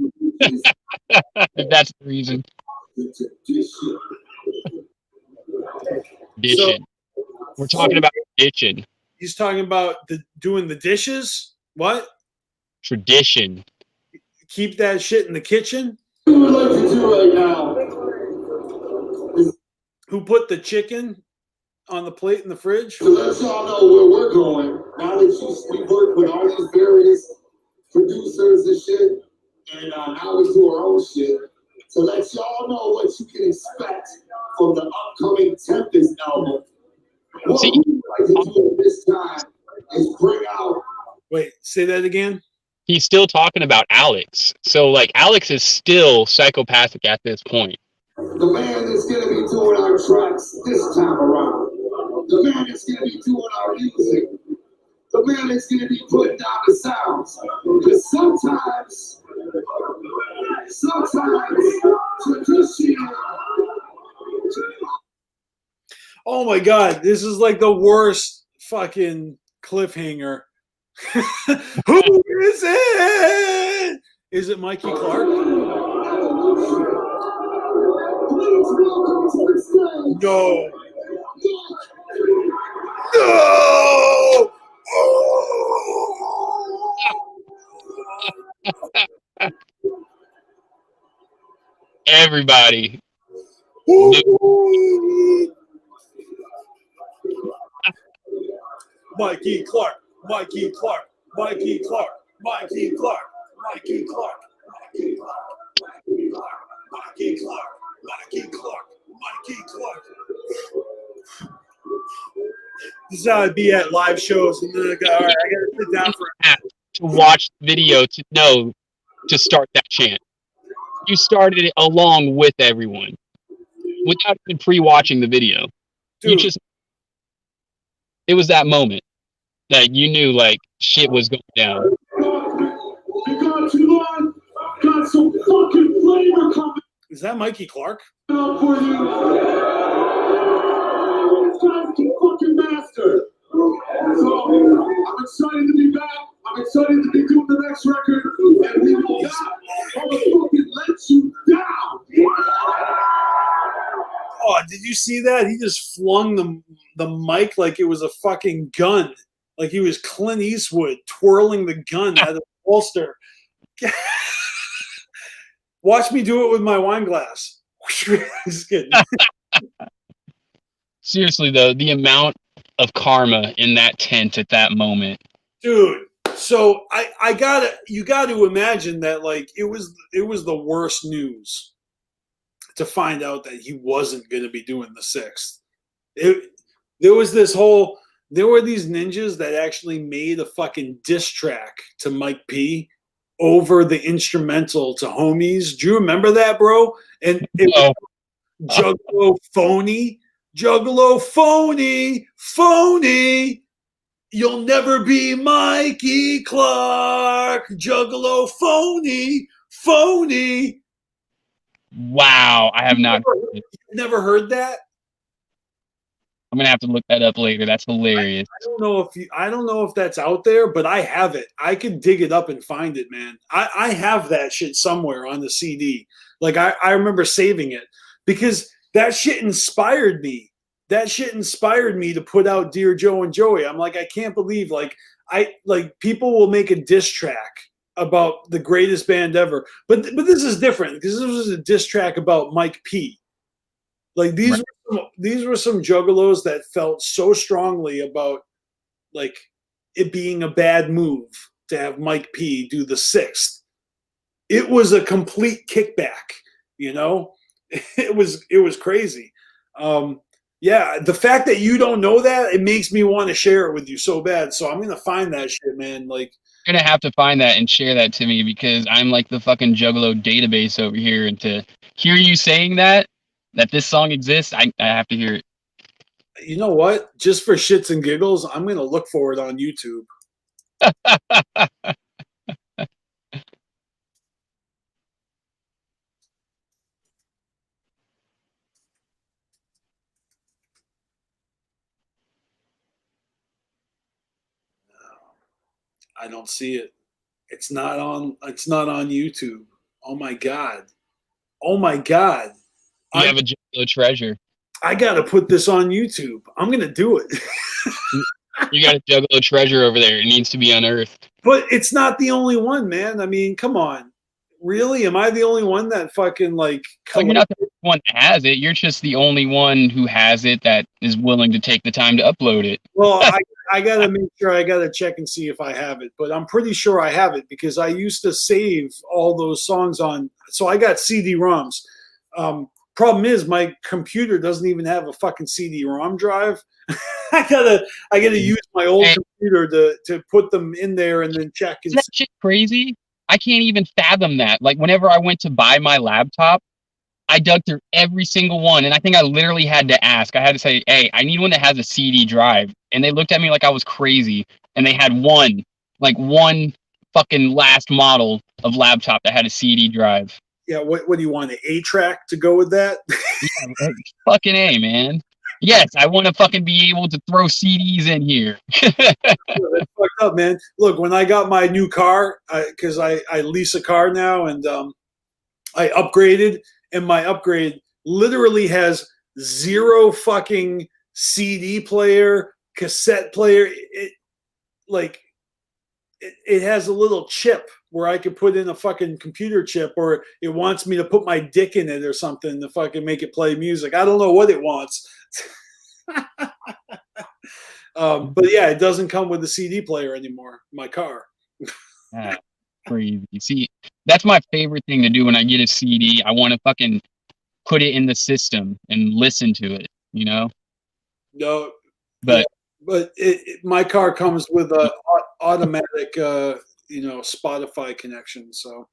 That's the reason. Dishing. We're talking about dishing. He's talking about doing the dishes. What? Tradition. Keep that shit in the kitchen. What we would like to do right now. Who put the chicken on the plate in the fridge? To let y'all know where we're going. Now that we work with all these various producers and shit, and now we do our own shit. To let y'all know what you can expect from the upcoming Tempest album. What we would like to do at this time is bring out. Wait, say that again. He's still talking about Alex. So, like, Alex is still psychopathic at this point. The man that's going to be doing our tracks this time around. The man that's going to be doing our music. The man that's going to be putting down the sounds. Because sometimes tradition. Oh my god, this is like the worst fucking cliffhanger. Who is it? Is it Mikey Clark? No. No! Everybody. Mikey Clark. Mikey Clark, Mikey Clark, Mikey Clark, Mikey Clark, Mikey Clark, Mikey Clark, Mikey Clark, Mikey Clark, Mikey Clark. This is how I'd be at live shows, and then I go, all right, I gotta sit down for to watch the video to know to start that chant. You started it along with everyone without even pre-watching the video. Dude. It was that moment that you knew like shit was going down. Got some fucking flavor coming Is that Mikey Clark? up for you. This guy's the fucking master. So I'm excited to be back. I'm excited to be doing the next record, and we will not fucking let you down. Oh, did you see that? He just flung the mic like it was a fucking gun. Like he was Clint Eastwood twirling the gun out of the holster. Watch me do it with my wine glass. Just kidding. Seriously though, the amount of karma in that tent at that moment. Dude, so you gotta imagine that like it was the worst news to find out that he wasn't gonna be doing the 6th. There were these ninjas that actually made a fucking diss track to Mike P over the instrumental to Homies. Do you remember that, bro? And it was Juggalo phony. Juggalo phony. You'll never be Mikey Clark. Juggalo phony. Wow, I have not. Never heard that? I'm gonna have to look that up later. That's hilarious. I don't know if that's out there, but I have it. I could dig it up and find it, man. I have that shit somewhere on the CD. Like I remember saving it because that shit inspired me. That shit inspired me to put out Dear Joe and Joey. I'm like, I can't believe people will make a diss track about the greatest band ever. But this is different because this was a diss track about Mike P. Like these were some juggalos that felt so strongly about like it being a bad move to have Mike P do the sixth. It was a complete kickback, you know? It was crazy. Yeah, the fact that you don't know that, it makes me want to share it with you so bad. So I'm gonna find that shit, man. Like You're gonna have to find that and share that to me because I'm like the fucking Juggalo database over here, and to hear you saying that this song exists, I have to hear it. you know what? Just for shits and giggles, I'm gonna look for it on YouTube. I don't see it. It's not on YouTube. Oh my god. Oh my god. You have a Juggalo treasure. I gotta put this on YouTube. I'm gonna do it. You got a Juggalo treasure over there. It needs to be unearthed. But it's not the only one, man. I mean, come on. Really? Am I the only one that fucking like Well, you're not the only one that has it. You're just the only one who has it that is willing to take the time to upload it. Well, I gotta make sure. I gotta check and see if I have it, but I'm pretty sure I have it because I used to save all those songs on. So I got CD-ROMs. Problem is, my computer doesn't even have a fucking CD-ROM drive. I gotta use my old computer to put them in there and then check. Isn't that shit crazy? I can't even fathom that. Like whenever I went to buy my laptop, I dug through every single one, and I think I literally had to ask. I had to say, "Hey, I need one that has a CD drive," and they looked at me like I was crazy. And they had one fucking last model of laptop that had a CD drive. Yeah, what do you want, an A-track to go with that? Yeah, fucking A, man. Yes, I want to fucking be able to throw CDs in here. That's fucked up, man. Look, when I got my new car, because I lease a car now, and I upgraded, and my upgrade literally has zero fucking CD player, cassette player. It has a little chip where I could put in a fucking computer chip, or it wants me to put my dick in it or something to fucking make it play music. I don't know what it wants. But yeah, it doesn't come with a CD player anymore, my car. Crazy. See, that's my favorite thing to do when I get a CD. I want to fucking put it in the system and listen to it, you know? No, but yeah, but my car comes with a automatic, Spotify connection. So,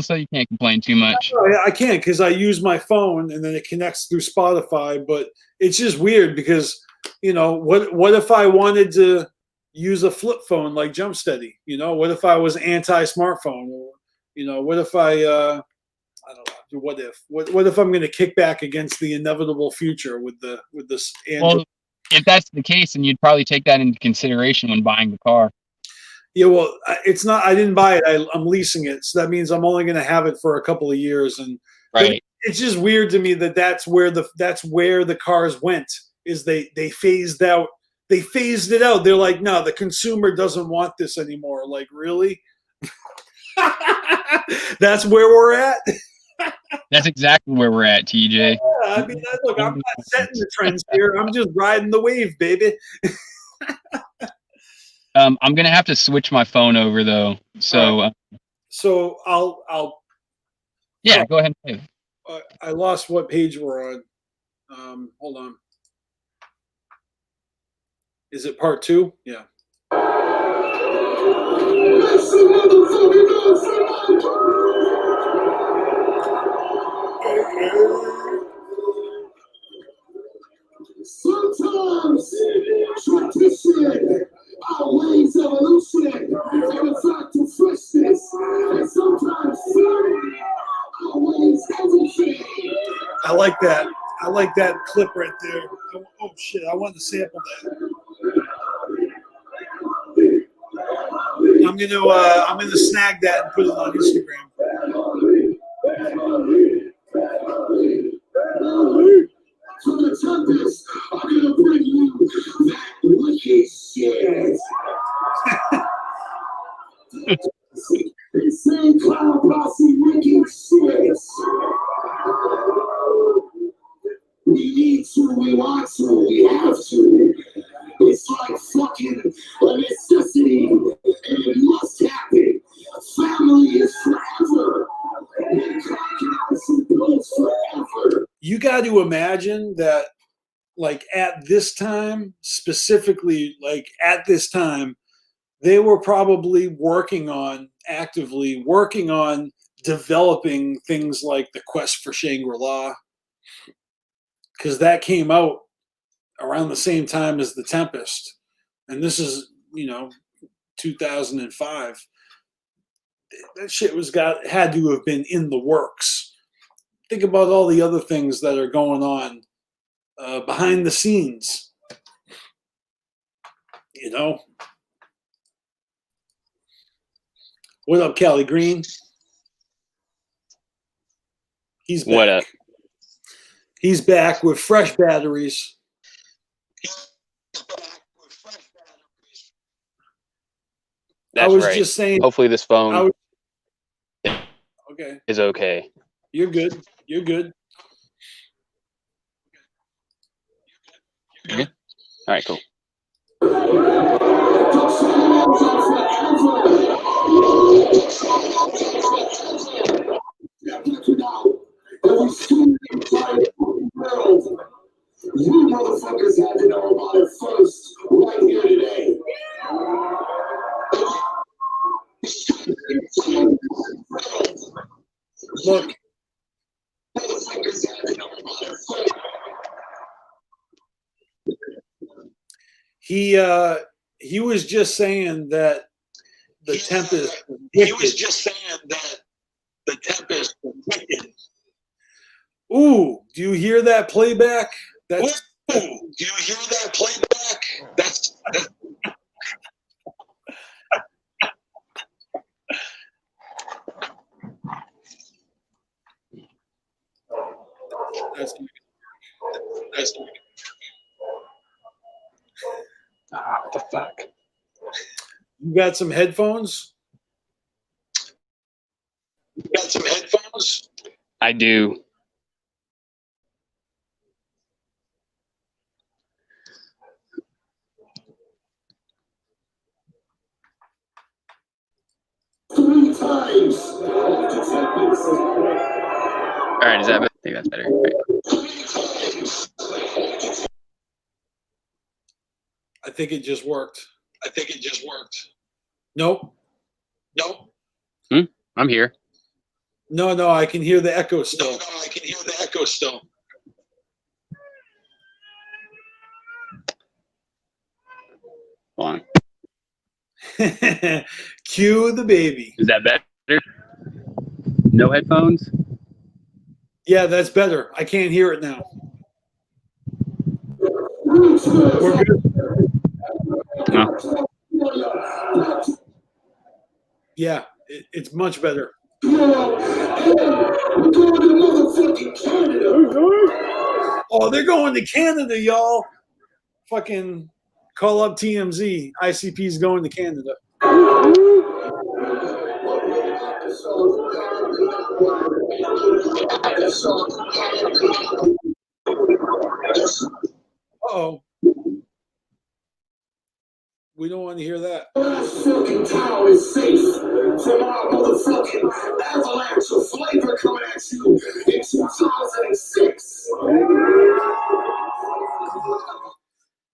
so you can't complain too much. I can't because I use my phone and then it connects through Spotify. But it's just weird because what if I wanted to use a flip phone like Jump Steady? What if I was anti-smartphone? What if I don't know. What if I'm going to kick back against the inevitable future with this Android? Well, if that's the case, then you'd probably take that into consideration when buying the car. Yeah, well, it's not. I didn't buy it. I'm leasing it, so that means I'm only going to have it for a couple of years. And right, it's just weird to me that's where the cars went. Is they phased out. They phased it out. They're like, no, the consumer doesn't want this anymore. Like, really? That's where we're at. That's exactly where we're at, TJ. Yeah, I mean, look, I'm not setting the trends here. I'm just riding the wave, baby. I'm gonna have to switch my phone over though. So, so I'll. Yeah, go ahead. I lost what page we're on. Hold on. Is it part 2? Yeah. Sometimes tradition outweighs evolution, and in fact, freshness, and sometimes fun outweighs everything. I like that. I like that clip right there. Oh shit! I want to sample that. I'm gonna snag that and put it on Instagram. To the Tempest, I'm gonna bring you that wicked shit. Same clown posse wicked shit. We need to, we want to, we have to. It's like fucking a necessity, and it must happen. Family is forever. Forever. You got to imagine that, like at this time, specifically, like at this time, they were probably actively working on developing things like the Quest for Shangri-La, because that came out around the same time as the Tempest, and this is 2005. That shit had to have been in the works. Think about all the other things that are going on behind the scenes. What up, Callie Green? He's back. What up? He's back with fresh batteries. That's I was right. just saying. Hopefully this phone Okay. is okay. You're good. You're good. You're good? All right, cool. You motherfuckers had to know about it first, right here today. Look. He was just saying that the Tempest. He was just saying that the Tempest was wicked. Ooh, do you hear that playback? Do you hear that playback? That's What the fuck? You got some headphones? You got some headphones? I do. Three times. All right, is that better? I think that's better. Right. I think it just worked. Nope. I'm here. No, I can hear the echo still. Hold on. Cue the baby. Is that better? No headphones? Yeah, that's better. I can't hear it now. We're good. No. Yeah, it's much better. Oh, they're going to Canada, y'all. Fucking call up TMZ. ICP's going to Canada. Uh-oh. We don't want to hear that. This fucking town is safe from our motherfucking avalanche of flavor coming at you in 2006.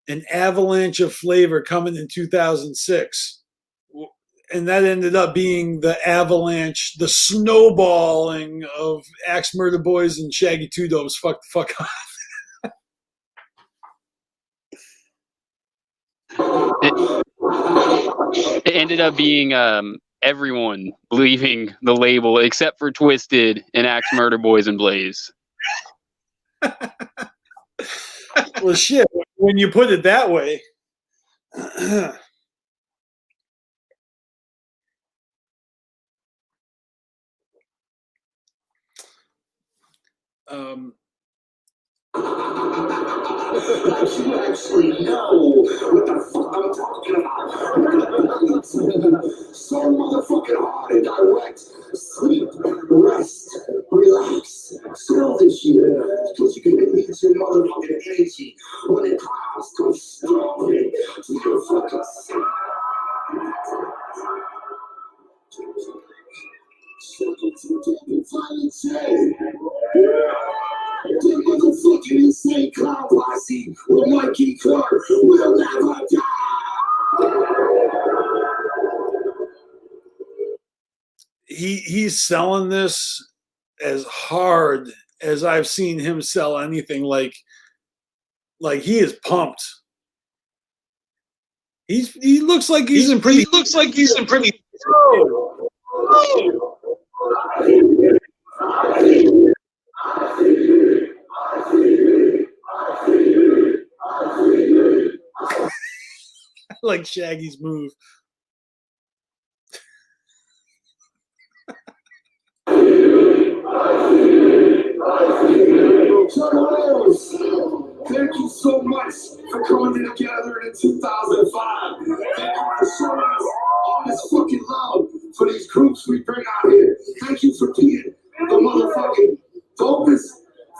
An avalanche of flavor coming in 2006. And that ended up being the avalanche, the snowballing of Axe Murder Boys and Shaggy Two Dopes. Fuck the fuck off. It ended up being everyone leaving the label except for Twisted and Axe Murder Boys and Blaze. Well, shit. When you put it that way. You actually know what the fuck I'm talking about. So motherfucking hard and direct. Sleep, rest, relax, chill this year. Because you can release your motherfucking energy when the clouds come storming to your fucking side. The motherfucking insane clown posse with Mikey Clark will never die. He's selling this as hard as I've seen him sell anything. Like he is pumped. He looks like he's in pretty. Oh. Like Shaggy's move. Thank you so much for coming together in 2005. Thank you for showing us all this fucking love for these groups we bring out here. Thank you for being the motherfucking dopest,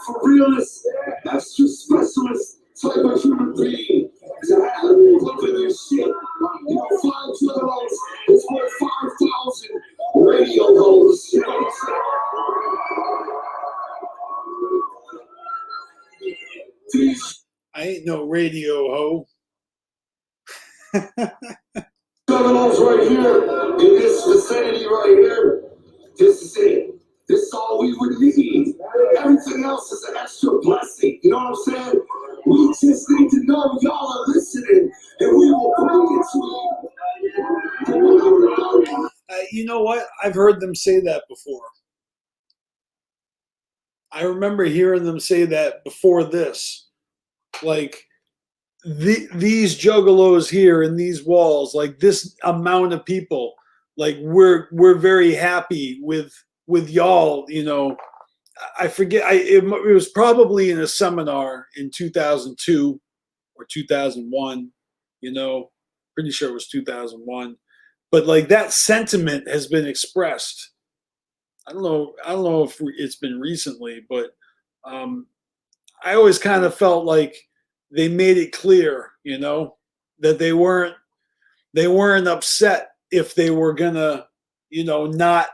for realest, extra specialist type of human being to have pumping your shit. You know, 5 Juggalos is worth 5,000 radio hosts. You know what I'm saying? I ain't no radio ho. Juggalos right here in this vicinity right here. This is it. This is all we would need. Everything else is an extra blessing. You know what I'm saying? We just need to know y'all are listening, and we will bring it to you. You know what? I've heard them say that before. I remember hearing them say that before this. Like these juggalos here in these walls, like this amount of people, like we're very happy with y'all. You know, I forget. It was probably in a seminar in 2002 or 2001. You know, pretty sure it was 2001. But like that sentiment has been expressed. I don't know if it's been recently, but I always kind of felt like they made it clear, you know, that they weren't upset if they were gonna, you know, not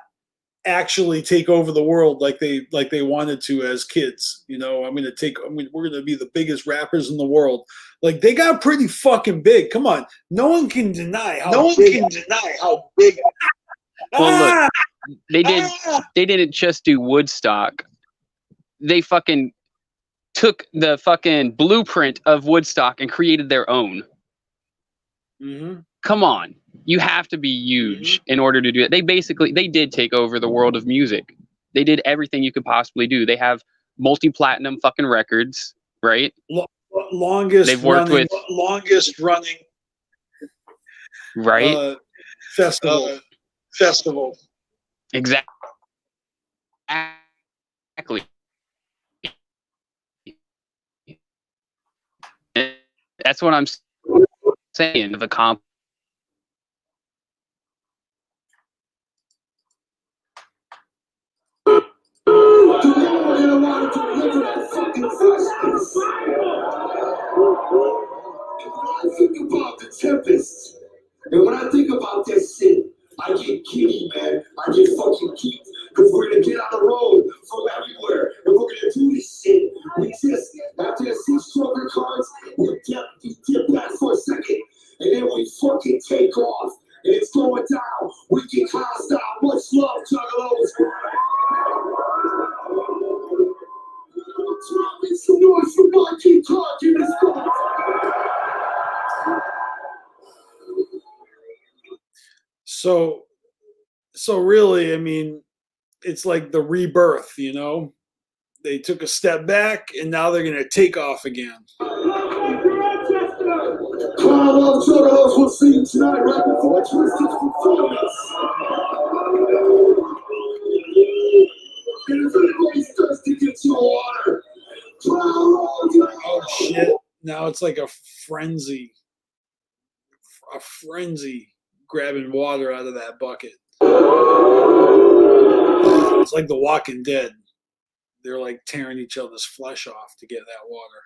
actually take over the world like they wanted to as kids. You know, we're gonna be the biggest rappers in the world. Like they got pretty fucking big. Come on, no one can deny how big. Well, look, they didn't just do Woodstock. They fucking took the fucking blueprint of Woodstock and created their own. Mm-hmm. Come on, you have to be huge in order to do it. They did take over the world of music. They did everything you could possibly do. They have multi-platinum fucking records, right? Longest running right festival. Exactly. That's what I'm saying. The comp. I think about the Tempest, and when I think about that shit, I get giddy, man. I get fucking geeked, because we're gonna get on the road from everywhere, and we're gonna do this shit. We just, after the 6 trophy cards, we dip back for a second, and then we fucking take off, and it's going down. We get hostile. Much love, Juggalos. Make some noise for Mikey Clark in this part. So really, I mean, it's like the rebirth, you know. They took a step back, and now they're going to take off again. Carnival Juggalos will see you tonight right before Twisted performance. And if anybody's thirsty, get your water. Oh shit! Now it's like a frenzy. A frenzy grabbing water out of that bucket. It's like The Walking Dead. They're like tearing each other's flesh off to get that water.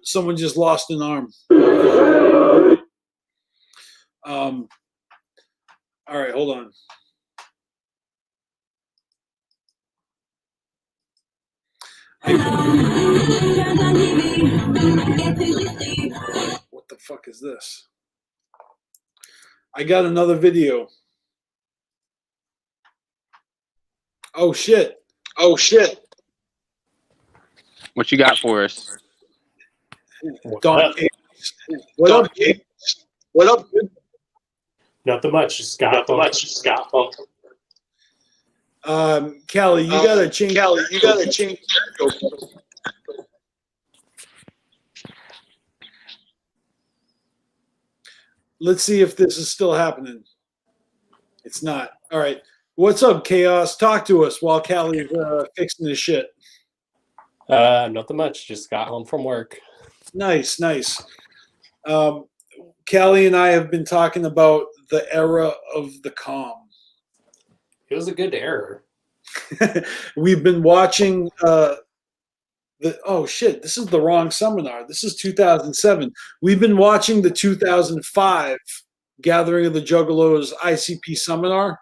Someone just lost an arm. All right, hold on. What the fuck is this? I got another video. Oh shit. Oh shit. What you got for us? Don, what up, Gabe? What up? Nothing much. Just got Callie, you gotta change. Callie, you gotta change. Let's see if this is still happening. It's not. All right. What's up, Chaos? Talk to us while Callie's fixing his shit. Nothing much. Just got home from work. Nice, nice. Callie and I have been talking about the era of the calm. It was a good era. We've been watching oh shit, this is the wrong seminar. This is 2007. We've been watching the 2005 Gathering of the Juggalos ICP seminar.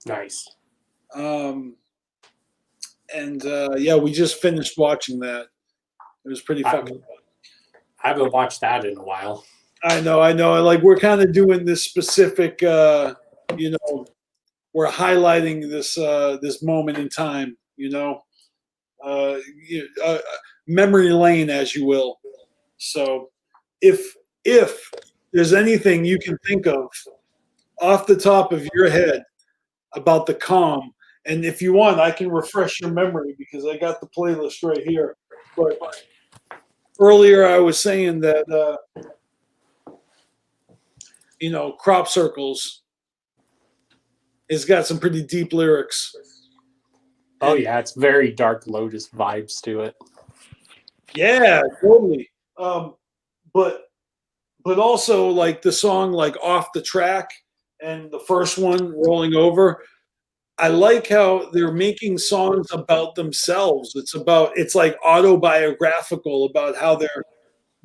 Nice. Yeah, we just finished watching that. It was pretty fucking. I haven't watched that in a while. I know. Like we're kind of doing this specific, we're highlighting this moment in time. Memory lane, as you will. So, if there's anything you can think of off the top of your head about the calm, and if you want, I can refresh your memory because I got the playlist right here. But earlier I was saying that Crop Circles has got some pretty deep lyrics. Oh yeah, it's very Dark Lotus vibes to it. Yeah, totally. But also like the song like Off the Track and the first one, Rolling Over. I like how they're making songs about themselves. It's like autobiographical about how they're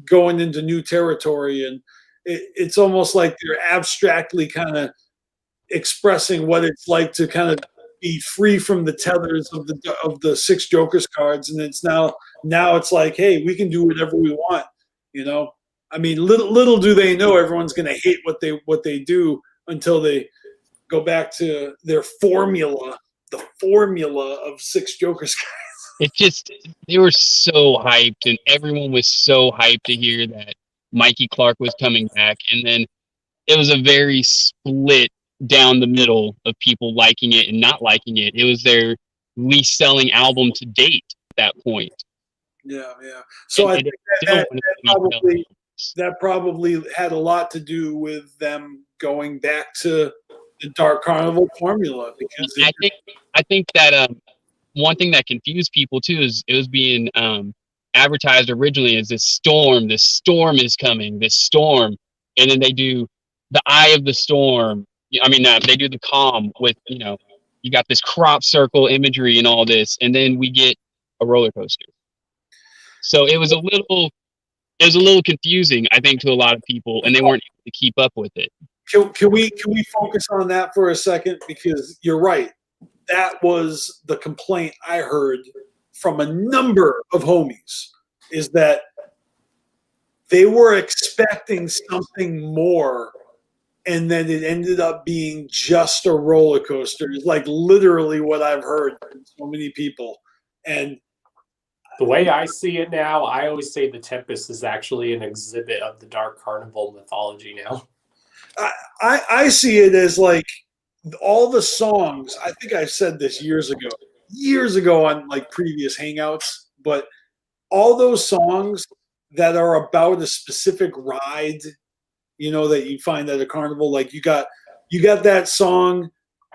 going into new territory, and it's almost like they're abstractly kind of expressing what it's like to kind of be free from the tethers of the six Jokers cards, and it's now it's like, hey, we can do whatever we want. I mean, little do they know everyone's going to hate what they do until they go back to their formula, the formula of six Jokers cards. It just, they were so hyped, and everyone was so hyped to hear that Mikey Clark was coming back, and then it was a very split down the middle of people liking it and not liking it. It was their least selling album to date at that point. Yeah. So I think that probably had a lot to do with them going back to the Dark Carnival formula. Because I think that one thing that confused people too is it was being advertised originally as this storm is coming, this storm, and then they do the eye of the storm. I mean, they do the calm with, you got this crop circle imagery and all this, and then we get a roller coaster. So it was a little confusing, I think, to a lot of people, and they weren't able to keep up with it. Can we focus on that for a second? Because you're right. That was the complaint I heard from a number of homies, is that they were expecting something more, and then it ended up being just a roller coaster. It's like literally what I've heard from so many people. And the way I see it now, I always say the Tempest is actually an exhibit of the Dark Carnival mythology now. I see it as like all the songs, I think I said this years ago on like previous hangouts, but all those songs that are about a specific ride, you know, that you find at a carnival, like you got that song.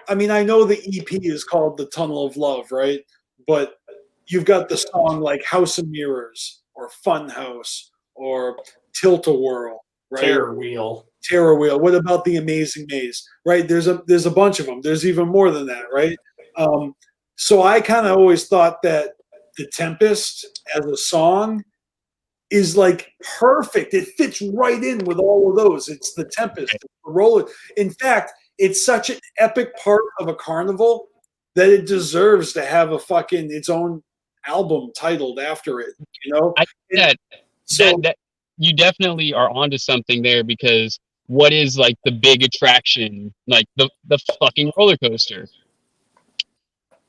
I mean, I know the EP is called The Tunnel of Love, right? But you've got the song like House of Mirrors or Fun House or Tilt-A-Whirl, right? Terror Wheel. What about The Amazing Maze, right? There's a bunch of them. There's even more than that, right? So I kind of always thought that The Tempest as a song is like perfect. It fits right in with all of those. It's The Tempest, it's the roller. In fact, it's such an epic part of a carnival that it deserves to have a fucking its own album titled after it. You know, that you definitely are onto something there, because what is like the big attraction, like the fucking roller coaster,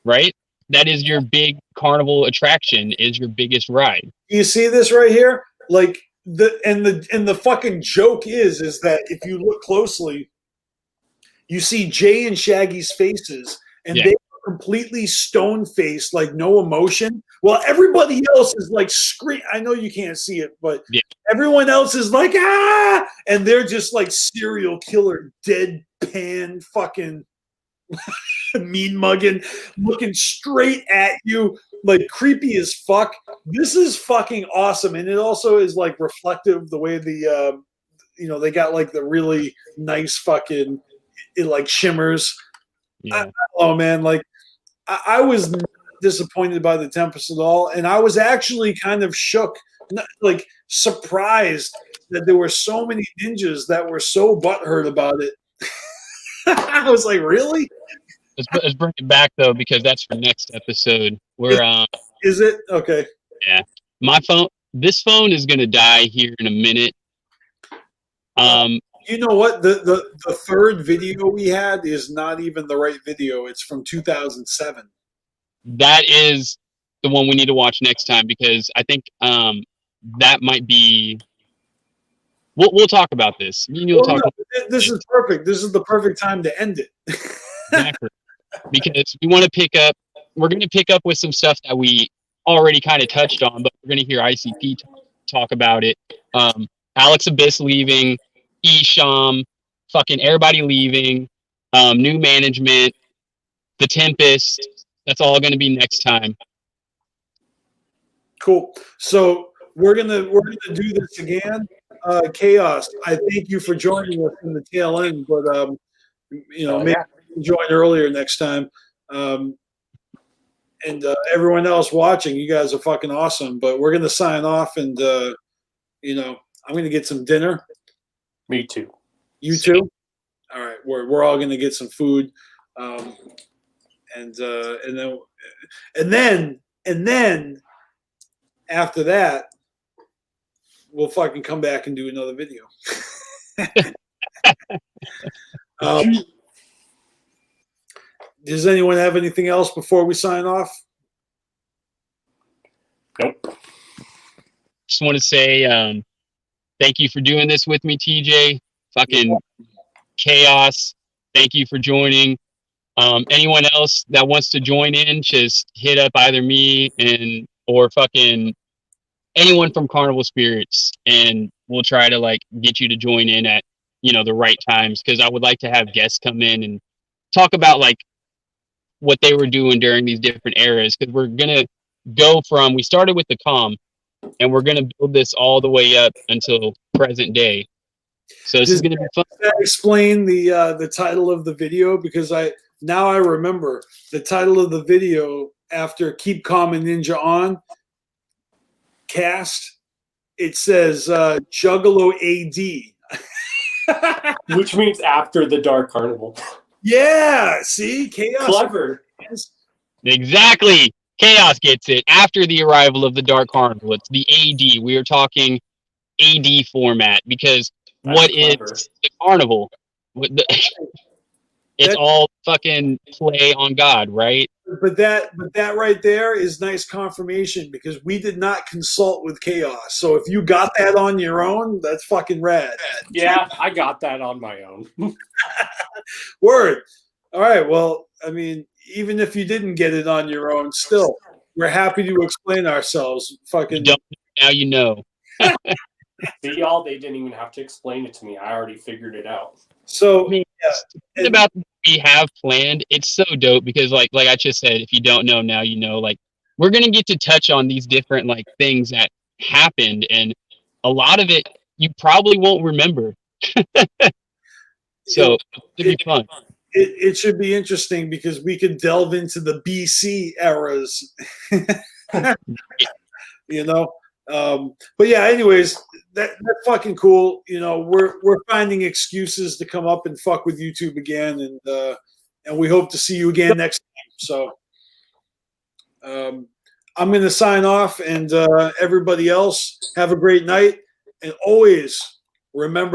right? That is your big carnival attraction, is your biggest ride. You see this right here? Like the fucking joke is that if you look closely, you see Jay and Shaggy's faces, and they are completely stone-faced, like no emotion. Well, everybody else is like scream. I know you can't see it, but everyone else is like, ah, and they're just like serial killer, deadpan, fucking mean mugging, looking straight at you, like creepy as fuck. This is fucking awesome, and it also is like reflective the way the you know, they got like the really nice fucking, it like shimmers. Oh man, like I was not disappointed by the Tempest at all, and I was actually kind of shook, like surprised that there were so many ninjas that were so butthurt about it. I was like, really? Let's bring it back though, because that's for next episode. Is it okay? Yeah, this phone is gonna die here in a minute. You know what? The third video we had is not even the right video. It's from 2007. That is the one we need to watch next time, because I think that might be. We'll talk about this. This is perfect. This is the perfect time to end it. Exactly. Because we want to pick up. We're going to pick up with some stuff that we already kind of touched on, but we're going to hear ICP talk about it. Alex Abyss leaving, Esham, fucking everybody leaving, new management, the Tempest. That's all going to be next time. Cool. So we're gonna do this again. Chaos, I thank you for joining us in the tail end, but you know, maybe join earlier next time. And everyone else watching, you guys are fucking awesome. But we're gonna sign off, and you know, I'm gonna get some dinner. Me too. You too? All right. We're all gonna get some food, and then after that, we'll fucking come back and do another video. Does anyone have anything else before we sign off? Nope. Just want to say thank you for doing this with me, TJ. Fucking Chaos. Thank you for joining. Anyone else that wants to join in, just hit up either me or fucking anyone from Carnival Spirits, and we'll try to like get you to join in at, you know, the right times, because I would like to have guests come in and talk about like what they were doing during these different eras, because we're gonna go from, we started with the calm, and we're gonna build this all the way up until present day. So this is gonna be fun. Does that explain the title of the video? Because I remember the title of the video after Keep Calm and Ninja On cast. It says Juggalo AD. Which means after the Dark Carnival. Yeah, see? Chaos. Clever. Exactly. Chaos gets it. After the arrival of the Dark Carnival, it's the AD. We are talking AD format, because That's what clever. is the carnival? It's all fucking play on God, right? But that right there is nice confirmation, because we did not consult with Chaos. So if you got that on your own, that's fucking rad. Yeah, I got that on my own. Word. All right. Well, I mean, even if you didn't get it on your own, still, we're happy to explain ourselves. You Fucking. don't now you know. See, y'all, they didn't even have to explain it to me. I already figured it out. So I mean, and- about what we have planned, it's so dope because like I just said, if you don't know now you know, like we're gonna get to touch on these different like things that happened, and a lot of it you probably won't remember. So it'll be fun. it should be interesting because we could delve into the BC eras. You know. But yeah, anyways, that's fucking cool. You know, we're finding excuses to come up and fuck with YouTube again, and we hope to see you again next time. So I'm gonna sign off, and everybody else have a great night, and always remember